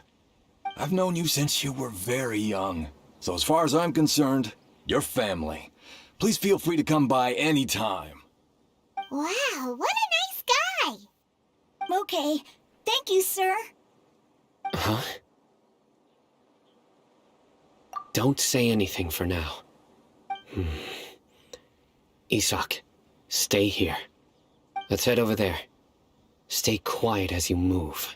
I've known you since you were very young, so as far as I'm concerned, you're family. Please feel free to come by anytime. Wow, what a nice guy! Okay, thank you, sir. Huh? Don't say anything for now. Isak, stay here. Let's head over there. Stay quiet as you move.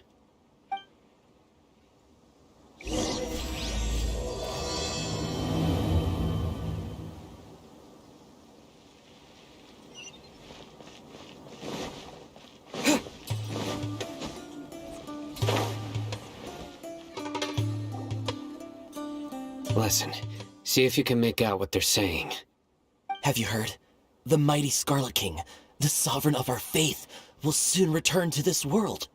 Listen, see if you can make out what they're saying. Have you heard? The mighty Scarlet King, the sovereign of our faith, will soon return to this world.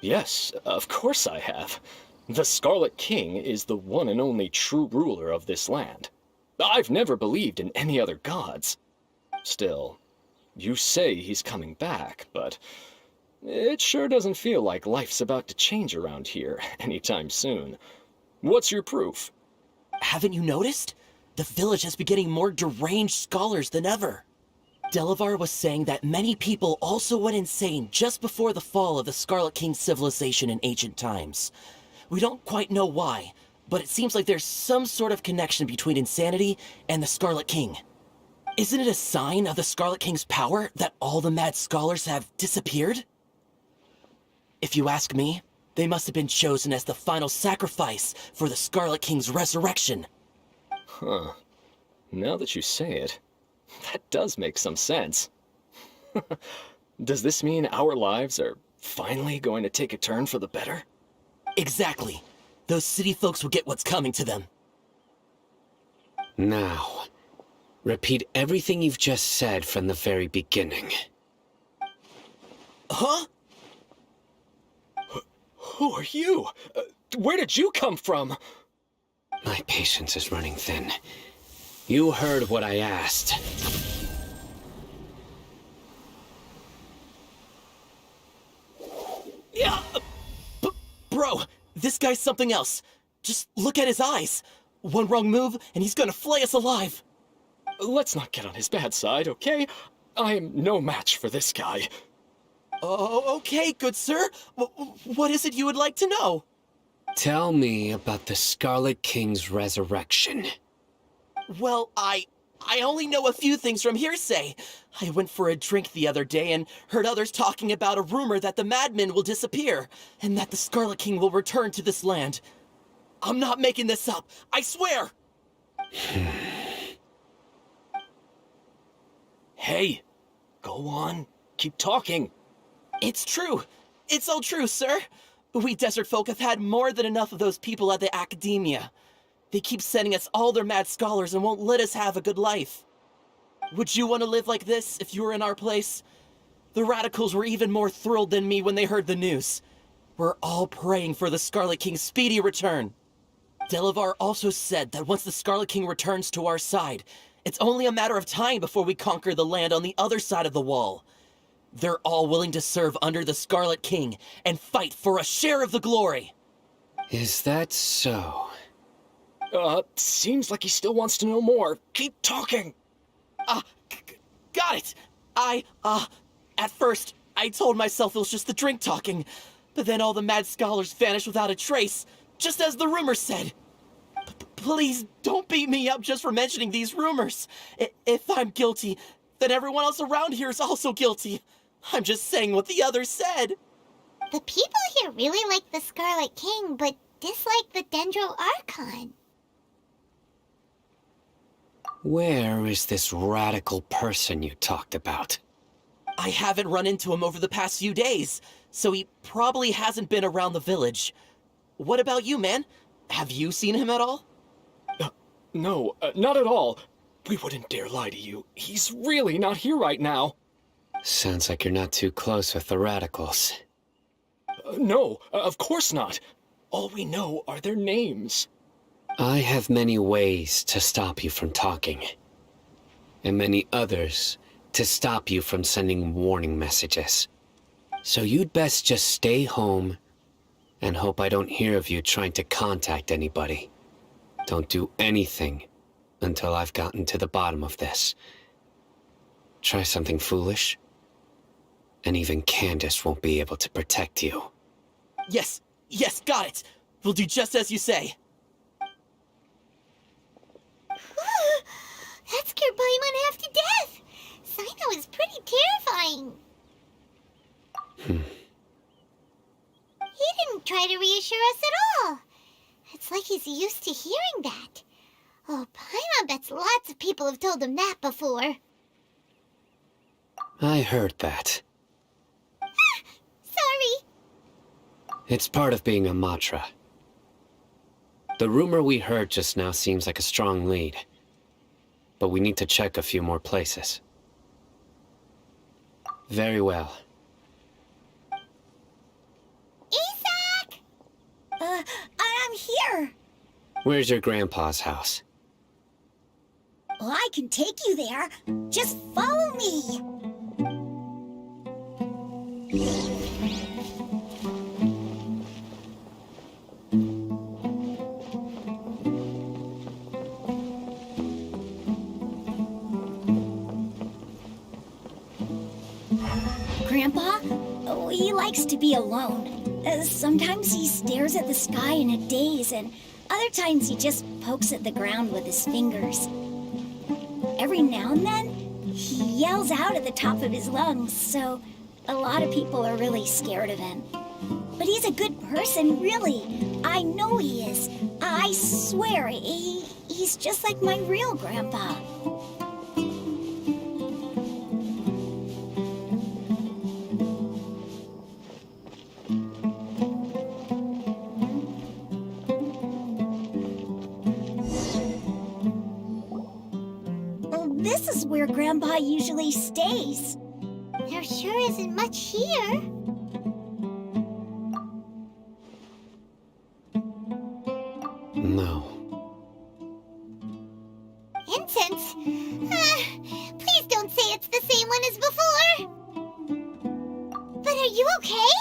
Yes, of course I have. The Scarlet King is the one and only true ruler of this land. I've never believed in any other gods. Still, you say he's coming back, but it sure doesn't feel like life's about to change around here anytime soon. What's your proof? Haven't you noticed? The village has been getting more deranged scholars than ever. Delavar was saying that many people also went insane just before the fall of the Scarlet King civilization in ancient times. We don't quite know why, but it seems like there's some sort of connection between insanity and the Scarlet King. Isn't it a sign of the Scarlet King's power that all the mad scholars have disappeared? If you ask me, they must have been chosen as the final sacrifice for the Scarlet King's resurrection. Huh. Now that you say it, that does make some sense. Does this mean our lives are finally going to take a turn for the better? Exactly. Those city folks will get what's coming to them. Now, repeat everything you've just said from the very beginning. Huh? Who are you? Where did you come from? My patience is running thin. You heard what I asked. Yeah! Bro, this guy's something else. Just look at his eyes. One wrong move, and he's gonna flay us alive. Let's not get on his bad side, okay? I am no match for this guy. Oh, okay, good sir. What is it you would like to know? Tell me about the Scarlet King's resurrection. Well, I only know a few things from hearsay. I went for a drink the other day and heard others talking about a rumor that the madmen will disappear, and that the Scarlet King will return to this land. I'm not making this up, I swear! Hey, go on, keep talking. It's true. It's all true, sir. We desert folk have had more than enough of those people at the academia. They keep sending us all their mad scholars and won't let us have a good life. Would you want to live like this if you were in our place? The radicals were even more thrilled than me when they heard the news. We're all praying for the Scarlet King's speedy return. Delavar also said that once the Scarlet King returns to our side, it's only a matter of time before we conquer the land on the other side of the wall. They're all willing to serve under the Scarlet King and fight for a share of the glory. Is that so? Seems like he still wants to know more. Keep talking. Got it. At first, I told myself it was just the drink talking, but then all the mad scholars vanished without a trace, just as the rumors said. Please don't beat me up just for mentioning these rumors. If I'm guilty, then everyone else around here is also guilty. I'm just saying what the others said. The people here really like the Scarlet King, but dislike the Dendro Archon. Where is this radical person you talked about? I haven't run into him over the past few days, so he probably hasn't been around the village. What about you, man? Have you seen him at all? No, not at all. We wouldn't dare lie to you. He's really not here right now. Sounds like you're not too close with the radicals. No, of course not. All we know are their names. I have many ways to stop you from talking, and many others to stop you from sending warning messages. So you'd best just stay home and hope I don't hear of you trying to contact anybody. Don't do anything until I've gotten to the bottom of this. Try something foolish, and even Candace won't be able to protect you. Yes, got it. We'll do just as you say. That scared Paimon half to death. Sino is pretty terrifying. He didn't try to reassure us at all. It's like he's used to hearing that. Oh, Paimon bets lots of people have told him that before. I heard that. Sorry. It's part of being a Matra. The rumor we heard just now seems like a strong lead, but we need to check a few more places. Very well. Isak! I'm here. Where's your grandpa's house? Well, I can take you there. Just follow me. Grandpa? Oh, he likes to be alone. Sometimes he stares at the sky in a daze, and other times he just pokes at the ground with his fingers. Every now and then, he yells out at the top of his lungs, so a lot of people are really scared of him. But he's a good person, really. I know he is. I swear, he's just like my real grandpa. This is where Grandpa usually stays. There sure isn't much here. No. Incense? Please don't say it's the same one as before. But are you okay?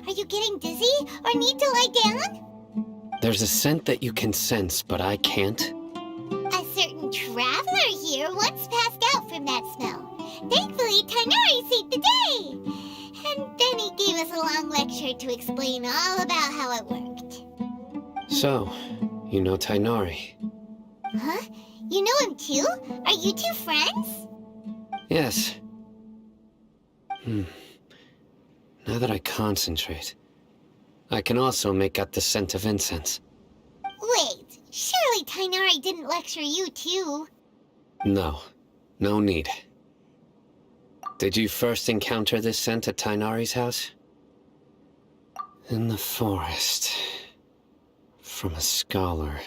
Are you getting dizzy or need to lie down? There's a scent that you can sense, but I can't. A certain traveler here once passed out from that smell. Thankfully, Tainari saved the day. And then he gave us a long lecture to explain all about how it worked. So, you know Tainari? Huh? You know him too? Are you two friends? Yes. Now that I concentrate, I can also make out the scent of incense. Wait, surely Tainari didn't lecture you too? No, no need. Did you first encounter this scent at Tainari's house? In the forest. From a scholar.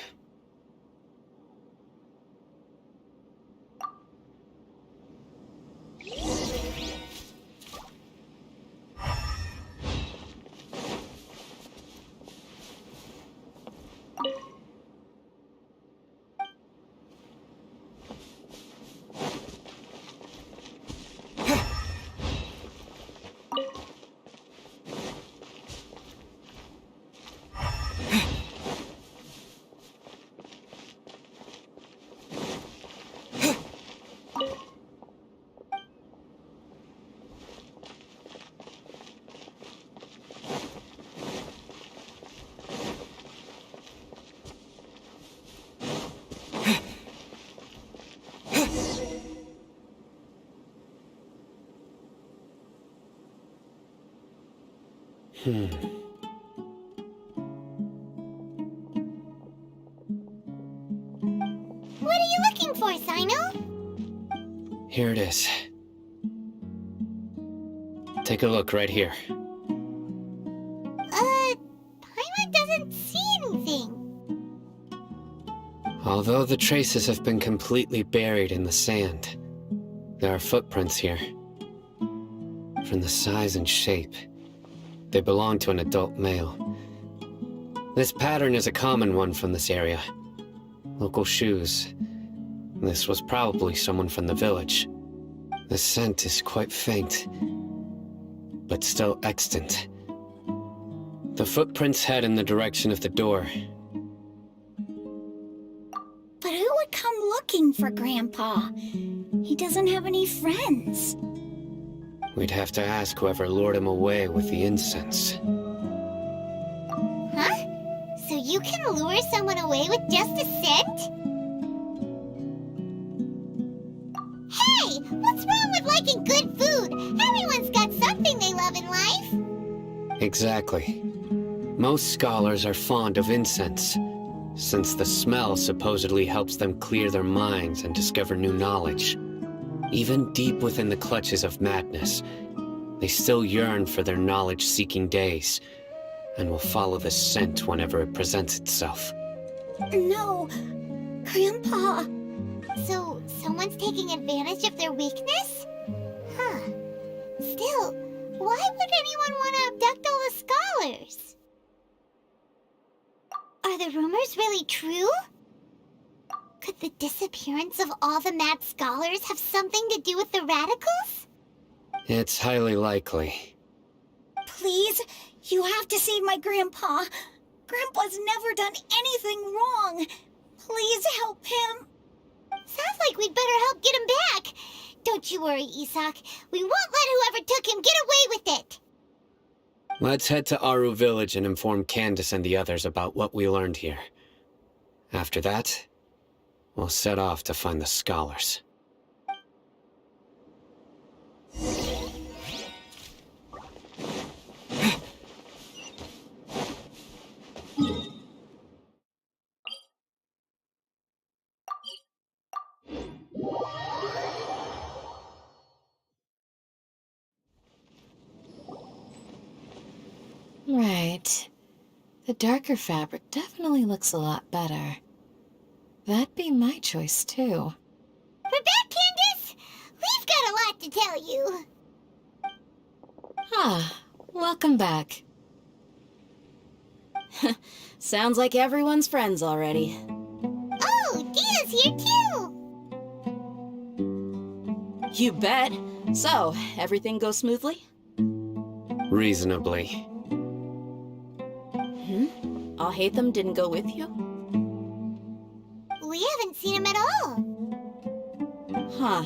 What are you looking for, Sino? Here it is. Take a look right here. Paimon doesn't see anything. Although the traces have been completely buried in the sand, there are footprints here. From the size and shape, they belong to an adult male. This pattern is a common one from this area. Local shoes. This was probably someone from the village. The scent is quite faint, but still extant. The footprints head in the direction of the door. But who would come looking for Grandpa? He doesn't have any friends. We'd have to ask whoever lured him away with the incense. Huh? So you can lure someone away with just a scent? Hey! What's wrong with liking good food? Everyone's got something they love in life. Exactly. Most scholars are fond of incense, since the smell supposedly helps them clear their minds and discover new knowledge. Even deep within the clutches of madness, they still yearn for their knowledge-seeking days, and will follow the scent whenever it presents itself. No, Grandpa. So, someone's taking advantage of their weakness? Huh. Still, why would anyone want to abduct all the scholars? Are the rumors really true? Could the disappearance of all the mad scholars have something to do with the radicals? It's highly likely. Please, you have to save my Grandpa. Grandpa's never done anything wrong. Please help him. Sounds like we'd better help get him back. Don't you worry, Isak. We won't let whoever took him get away with it. Let's head to Aru Village and inform Candace and the others about what we learned here. After that, we'll set off to find the scholars. Right. The darker fabric definitely looks a lot better. That'd be my choice, too. We're back, Candace! We've got a lot to tell you. Ah, welcome back. Sounds like everyone's friends already. Oh, Dia's here too! You bet. So, everything goes smoothly? Reasonably. Alhaitham didn't go with you? We haven't seen him at all. Huh.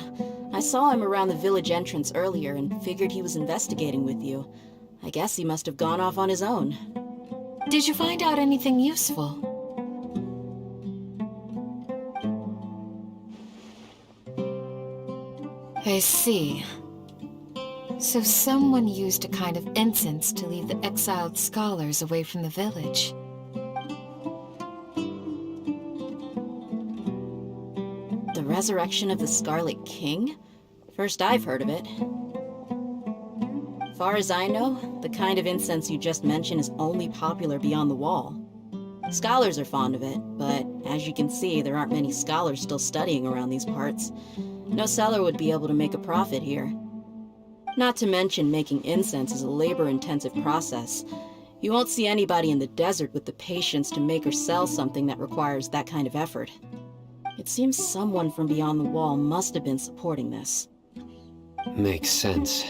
I saw him around the village entrance earlier and figured he was investigating with you. I guess he must have gone off on his own. Did you find out anything useful? I see. So someone used a kind of incense to lead the exiled scholars away from the village. The resurrection of the Scarlet King? First I've heard of it. Far as I know, the kind of incense you just mentioned is only popular beyond the wall. Scholars are fond of it, but as you can see, there aren't many scholars still studying around these parts. No seller would be able to make a profit here. Not to mention, making incense is a labor-intensive process. You won't see anybody in the desert with the patience to make or sell something that requires that kind of effort. It seems someone from beyond the wall must have been supporting this. Makes sense.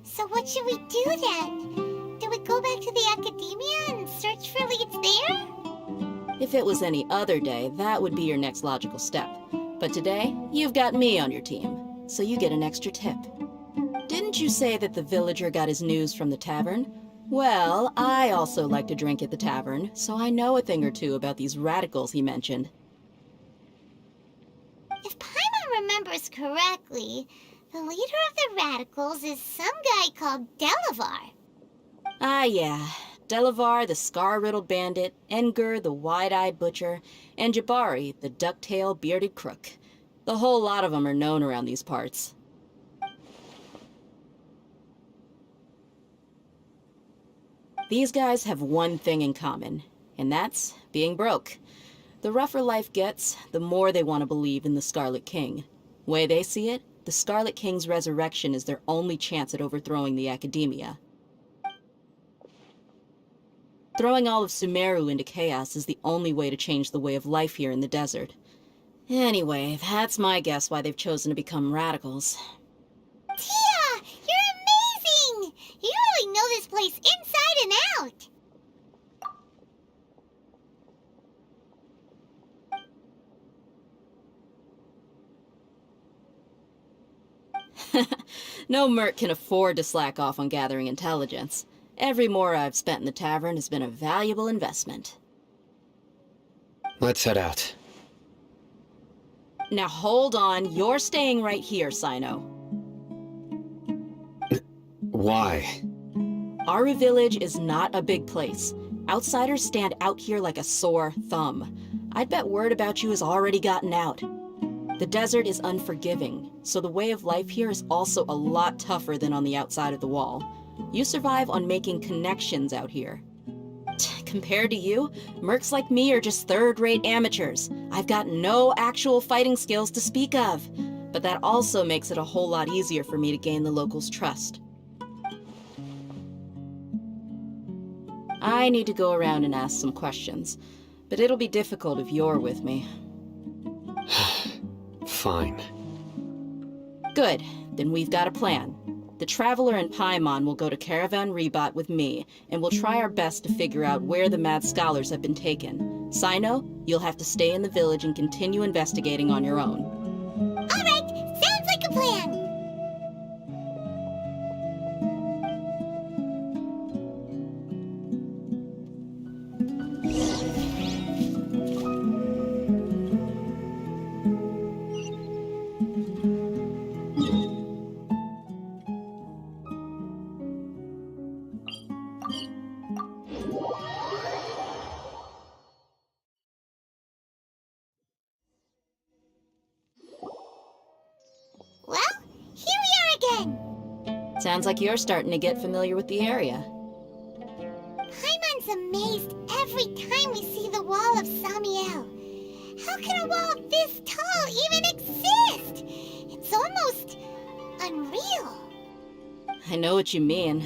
So what should we do then? Do we go back to the academia and search for leads there? If it was any other day, that would be your next logical step. But today, you've got me on your team, so you get an extra tip. Didn't you say that the villager got his news from the tavern? Well, I also like to drink at the tavern, so I know a thing or two about these radicals he mentioned. If Paimon remembers correctly, the leader of the radicals is some guy called Delavar. Ah, yeah. Delavar, the scar-riddled bandit, Engur, the wide-eyed butcher, and Jabari, the duck-tailed bearded crook. The whole lot of them are known around these parts. These guys have one thing in common, and that's being broke. The rougher life gets, the more they want to believe in the Scarlet King. Way they see it, the Scarlet King's resurrection is their only chance at overthrowing the academia. Throwing all of Sumeru into chaos is the only way to change the way of life here in the desert. Anyway, that's my guess why they've chosen to become radicals. Tia! You're amazing! You really know this place inside and out! No merc can afford to slack off on gathering intelligence. Every mora I've spent in the tavern has been a valuable investment. Let's head out. Now hold on, you're staying right here, Sino. Why? Aru Village is not a big place. Outsiders stand out here like a sore thumb. I'd bet word about you has already gotten out. The desert is unforgiving, so the way of life here is also a lot tougher than on the outside of the wall. You survive on making connections out here. Compared to you, mercs like me are just third-rate amateurs. I've got no actual fighting skills to speak of, but that also makes it a whole lot easier for me to gain the locals' trust. I need to go around and ask some questions, but it'll be difficult if you're with me. Fine. Good, then we've got a plan. The Traveler and Paimon will go to Caravan Rebot with me, and we'll try our best to figure out where the mad scholars have been taken. Sino, you'll have to stay in the village and continue investigating on your own. Sounds like you're starting to get familiar with the area. Paimon's amazed every time we see the wall of Samiel. How can a wall this tall even exist? It's almost unreal. I know what you mean.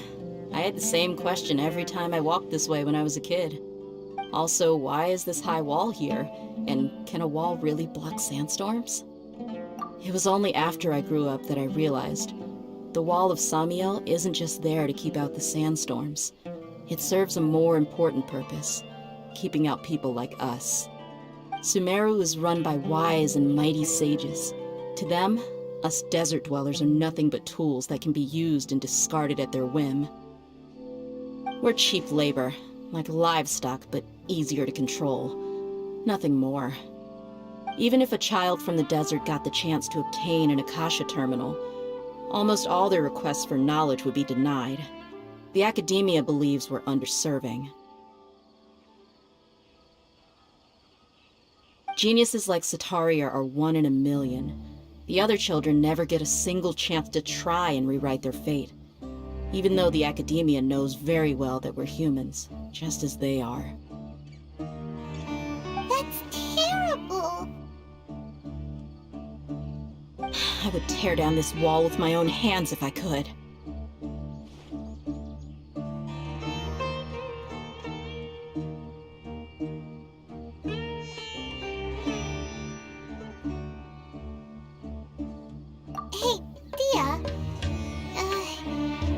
I had the same question every time I walked this way when I was a kid. Also, why is this high wall here? And can a wall really block sandstorms? It was only after I grew up that I realized the wall of Samiel isn't just there to keep out the sandstorms. It serves a more important purpose, keeping out people like us. Sumeru is run by wise and mighty sages. To them, us desert dwellers are nothing but tools that can be used and discarded at their whim. We're cheap labor, like livestock, but easier to control. Nothing more. Even if a child from the desert got the chance to obtain an Akasha terminal, almost all their requests for knowledge would be denied. The academia believes we're underserving. Geniuses like Sataria are 1 in a million. The other children never get a single chance to try and rewrite their fate, even though the academia knows very well that we're humans, just as they are. That's terrible. I would tear down this wall with my own hands if I could. Hey, Dia.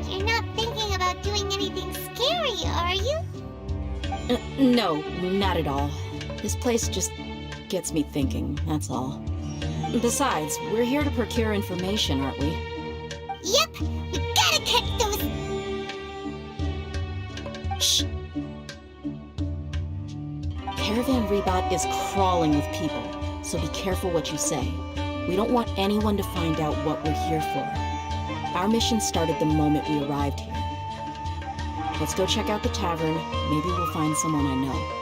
You're not thinking about doing anything scary, are you? No, not at all. This place just gets me thinking, that's all. Besides, we're here to procure information, aren't we? Yep, we gotta catch those... Shh! Caravan Rebot is crawling with people, so be careful what you say. We don't want anyone to find out what we're here for. Our mission started the moment we arrived here. Let's go check out the tavern. Maybe we'll find someone I know.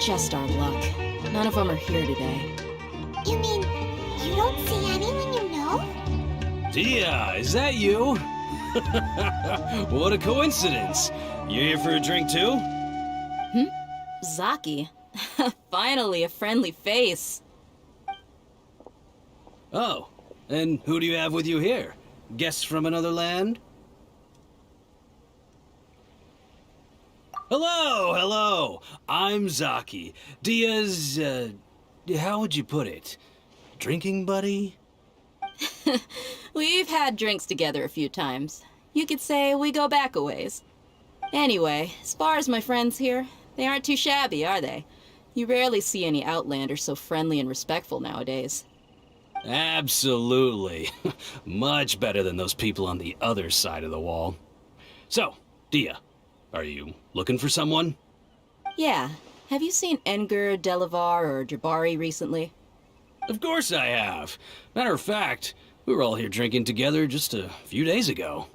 Just our luck. None of them are here today. You mean, you don't see anyone you know? Dia, is that you? What a coincidence. You here for a drink too? Zaki. Finally, a friendly face. Oh, and who do you have with you here? Guests from another land? Hello. I'm Zaki. Dia's, how would you put it? Drinking buddy? We've had drinks together a few times. You could say we go back a ways. Anyway, as far as my friends here, they aren't too shabby, are they? You rarely see any Outlanders so friendly and respectful nowadays. Absolutely. Much better than those people on the other side of the wall. So, Dia, are you looking for someone? Yeah. Have you seen Enger, Delavar, or Jabari recently? Of course I have. Matter of fact, we were all here drinking together just a few days ago.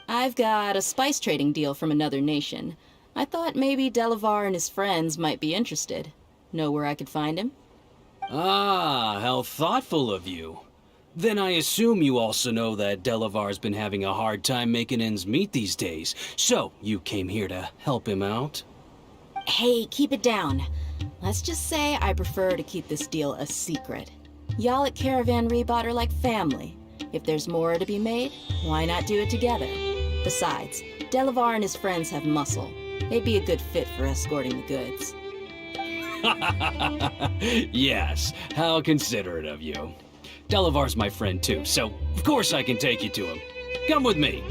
I've got a spice trading deal from another nation. I thought maybe Delavar and his friends might be interested. Know where I could find him? Ah, how thoughtful of you. Then I assume you also know that Delavar's been having a hard time making ends meet these days, so you came here to help him out? Hey, keep it down. Let's just say I prefer to keep this deal a secret. Y'all at Caravan Rebot are like family. If there's more to be made, why not do it together? Besides, Delavar and his friends have muscle. They'd be a good fit for escorting the goods. Yes, how considerate of you. Delavar's my friend too, so of course I can take you to him. Come with me.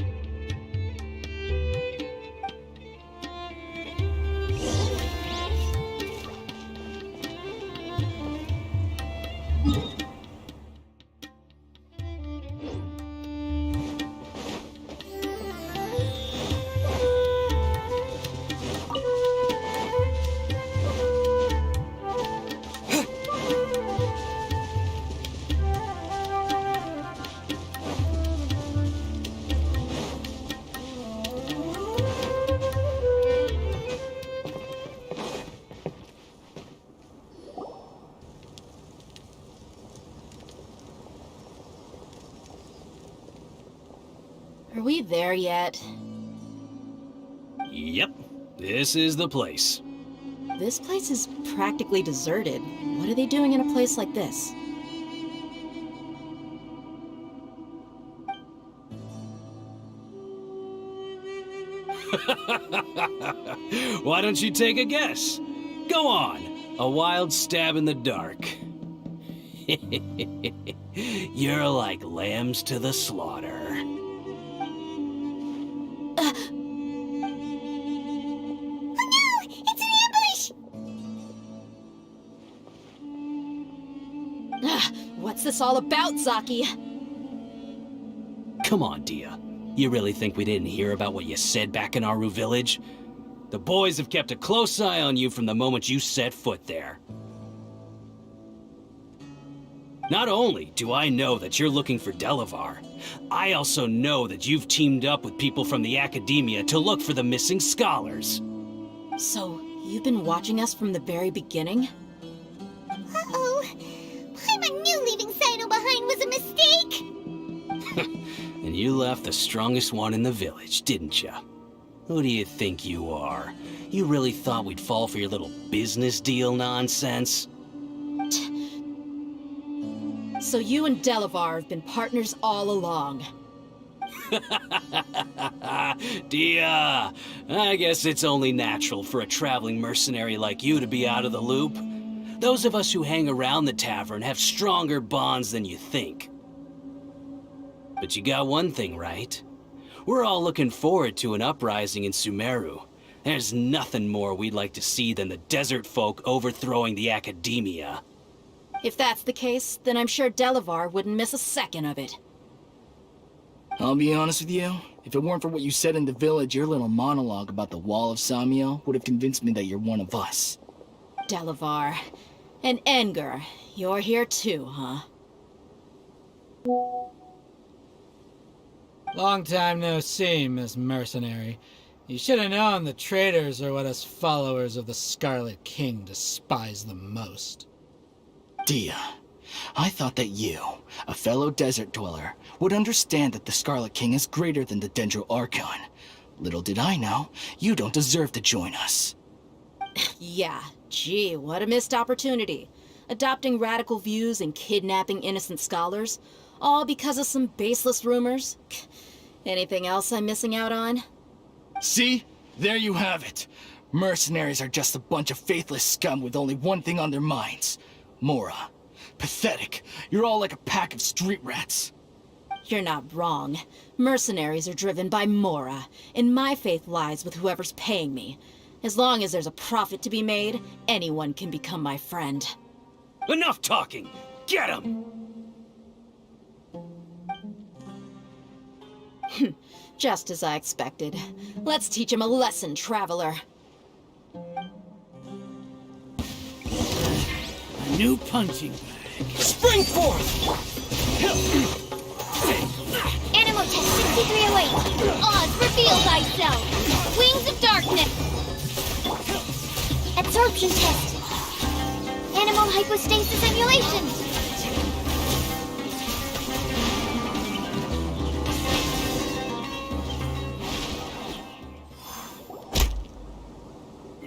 there yet? Yep, this is the place. This place is practically deserted. What are they doing in a place like this? Why don't you take a guess? Go on, a wild stab in the dark. You're like lambs to the slaughter. What's this all about, Zaki? Come on, Dia. You really think we didn't hear about what you said back in Aru village? The boys have kept a close eye on you from the moment you set foot there. Not only do I know that you're looking for Delavar, I also know that you've teamed up with people from the Academia to look for the missing scholars. So, you've been watching us from the very beginning? Uh-oh. Paimon knew leaving Sino behind was a mistake! And you left the strongest one in the village, didn't you? Who do you think you are? You really thought we'd fall for your little business deal nonsense? So you and Delavar have been partners all along. Dia, I guess it's only natural for a traveling mercenary like you to be out of the loop. Those of us who hang around the tavern have stronger bonds than you think. But you got one thing right. We're all looking forward to an uprising in Sumeru. There's nothing more we'd like to see than the desert folk overthrowing the Academia. If that's the case, then I'm sure Delavar wouldn't miss a second of it. I'll be honest with you. If it weren't for what you said in the village, your little monologue about the Wall of Samiel would have convinced me that you're one of us. Delavar. And Enger, you're here too, huh? Long time no see, Miss Mercenary. You should have known the traitors are what us followers of the Scarlet King despise the most. Dia, I thought that you, a fellow desert dweller, would understand that the Scarlet King is greater than the Dendro Archon. Little did I know, you don't deserve to join us. Yeah, gee, what a missed opportunity. Adopting radical views and kidnapping innocent scholars, all because of some baseless rumors. Anything else I'm missing out on? See? There you have it. Mercenaries are just a bunch of faithless scum with only one thing on their minds. Mora. Pathetic. You're all like a pack of street rats. You're not wrong. Mercenaries are driven by Mora, and my faith lies with whoever's paying me. As long as there's a profit to be made, anyone can become my friend. Enough talking! Get him! Just as I expected. Let's teach him a lesson, traveler. A new punching bag. Spring forth! Animal test 6308. Oz, reveal thyself. Wings of darkness. Absorption test. Animal hypostasis emulation.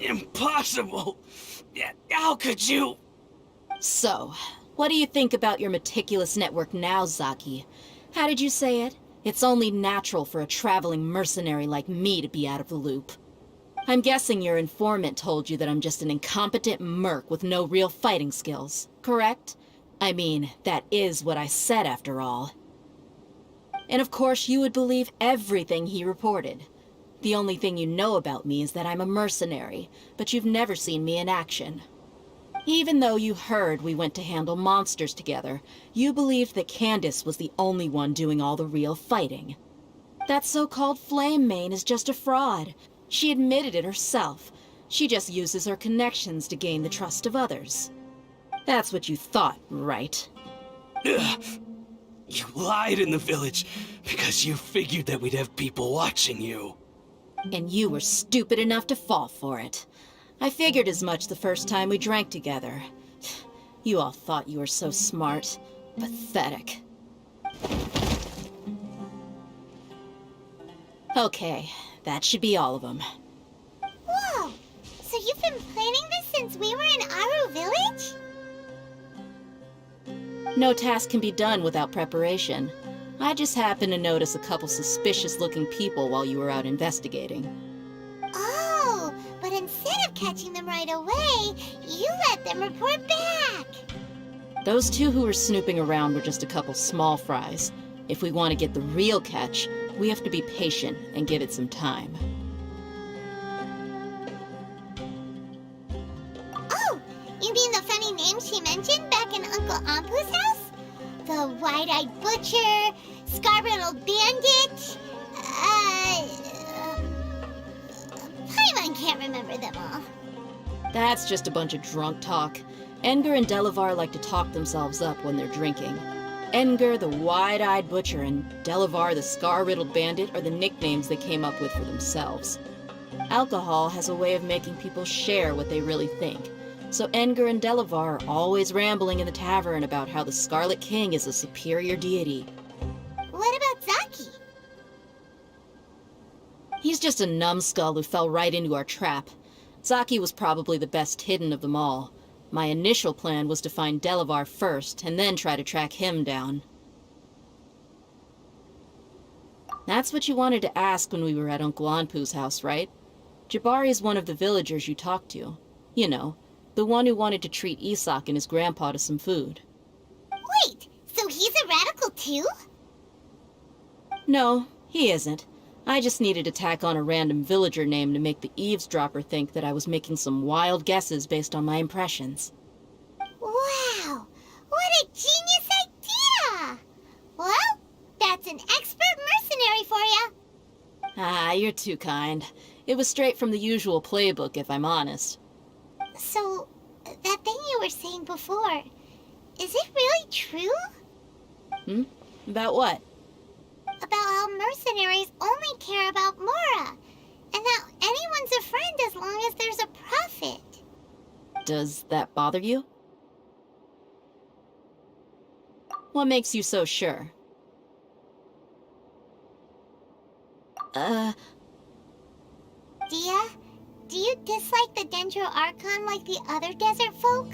Impossible! How could you? So, what do you think about your meticulous network now, Zaki? How did you say it? It's only natural for a traveling mercenary like me to be out of the loop. I'm guessing your informant told you that I'm just an incompetent merc with no real fighting skills, correct? I mean, that is what I said after all. And of course you would believe everything he reported. The only thing you know about me is that I'm a mercenary, but you've never seen me in action. Even though you heard we went to handle monsters together, you believed that Candace was the only one doing all the real fighting. That so-called Flame Mane is just a fraud. She admitted it herself. She just uses her connections to gain the trust of others. That's what you thought, right? Ugh. You lied in the village because you figured that we'd have people watching you. And you were stupid enough to fall for it. I figured as much the first time we drank together. You all thought you were so smart. Pathetic. Okay, that should be all of them. Whoa! So you've been planning this since we were in Aru Village? No task can be done without preparation. I just happened to notice a couple suspicious-looking people while you were out investigating. Oh, but instead of catching them right away, you let them report back. Those two who were snooping around were just a couple small fries. If we want to get the real catch, we have to be patient and give it some time. Oh, you mean the funny name she mentioned back in Uncle Ampu's house? The wide-eyed butcher, Scarlet Bandit, Paimon can't remember them all. That's just a bunch of drunk talk. Edgar and Delavar like to talk themselves up when they're drinking. Edgar, the wide-eyed butcher, and Delavar, the scar-riddled bandit, are the nicknames they came up with for themselves. Alcohol has a way of making people share what they really think. So Edgar and Delavar are always rambling in the tavern about how the Scarlet King is a superior deity. What about Zaki? He's just a numbskull who fell right into our trap. Zaki was probably the best hidden of them all. My initial plan was to find Delavar first, and then try to track him down. That's what you wanted to ask when we were at Uncle Anpu's house, right? Jabari's one of the villagers you talked to. You know, the one who wanted to treat Isak and his grandpa to some food. Wait, so he's a radical too? No, he isn't. I just needed to tack on a random villager name to make the eavesdropper think that I was making some wild guesses based on my impressions. Wow, what a genius idea! Well, that's an expert mercenary for you. Ah, you're too kind. It was straight from the usual playbook, if I'm honest. So, that thing you were saying before, is it really true? About what? About how mercenaries only care about Mora, and that anyone's a friend as long as there's a profit. Does that bother you? What makes you so sure? Dia, do you dislike the Dendro Archon like the other desert folk?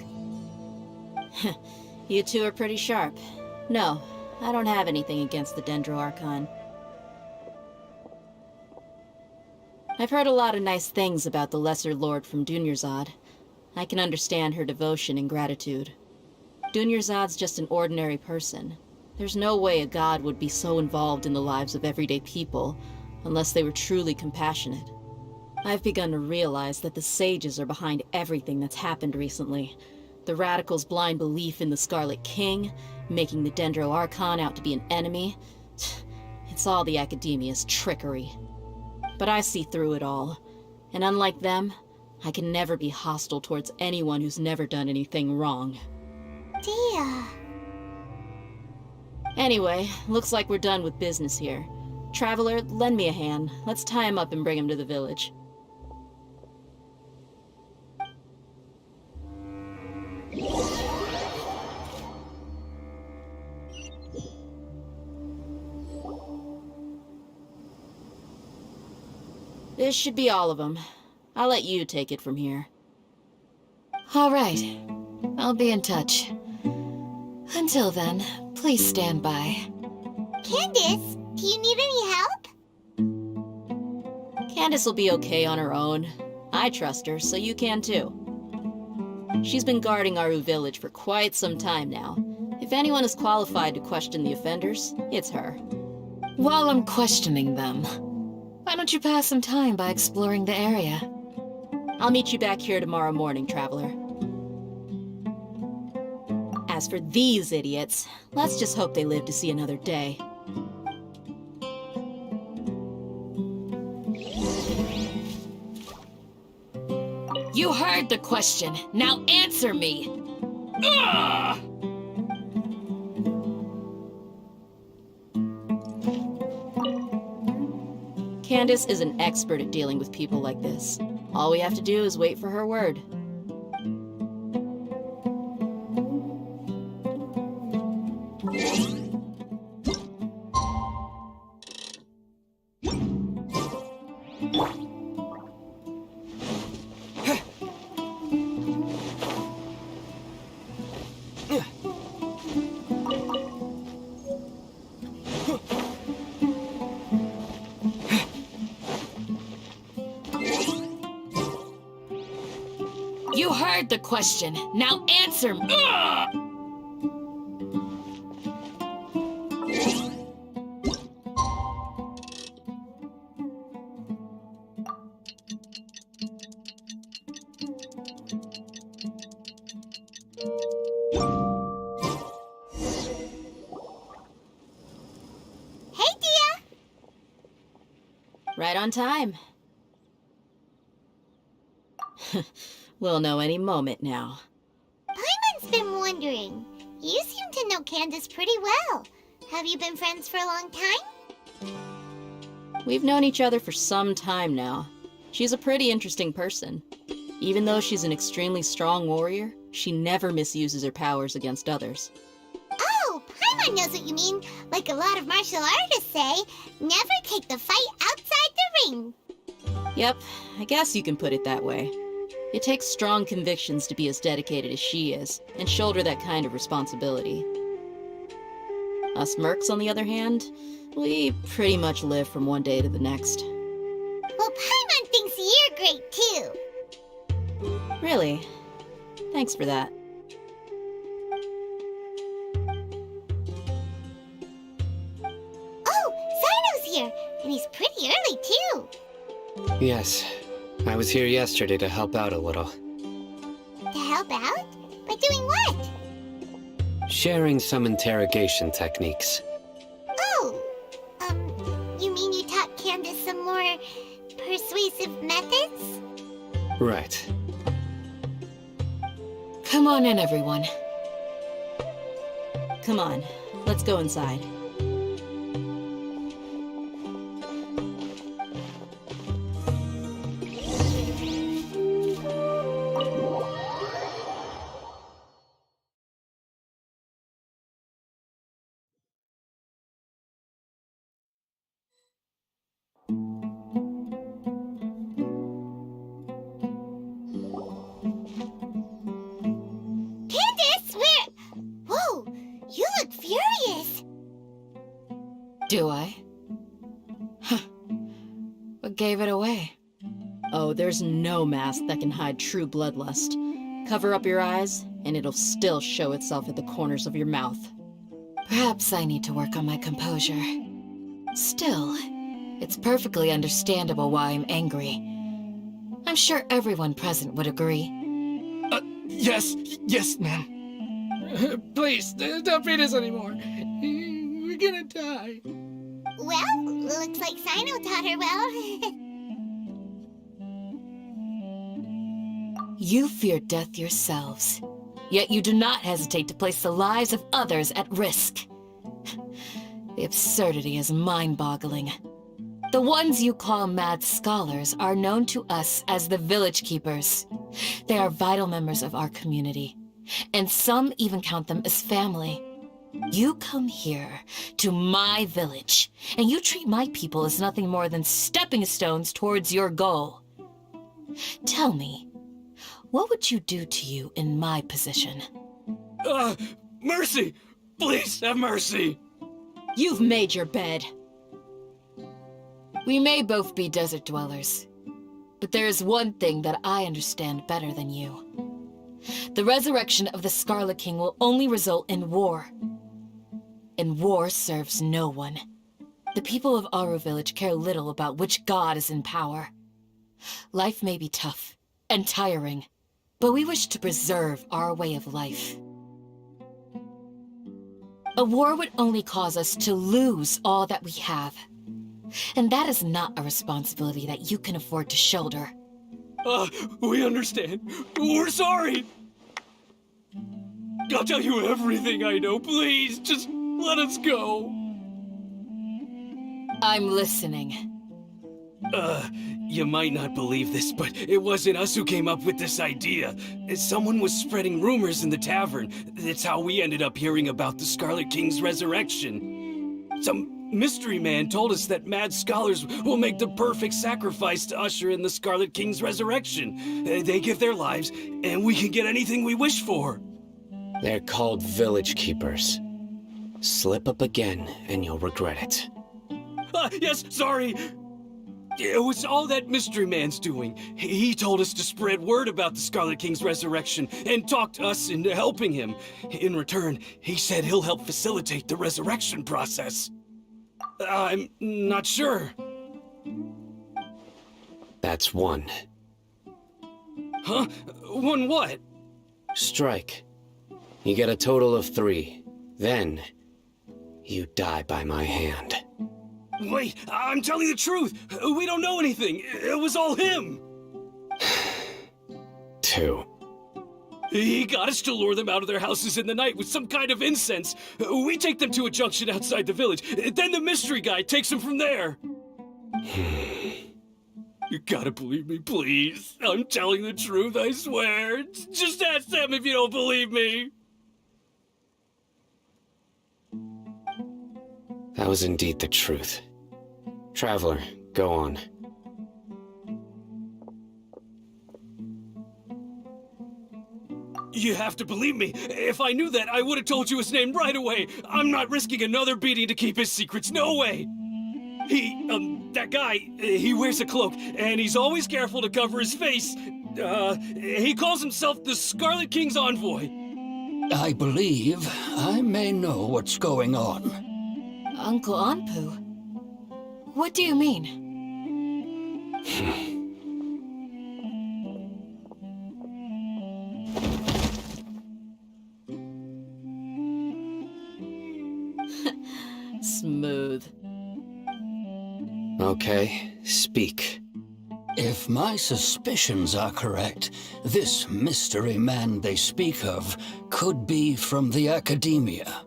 You two are pretty sharp. No, I don't have anything against the Dendro Archon. I've heard a lot of nice things about the Lesser Lord from Dunyarzad. I can understand her devotion and gratitude. Dunyarzad's just an ordinary person. There's no way a god would be so involved in the lives of everyday people, unless they were truly compassionate. I've begun to realize that the sages are behind everything that's happened recently. The radicals' blind belief in the Scarlet King, making the Dendro Archon out to be an enemy. It's all the Academia's trickery. But I see through it all. And unlike them, I can never be hostile towards anyone who's never done anything wrong. Dia. Anyway, looks like we're done with business here. Traveler, lend me a hand. Let's tie him up and bring him to the village. This should be all of them. I'll let you take it from here. All right. I'll be in touch. Until then, please stand by. Candace, do you need any help? Candace will be okay on her own. I trust her, so you can too. She's been guarding Aru Village for quite some time now. If anyone is qualified to question the offenders, it's her. While I'm questioning them, why don't you pass some time by exploring the area? I'll meet you back here tomorrow morning, Traveler. As for these idiots, let's just hope they live to see another day. You heard the question. Now answer me. Ugh! Candace is an expert at dealing with people like this. All we have to do is wait for her word. You heard the question. Now answer me. Hey, Dia! Right on time. We'll know any moment now. Paimon's been wondering. You seem to know Candace pretty well. Have you been friends for a long time? We've known each other for some time now. She's a pretty interesting person. Even though she's an extremely strong warrior, she never misuses her powers against others. Oh, Paimon knows what you mean. Like a lot of martial artists say, never take the fight outside the ring. Yep, I guess you can put it that way. It takes strong convictions to be as dedicated as she is, and shoulder that kind of responsibility. Us mercs, on the other hand, we pretty much live from one day to the next. Well, Paimon thinks you're great, too. Really? Thanks for that. Oh, Sino's here, and he's pretty early, too. Yes, I was here yesterday to help out a little. To help out? By doing what? Sharing some interrogation techniques. Oh, you mean you taught Candace some more persuasive methods? Right. Come on in, everyone. Come on, let's go inside. Candace, where? Whoa, you look furious. Do I? Huh. What gave it away? Oh, there's no mask that can hide true bloodlust. Cover up your eyes, and it'll still show itself at the corners of your mouth. Perhaps I need to work on my composure. Still, it's perfectly understandable why I'm angry. I'm sure everyone present would agree. Yes, ma'am. Please, don't beat us anymore. We're gonna die. Well, looks like Sino taught her well. You fear death yourselves, yet you do not hesitate to place the lives of others at risk. The absurdity is mind-boggling. The ones you call mad scholars are known to us as the Village Keepers. They are vital members of our community, and some even count them as family. You come here to my village, and you treat my people as nothing more than stepping stones towards your goal. Tell me, what would you do to you in my position? Mercy! Please have mercy! You've made your bed. We may both be desert dwellers, but there is one thing that I understand better than you. The resurrection of the Scarlet King will only result in war. And war serves no one. The people of Aru Village care little about which god is in power. Life may be tough and tiring, but we wish to preserve our way of life. A war would only cause us to lose all that we have. And that is not a responsibility that you can afford to shoulder. We understand. We're sorry. I'll tell you everything I know. Please, just let us go. I'm listening. You might not believe this, but it wasn't us who came up with this idea. Someone was spreading rumors in the tavern. That's how we ended up hearing about the Scarlet King's resurrection. Some Mystery Man told us that mad scholars will make the perfect sacrifice to usher in the Scarlet King's resurrection. They give their lives, and we can get anything we wish for. They're called Village Keepers. Slip up again, and you'll regret it. Yes, sorry. It was all that Mystery Man's doing. He told us to spread word about the Scarlet King's resurrection and talked us into helping him. In return, he said he'll help facilitate the resurrection process. I'm not sure. That's one. Huh? One what? Strike. You get a total of 3. Then, you die by my hand. Wait, I'm telling the truth. We don't know anything. It was all him. 2. He got us to lure them out of their houses in the night with some kind of incense. We take them to a junction outside the village. Then the mystery guy takes them from there. You gotta believe me, please. I'm telling the truth, I swear. Just ask them if you don't believe me. That was indeed the truth. Traveler, go on. You have to believe me. If I knew that, I would have told you his name right away. I'm not risking another beating to keep his secrets. No way. That guy, he wears a cloak, and he's always careful to cover his face. He calls himself the Scarlet King's envoy. I believe I may know what's going on. Uncle Anpu? What do you mean? Smooth. Okay, speak. If my suspicions are correct, this mystery man they speak of could be from the Academia.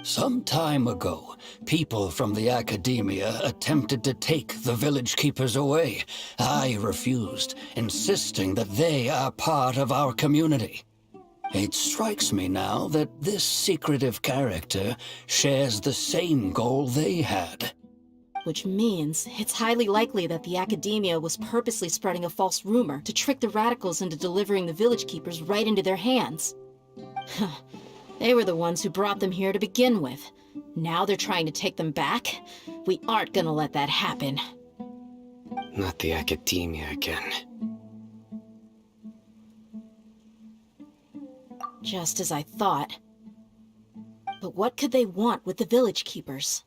Some time ago, people from the Academia attempted to take the village keepers away. I refused, insisting that they are part of our community. It strikes me now that this secretive character shares the same goal they had. Which means it's highly likely that the Academia was purposely spreading a false rumor to trick the radicals into delivering the village keepers right into their hands. They were the ones who brought them here to begin with. Now they're trying to take them back? We aren't gonna let that happen. Not the Academia again. Just as I thought. But what could they want with the village keepers?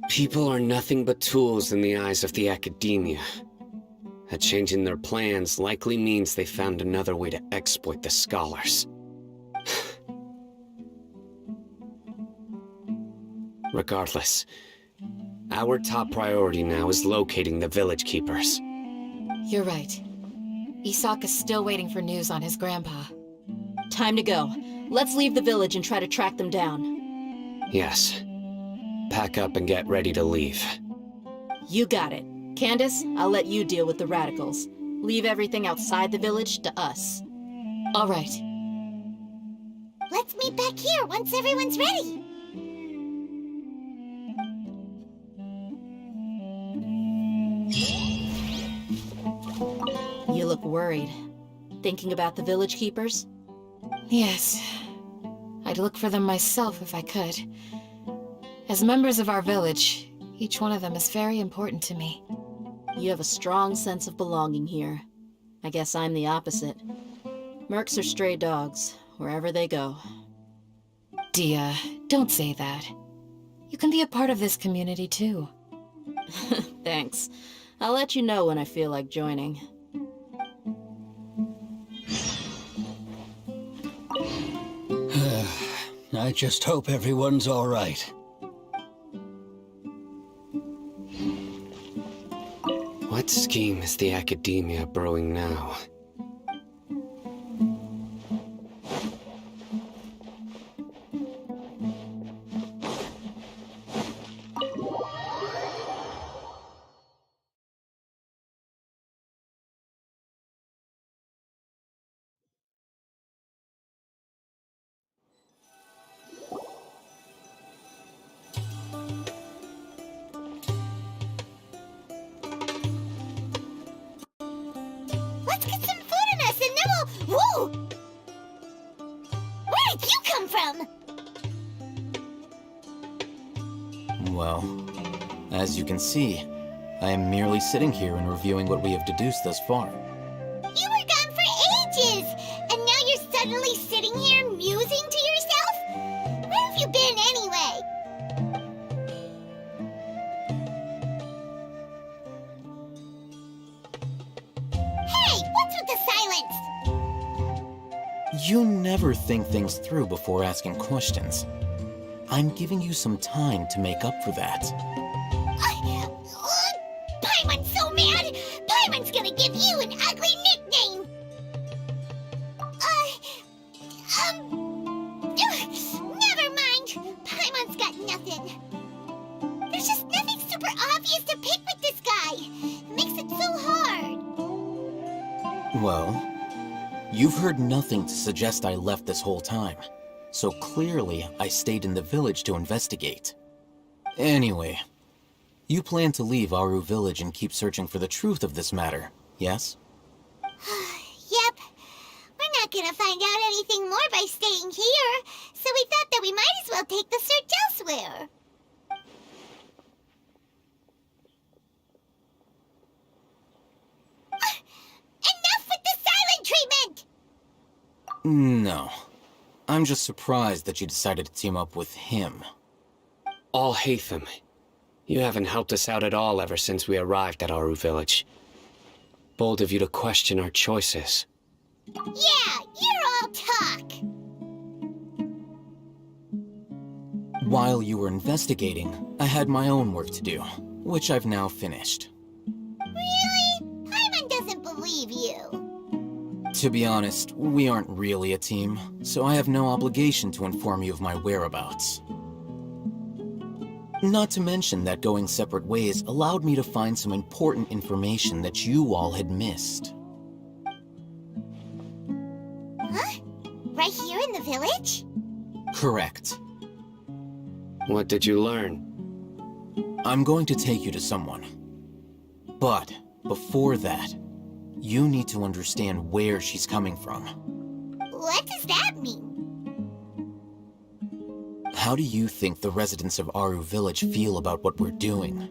People are nothing but tools in the eyes of the Academia. A change in their plans likely means they found another way to exploit the scholars. Regardless, our top priority now is locating the village keepers. You're right. Isak is still waiting for news on his grandpa. Time to go. Let's leave the village and try to track them down. Yes. Pack up and get ready to leave. You got it. Candace, I'll let you deal with the radicals. Leave everything outside the village to us. All right. Let's meet back here once everyone's ready. You look worried. Thinking about the village keepers? Yes. I'd look for them myself if I could. As members of our village, each one of them is very important to me. You have a strong sense of belonging here. I guess I'm the opposite. Mercs are stray dogs, wherever they go. Dia, don't say that. You can be a part of this community too. Thanks. I'll let you know when I feel like joining. I just hope everyone's all right. What scheme is the Academia brewing now? him! Well, as you can see, I am merely sitting here and reviewing what we have deduced thus far. You were gone for ages! And now you're suddenly sitting here musing to yourself? Where have you been anyway? Hey, what's with the silence? You never think things through before asking questions. I'm giving you some time to make up for that. Paimon's so mad! Paimon's gonna give you an ugly nickname! Never mind. Paimon's got nothing. There's just nothing super obvious to pick with this guy. It makes it so hard. Well, you've heard nothing to suggest I left this whole time. So clearly, I stayed in the village to investigate. Anyway, you plan to leave Aru village and keep searching for the truth of this matter, yes? Yep. We're not gonna find out anything more by staying here, so we thought that we might as well take the search elsewhere. Enough with the silent treatment! No. I'm just surprised that you decided to team up with him. Alhaitham, you haven't helped us out at all ever since we arrived at Aru village. Bold of you to question our choices. Yeah, you're all talk! While you were investigating, I had my own work to do, which I've now finished. Really? Paimon doesn't believe you. To be honest, we aren't really a team, so I have no obligation to inform you of my whereabouts. Not to mention that going separate ways allowed me to find some important information that you all had missed. Huh? Right here in the village? Correct. What did you learn? I'm going to take you to someone. But before that, you need to understand where she's coming from. What does that mean? How do you think the residents of Aru village feel about what we're doing?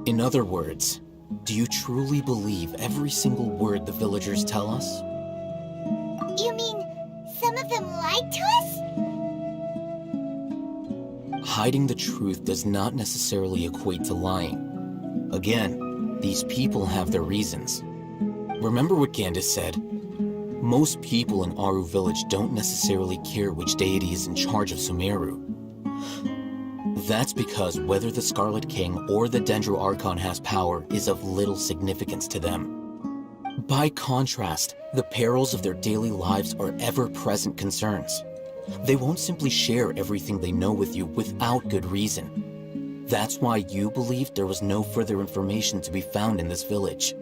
In other words, do you truly believe every single word the villagers tell us? You mean some of them lied to us? Hiding the truth does not necessarily equate to lying. Again, these people have their reasons. Remember what Gandhi said? Most people in Aru village don't necessarily care which deity is in charge of Sumeru. That's because whether the Scarlet King or the Dendro Archon has power is of little significance to them. By contrast, the perils of their daily lives are ever-present concerns. They won't simply share everything they know with you without good reason. That's why you believed there was no further information to be found in this village.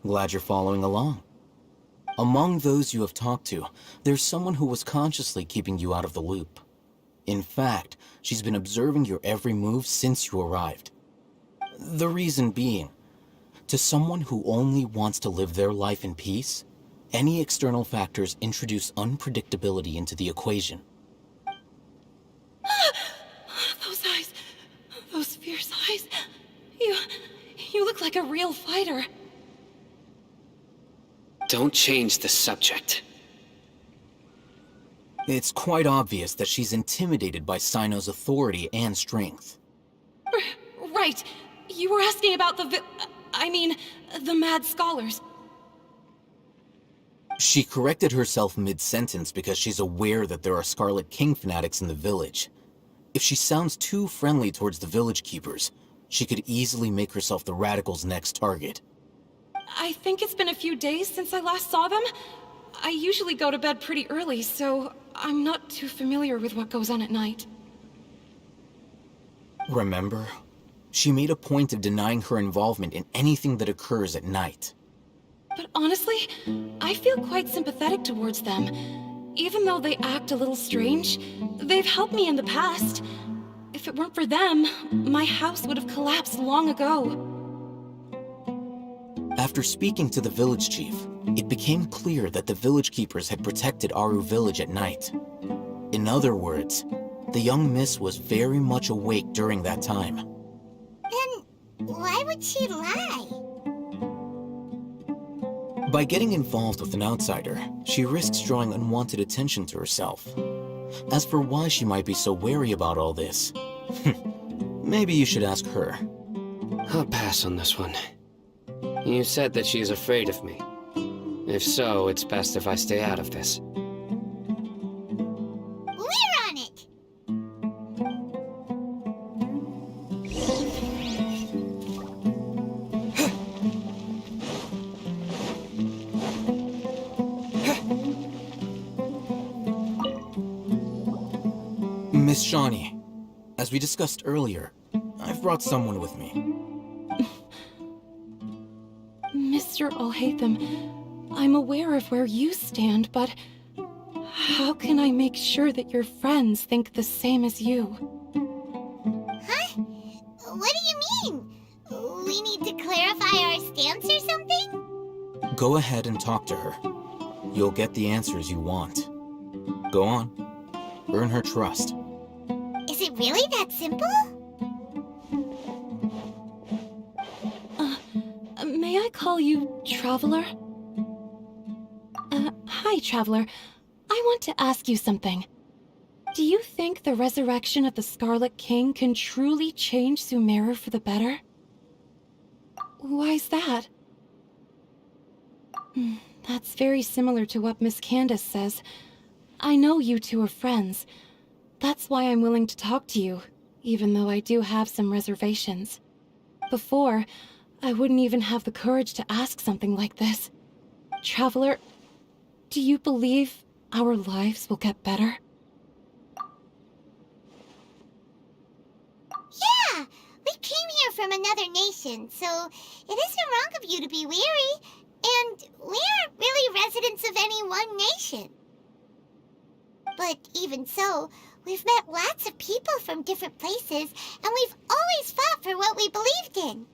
Glad you're following along. Among those you have talked to, there's someone who was consciously keeping you out of the loop. In fact, she's been observing your every move since you arrived. The reason being, to someone who only wants to live their life in peace, any external factors introduce unpredictability into the equation. Those eyes. Those fierce eyes. You look like a real fighter. Don't change the subject. It's quite obvious that she's intimidated by Sino's authority and strength. Right. You were asking about the mad scholars. She corrected herself mid-sentence because she's aware that there are Scarlet King fanatics in the village. If she sounds too friendly towards the village keepers, she could easily make herself the radicals' next target. I think it's been a few days since I last saw them. I usually go to bed pretty early, so I'm not too familiar with what goes on at night. Remember? She made a point of denying her involvement in anything that occurs at night. But honestly, I feel quite sympathetic towards them. Even though they act a little strange, they've helped me in the past. If it weren't for them, my house would have collapsed long ago. After speaking to the village chief, it became clear that the village keepers had protected Aru village at night. In other words, the young miss was very much awake during that time. Then why would she lie? By getting involved with an outsider, she risks drawing unwanted attention to herself. As for why she might be so wary about all this, maybe you should ask her. I'll pass on this one. You said that she is afraid of me. If so, it's best if I stay out of this. We're on it! Miss Shawnee, as we discussed earlier, I've brought someone with me. Mr. Alhaitham, I'm aware of where you stand, but how can I make sure that your friends think the same as you? Huh? What do you mean? We need to clarify our stance or something? Go ahead and talk to her. You'll get the answers you want. Go on. Earn her trust. Is it really that simple? May I call you Traveler? Hi, Traveler. I want to ask you something. Do you think the resurrection of the Scarlet King can truly change Sumeru for the better? Why's that? That's very similar to what Miss Candace says. I know you two are friends. That's why I'm willing to talk to you, even though I do have some reservations. Before, I wouldn't even have the courage to ask something like this. Traveler, do you believe our lives will get better? Yeah! We came here from another nation, so it isn't wrong of you to be weary. And we aren't really residents of any one nation. But even so, we've met lots of people from different places, and we've always fought for what we believed in.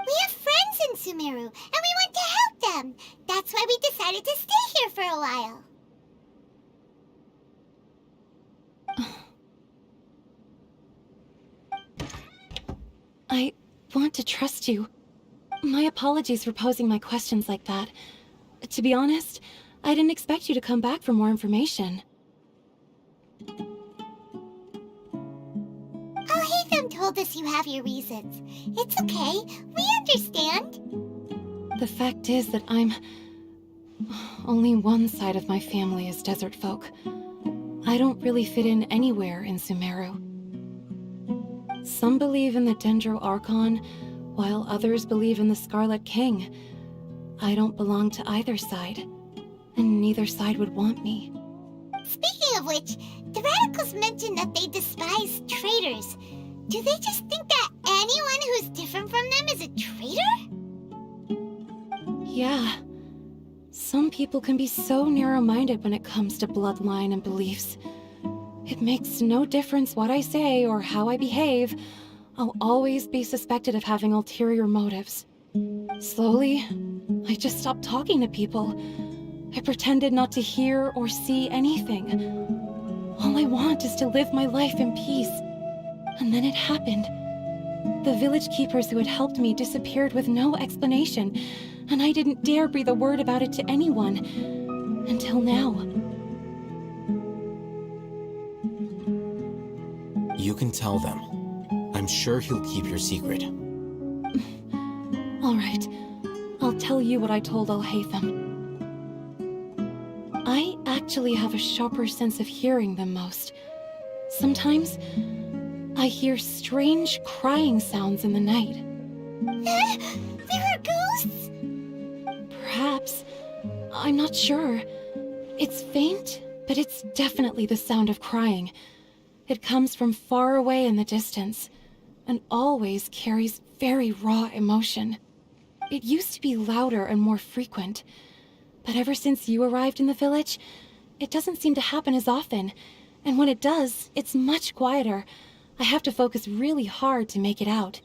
We have friends in Sumeru, and we want to help them. That's why we decided to stay here for a while. I want to trust you. My apologies for posing my questions like that. To be honest, I didn't expect you to come back for more information. Alhaitham told us you have your reasons. It's okay. We understand. The fact is that only one side of my family is desert folk. I don't really fit in anywhere in Sumeru. Some believe in the Dendro Archon, while others believe in the Scarlet King. I don't belong to either side, and neither side would want me. Speaking of which, the radicals mentioned that they despise traitors. Do they just think that anyone who's different from them is a traitor? Yeah. Some people can be so narrow-minded when it comes to bloodline and beliefs. It makes no difference what I say or how I behave. I'll always be suspected of having ulterior motives. Slowly, I just stopped talking to people. I pretended not to hear or see anything. All I want is to live my life in peace. And then it happened. The village keepers who had helped me disappeared with no explanation, and I didn't dare breathe a word about it to anyone. Until now. You can tell them. I'm sure he'll keep your secret. All right. I'll tell you what I told Alhaitham. I actually have a sharper sense of hearing than most. Sometimes, I hear strange crying sounds in the night. There are ghosts? Perhaps. I'm not sure. It's faint, but it's definitely the sound of crying. It comes from far away in the distance, and always carries very raw emotion. It used to be louder and more frequent, but ever since you arrived in the village, it doesn't seem to happen as often, and when it does, it's much quieter. I have to focus really hard to make it out.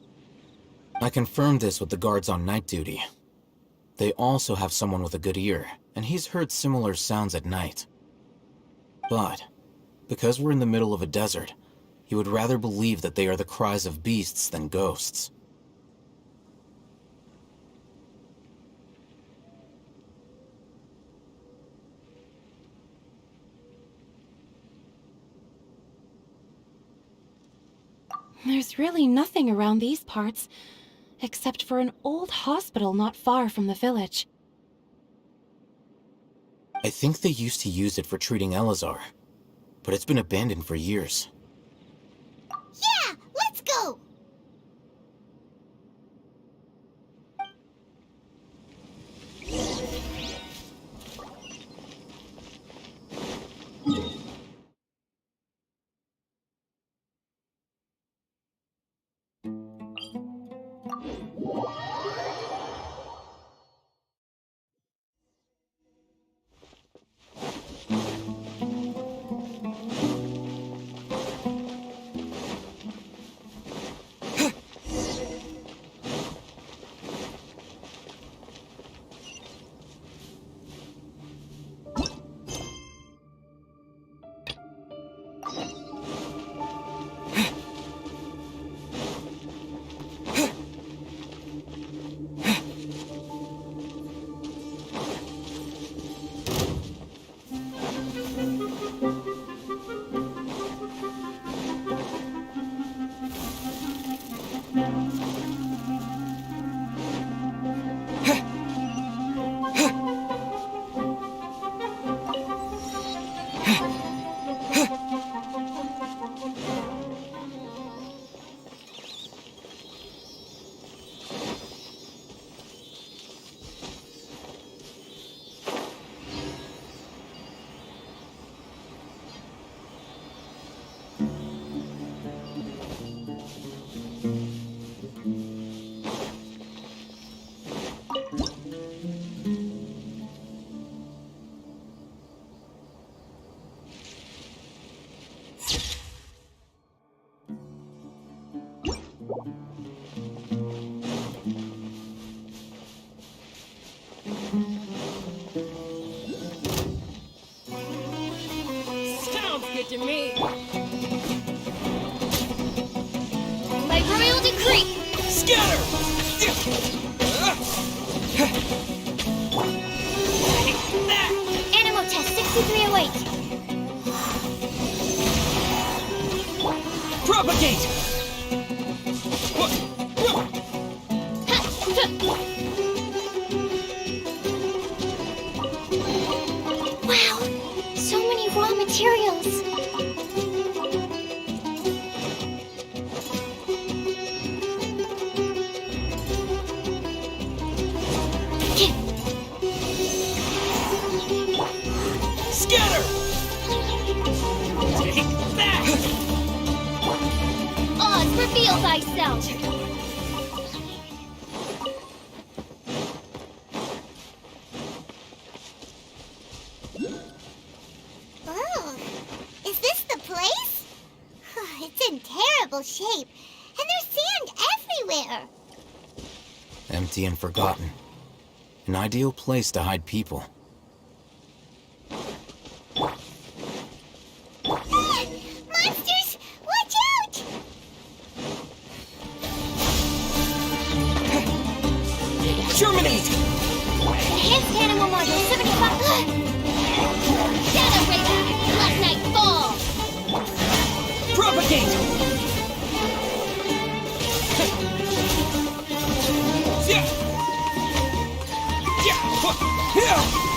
I confirmed this with the guards on night duty. They also have someone with a good ear, and he's heard similar sounds at night. But, because we're in the middle of a desert, he would rather believe that they are the cries of beasts than ghosts. There's really nothing around these parts, except for an old hospital not far from the village. I think they used to use it for treating Elazar, but it's been abandoned for years. Yeah, let's go! Sounds good to me. By royal decree, Scatter! Animal test 6308. Propagate! Wow, so many raw materials. Scatter! Take that! Oz, reveal thyself. Oh, is this the place? It's in terrible shape, and there's sand everywhere. Empty and forgotten. An ideal place to hide people. Monsters, watch out! Germinate! Enhanced animal module 75. Shadow Razor, Black Knight Fall. Propagate! Yeah! Yeah!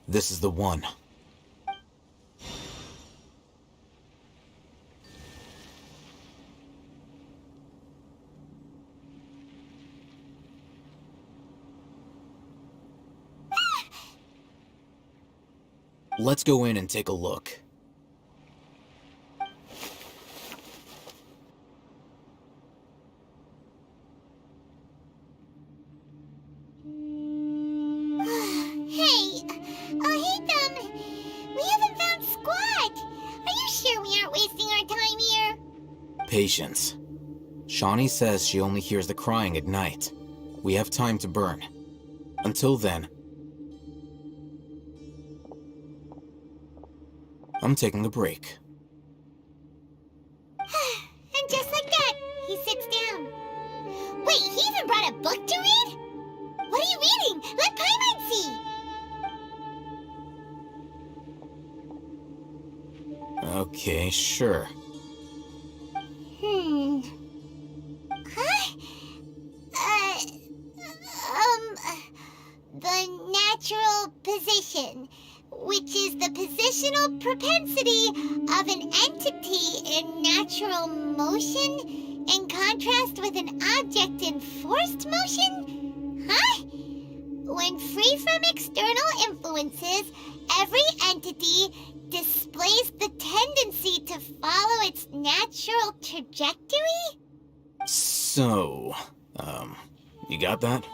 This is the one. Let's go in and take a look. Hey, Hatham, we haven't found squat. Are you sure we aren't wasting our time here? Patience. Shawnee says she only hears the crying at night. We have time to burn. Until then, I'm taking a break. And just like that, he sits down. Wait, he even brought a book to read? What are you reading? Let Paimon see! Okay, sure. Huh? The natural position, which is the positional propensity of an entity in natural motion in contrast with an object in forced motion? Huh? When free from external influences, every entity displays the tendency to follow its natural trajectory? So, you got that?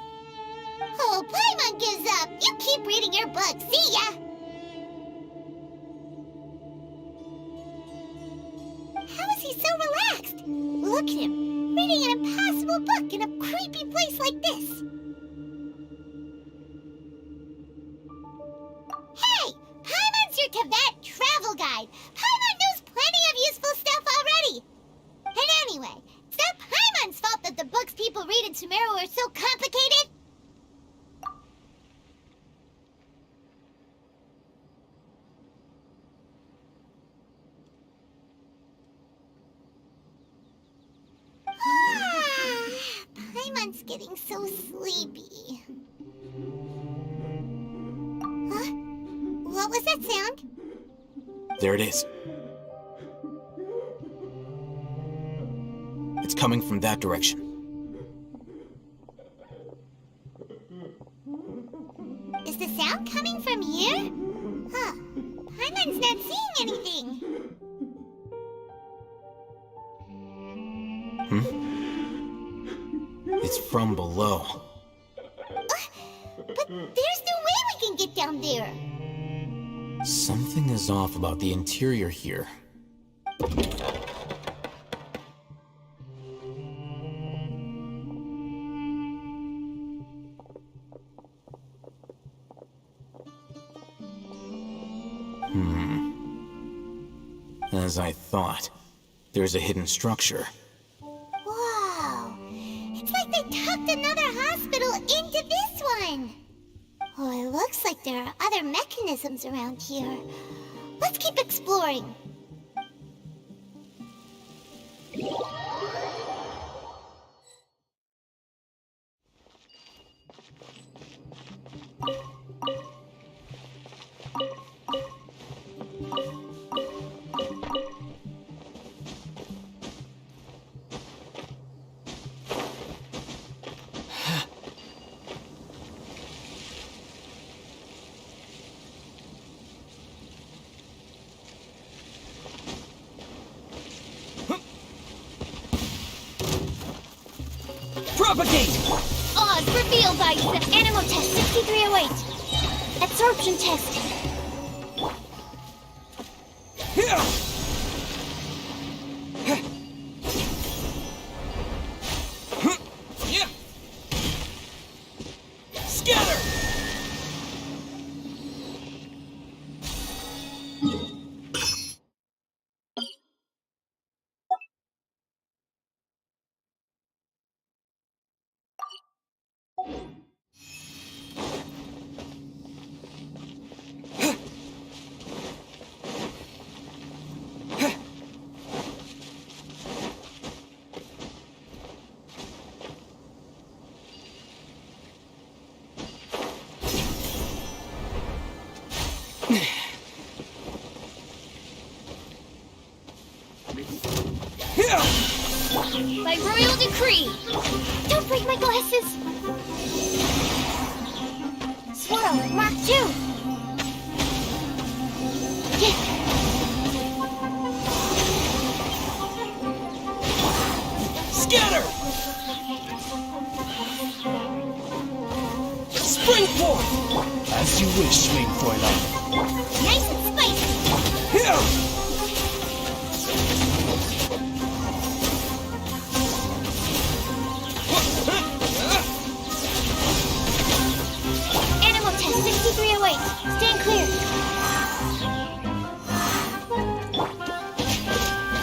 Oh, Paimon gives up. You keep reading your book. See ya! How is he so relaxed? Look at him, reading an impossible book in a creepy place like this. Hey! Paimon's your Tibet travel guide. Paimon knows plenty of useful stuff already. And anyway, it's not Paimon's fault that the books people read in Sumeru are so complicated. Paimon's getting so sleepy. Huh? What was that sound? There it is. It's coming from that direction. Is the sound coming from here? Huh. Paimon's not seeing anything. It's from below. But there's no way we can get down there. Something is off about the interior here. As I thought, there's a hidden structure. Whoa. It's like they tucked another hospital into this one. Oh, it looks like there are other mechanisms around here. Let's keep exploring. Propagate! Oz revealed by the Animal Test 6308. Absorption test. Scatter! By royal decree! Don't break my glasses! Swirl, Mark 2! Scatter! Spring forth! As you wish, main Fräulein. Nice and spicy! Here! Animal test 6308. Stand clear.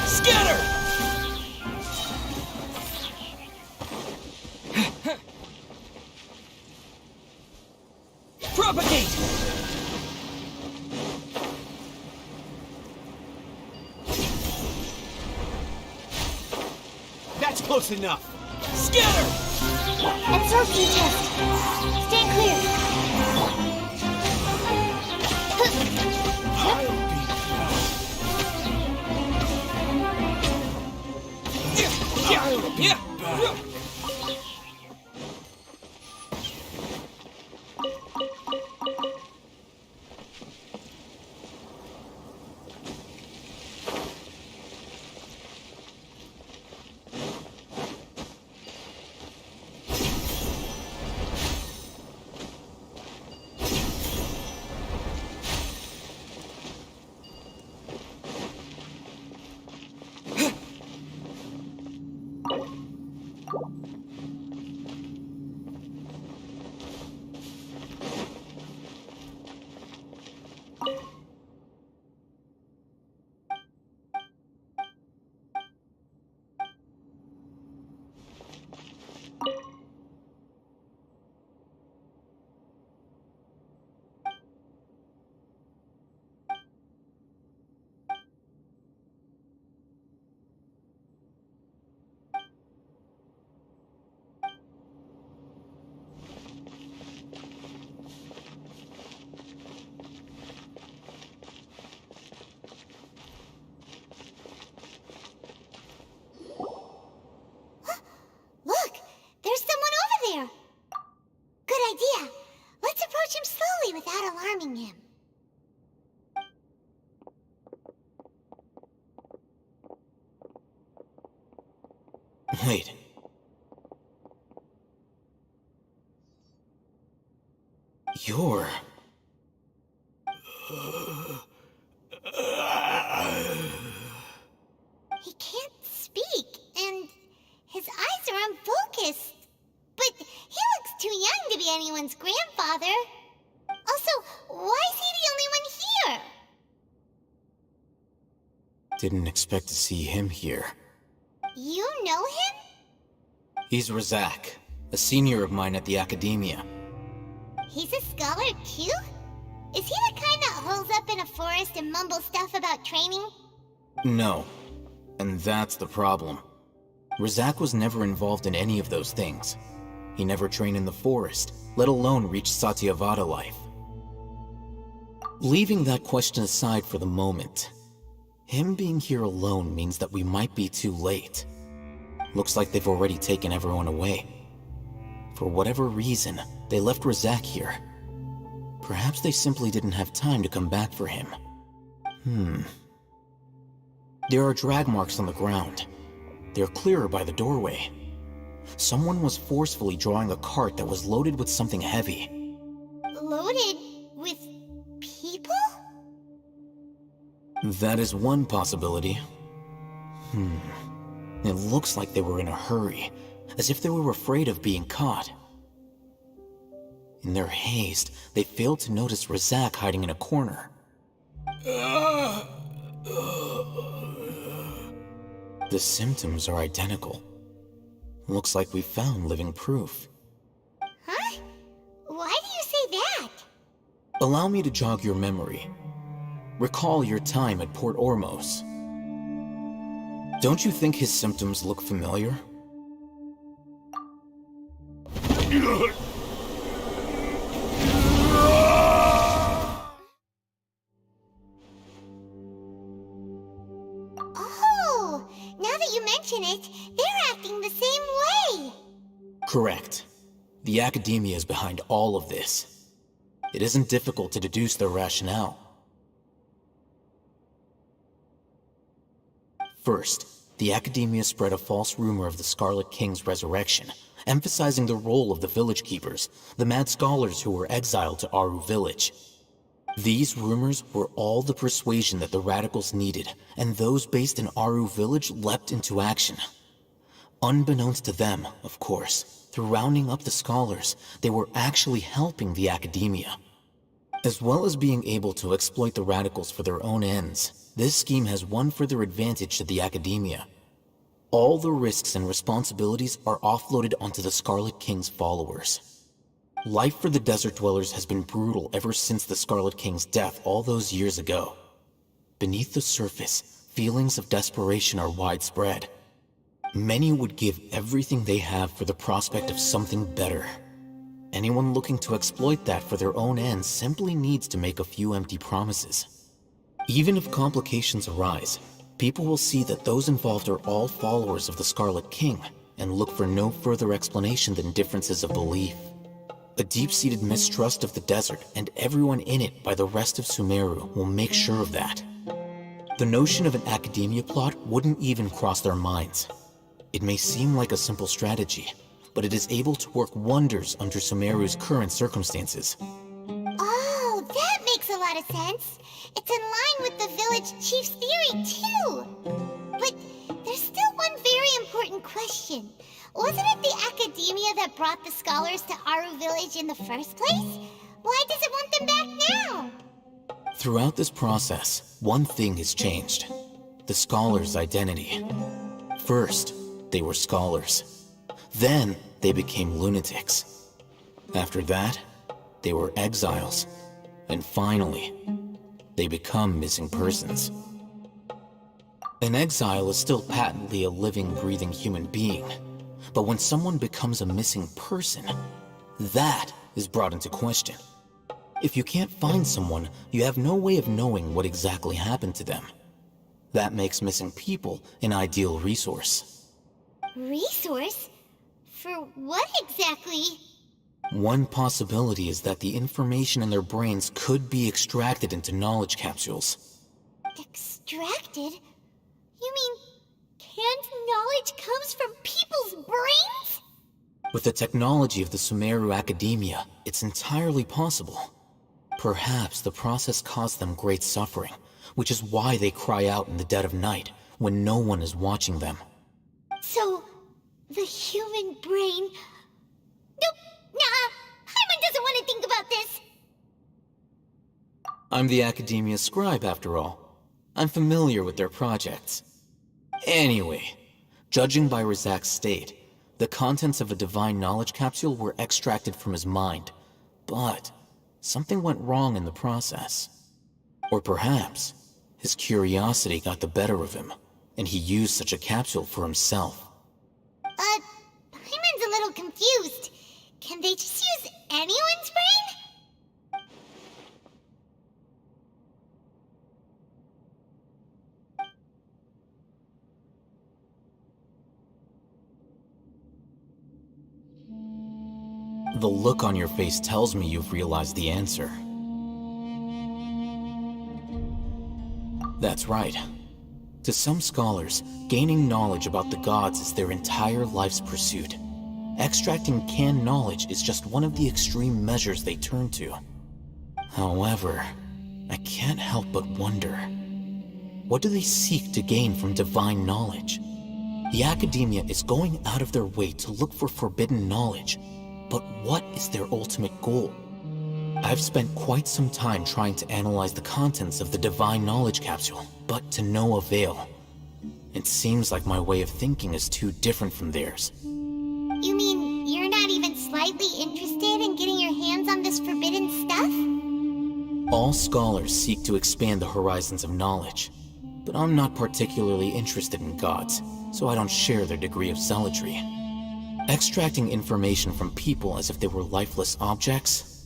Scatter! Propagate! That's close enough. Scatter! Absorption test. Stand clear. Yeah! Look! There's someone over there! Good idea. Let's approach him slowly without alarming him. Wait. You're... He can't speak, and his eyes are unfocused. But he looks too young to be anyone's grandfather. Also, why is he the only one here? Didn't expect to see him here. You know him? He's Razak, a senior of mine at the Academia. He's a scholar too? Is he the kind that holes up in a forest and mumbles stuff about training? No. And that's the problem. Razak was never involved in any of those things. He never trained in the forest, let alone reach Satyavada life. Leaving that question aside for the moment, him being here alone means that we might be too late. Looks like they've already taken everyone away. For whatever reason, they left Razak here. Perhaps they simply didn't have time to come back for him. There are drag marks on the ground. They're clearer by the doorway. Someone was forcefully drawing a cart that was loaded with something heavy. Loaded with people? That is one possibility. It looks like they were in a hurry, as if they were afraid of being caught. In their haste, they failed to notice Razak hiding in a corner. The symptoms are identical. Looks like we found living proof. Huh? Why do you say that? Allow me to jog your memory. Recall your time at Port Ormos. Don't you think his symptoms look familiar? mention it, they're acting the same way. Correct. The Academia is behind all of this. It isn't difficult to deduce their rationale. First, the Academia spread a false rumor of the Scarlet King's resurrection, emphasizing the role of the village keepers, the mad scholars who were exiled to Aru village. These rumors were all the persuasion that the radicals needed, and those based in Aru village leapt into action. Unbeknownst to them, of course, through rounding up the scholars, they were actually helping the Academia. As well as being able to exploit the radicals for their own ends, this scheme has one further advantage to the Academia. All the risks and responsibilities are offloaded onto the Scarlet King's followers. Life for the desert dwellers has been brutal ever since the Scarlet King's death all those years ago. Beneath the surface, feelings of desperation are widespread. Many would give everything they have for the prospect of something better. Anyone looking to exploit that for their own ends simply needs to make a few empty promises. Even if complications arise, people will see that those involved are all followers of the Scarlet King and look for no further explanation than differences of belief. A deep-seated mistrust of the desert and everyone in it by the rest of Sumeru will make sure of that. The notion of an Academia plot wouldn't even cross their minds. It may seem like a simple strategy, but it is able to work wonders under Sumeru's current circumstances. Oh, that makes a lot of sense. It's in line with the village chief's theory, too. But there's still one very important question. Wasn't it the Academia that brought the scholars to Aru village in the first place? Why does it want them back now? Throughout this process, one thing has changed. The scholars' identity. First, they were scholars. Then, they became lunatics. After that, they were exiles. And finally, they become missing persons. An exile is still patently a living, breathing human being. But when someone becomes a missing person, that is brought into question. If you can't find someone, you have no way of knowing what exactly happened to them. That makes missing people an ideal resource. Resource? For what exactly? One possibility is that the information in their brains could be extracted into knowledge capsules. Extracted? You mean canned knowledge comes from people's brains? With the technology of the Sumeru Academia, it's entirely possible. Perhaps the process caused them great suffering, which is why they cry out in the dead of night when no one is watching them. So, the human brain... Nope, nah, Paimon doesn't want to think about this. I'm the Academia's scribe, after all. I'm familiar with their projects. Anyway, judging by Razak's state, the contents of a divine knowledge capsule were extracted from his mind, but something went wrong in the process. Or perhaps his curiosity got the better of him, and he used such a capsule for himself. Paimon's a little confused. Can they just use anyone's brain? The look on your face tells me you've realized the answer. That's right. To some scholars, gaining knowledge about the gods is their entire life's pursuit. Extracting canned knowledge is just one of the extreme measures they turn to. However, I can't help but wonder, what do they seek to gain from divine knowledge? The Academia is going out of their way to look for forbidden knowledge, but what is their ultimate goal? I've spent quite some time trying to analyze the contents of the divine knowledge capsule, but to no avail. It seems like my way of thinking is too different from theirs. You mean you're not even slightly interested in getting your hands on this forbidden stuff? All scholars seek to expand the horizons of knowledge, but I'm not particularly interested in gods, so I don't share their degree of zealotry. Extracting information from people as if they were lifeless objects?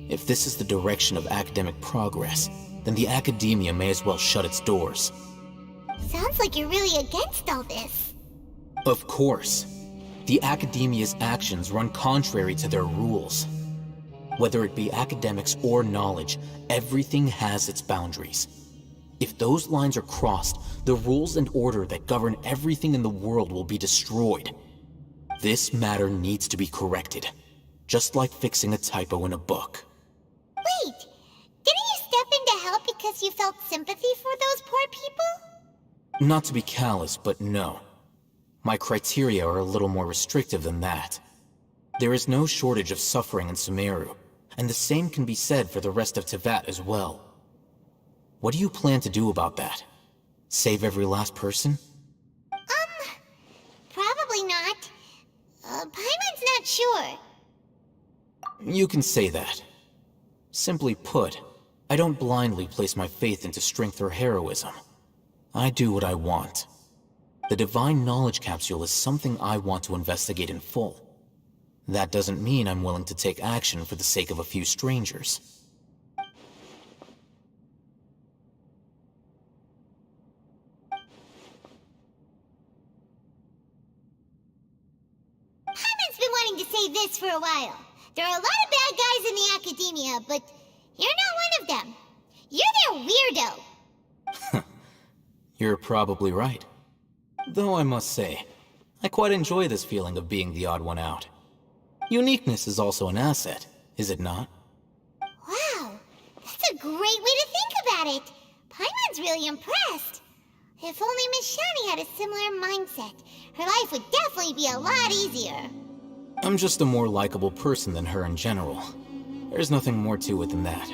If this is the direction of academic progress, then the Academia may as well shut its doors. Sounds like you're really against all this. Of course. The Academia's actions run contrary to their rules. Whether it be academics or knowledge, everything has its boundaries. If those lines are crossed, the rules and order that govern everything in the world will be destroyed. This matter needs to be corrected, just like fixing a typo in a book. Wait, didn't you step in to help because you felt sympathy for those poor people? Not to be callous, but no. My criteria are a little more restrictive than that. There is no shortage of suffering in Sumeru, and the same can be said for the rest of Teyvat as well. What do you plan to do about that? Save every last person? Probably not. Paimon's not sure. You can say that. Simply put, I don't blindly place my faith into strength or heroism. I do what I want. The Divine Knowledge Capsule is something I want to investigate in full. That doesn't mean I'm willing to take action for the sake of a few strangers. Paimon's been wanting to say this for a while. There are a lot of bad guys in the Academia, but you're not one of them. You're their weirdo. You're probably right. Though I must say, I quite enjoy this feeling of being the odd one out. Uniqueness is also an asset, is it not? Wow, that's a great way to think about it. Paimon's really impressed. If only Miss Shani had a similar mindset, her life would definitely be a lot easier. I'm just a more likable person than her in general. There's nothing more to it than that.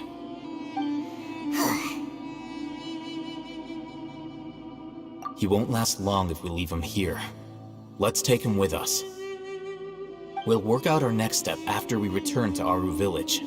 He won't last long if we leave him here. Let's take him with us. We'll work out our next step after we return to Aru Village.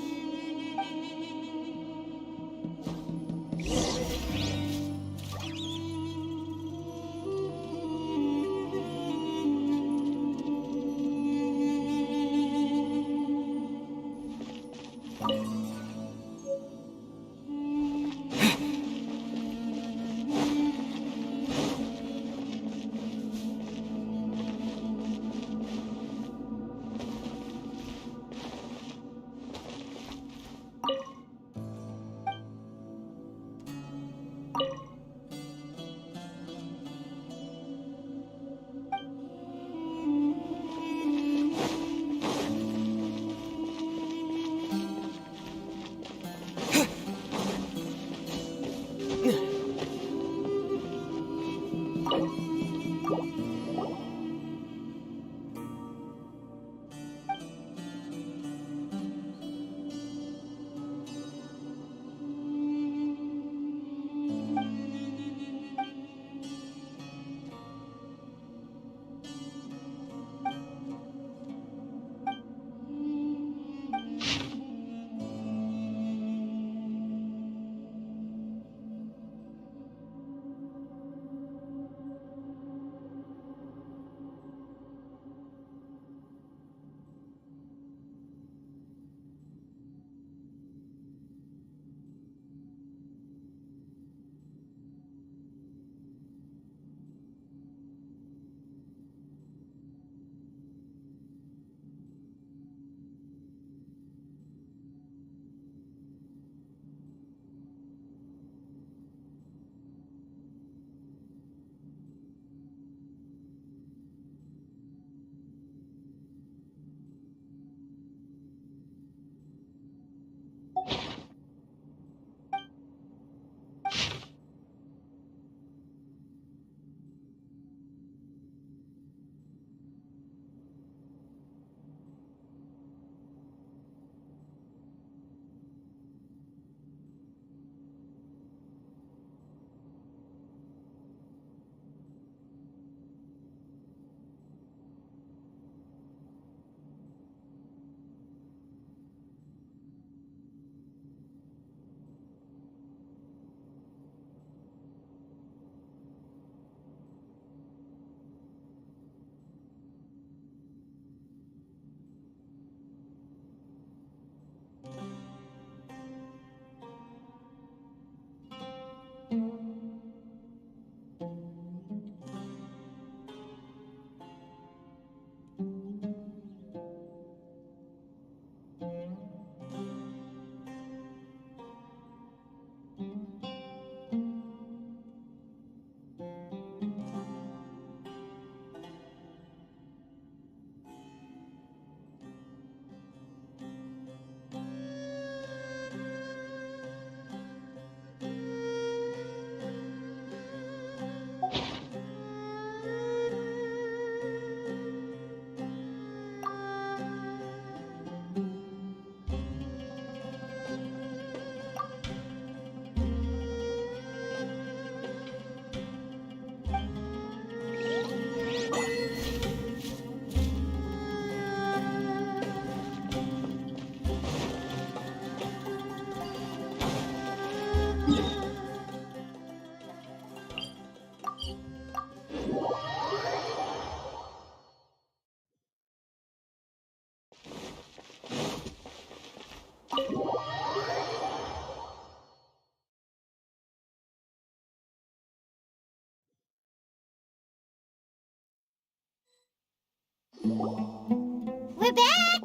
We're back!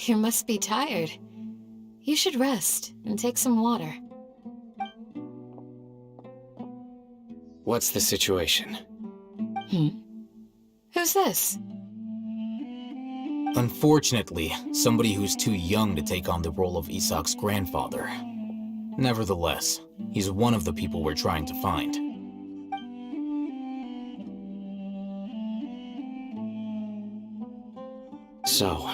You must be tired. You should rest and take some water. What's the situation? Who's this? Unfortunately, somebody who's too young to take on the role of Isak's grandfather. Nevertheless, he's one of the people we're trying to find. So,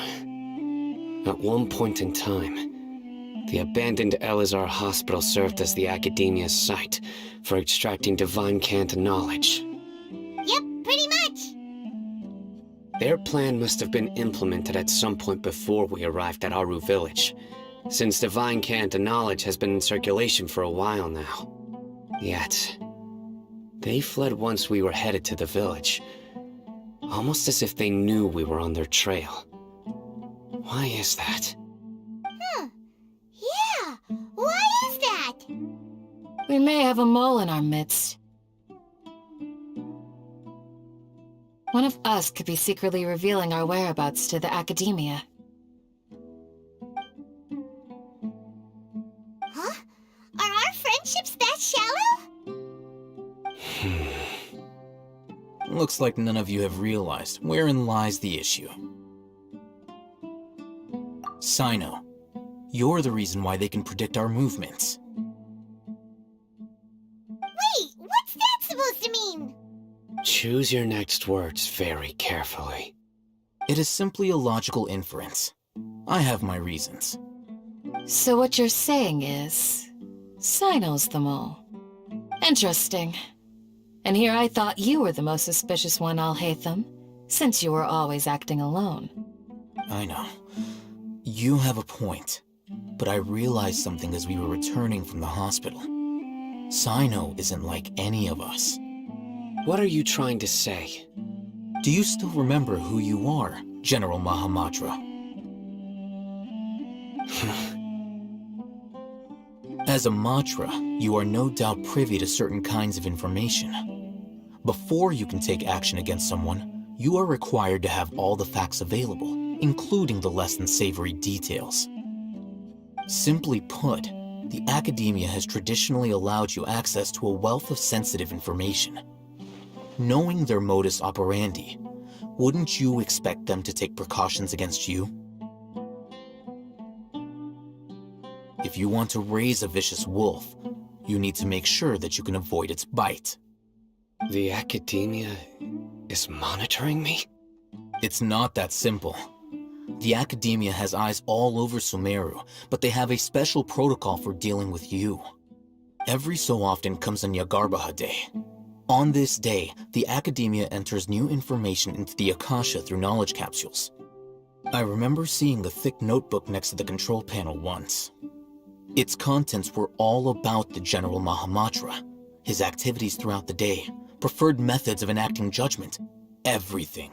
at one point in time, the abandoned Elazar Hospital served as the Academia's site for extracting divine cant knowledge. Yep, pretty much! Their plan must have been implemented at some point before we arrived at Aru Village, since divine cant knowledge has been in circulation for a while now. Yet, they fled once we were headed to the village, almost as if they knew we were on their trail. Why is that? Yeah, why is that? We may have a mole in our midst. One of us could be secretly revealing our whereabouts to the Academia. Huh? Are our friendships that shallow? Looks like none of you have realized wherein lies the issue. Sino, you're the reason why they can predict our movements. Wait, what's that supposed to mean? Choose your next words very carefully. It is simply a logical inference. I have my reasons. So what you're saying is, Sino's the mole. Interesting. And here I thought you were the most suspicious one, Al-Haytham, since you were always acting alone. I know. You have a point, but I realized something as we were returning from the hospital. Sino isn't like any of us. What are you trying to say? Do you still remember who you are, General Mahamatra? As a Matra, you are no doubt privy to certain kinds of information. Before you can take action against someone, you are required to have all the facts available, including the less than savory details. Simply put, the Academia has traditionally allowed you access to a wealth of sensitive information. Knowing their modus operandi, wouldn't you expect them to take precautions against you? If you want to raise a vicious wolf, you need to make sure that you can avoid its bite. The Academia is monitoring me? It's not that simple. The Academia has eyes all over Sumeru, but they have a special protocol for dealing with you. Every so often comes a Nyagarbaha Day. On this day, the Academia enters new information into the Akasha through knowledge capsules. I remember seeing the thick notebook next to the control panel once. Its contents were all about the General Mahamatra, his activities throughout the day, preferred methods of enacting judgment, everything.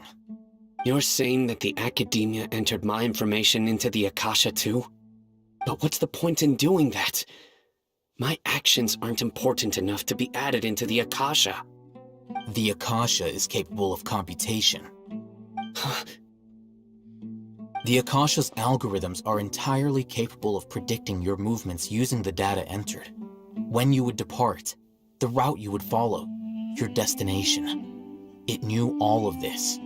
You're saying that the Academia entered my information into the Akasha too? But what's the point in doing that? My actions aren't important enough to be added into the Akasha. The Akasha is capable of computation. The Akasha's algorithms are entirely capable of predicting your movements using the data entered. When you would depart, the route you would follow, your destination. It knew all of this.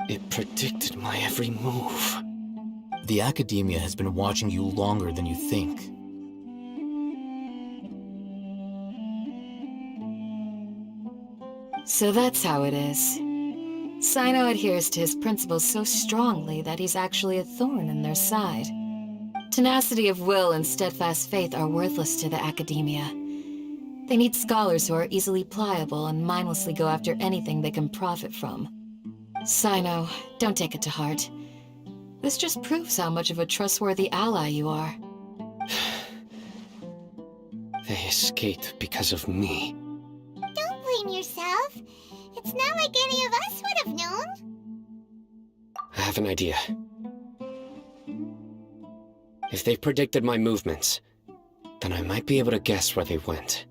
It predicted my every move. The Academia has been watching you longer than you think. So that's how it is. Sino adheres to his principles so strongly that he's actually a thorn in their side. Tenacity of will and steadfast faith are worthless to the Academia. They need scholars who are easily pliable and mindlessly go after anything they can profit from. Sino, don't take it to heart. This just proves how much of a trustworthy ally you are. They escaped because of me. Don't blame yourself. It's not like any of us would have known. I have an idea. If they predicted my movements, then I might be able to guess where they went.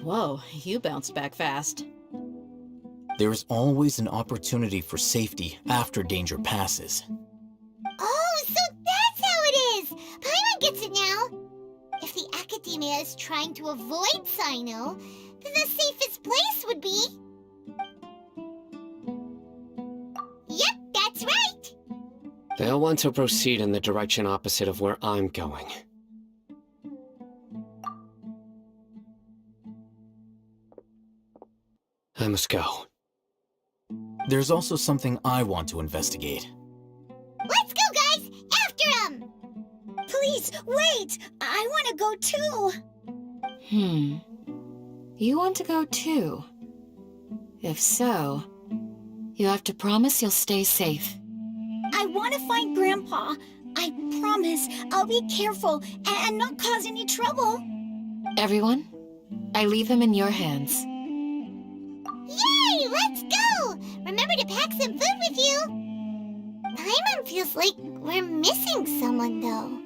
Whoa, you bounced back fast. There is always an opportunity for safety after danger passes. Oh, so that's how it is! Paimon gets it now! If the Academia is trying to avoid Cyno, then the safest place would be... Yep, that's right! They'll want to proceed in the direction opposite of where I'm going. I must go. There's also something I want to investigate. Let's go, guys! After him! Please, wait! I want to go too! You want to go too? If so, you have to promise you'll stay safe. I want to find Grandpa. I promise I'll be careful and not cause any trouble. Everyone, I leave him in your hands. Yay! Let's go! Remember to pack some food with you! Paimon feels like we're missing someone, though.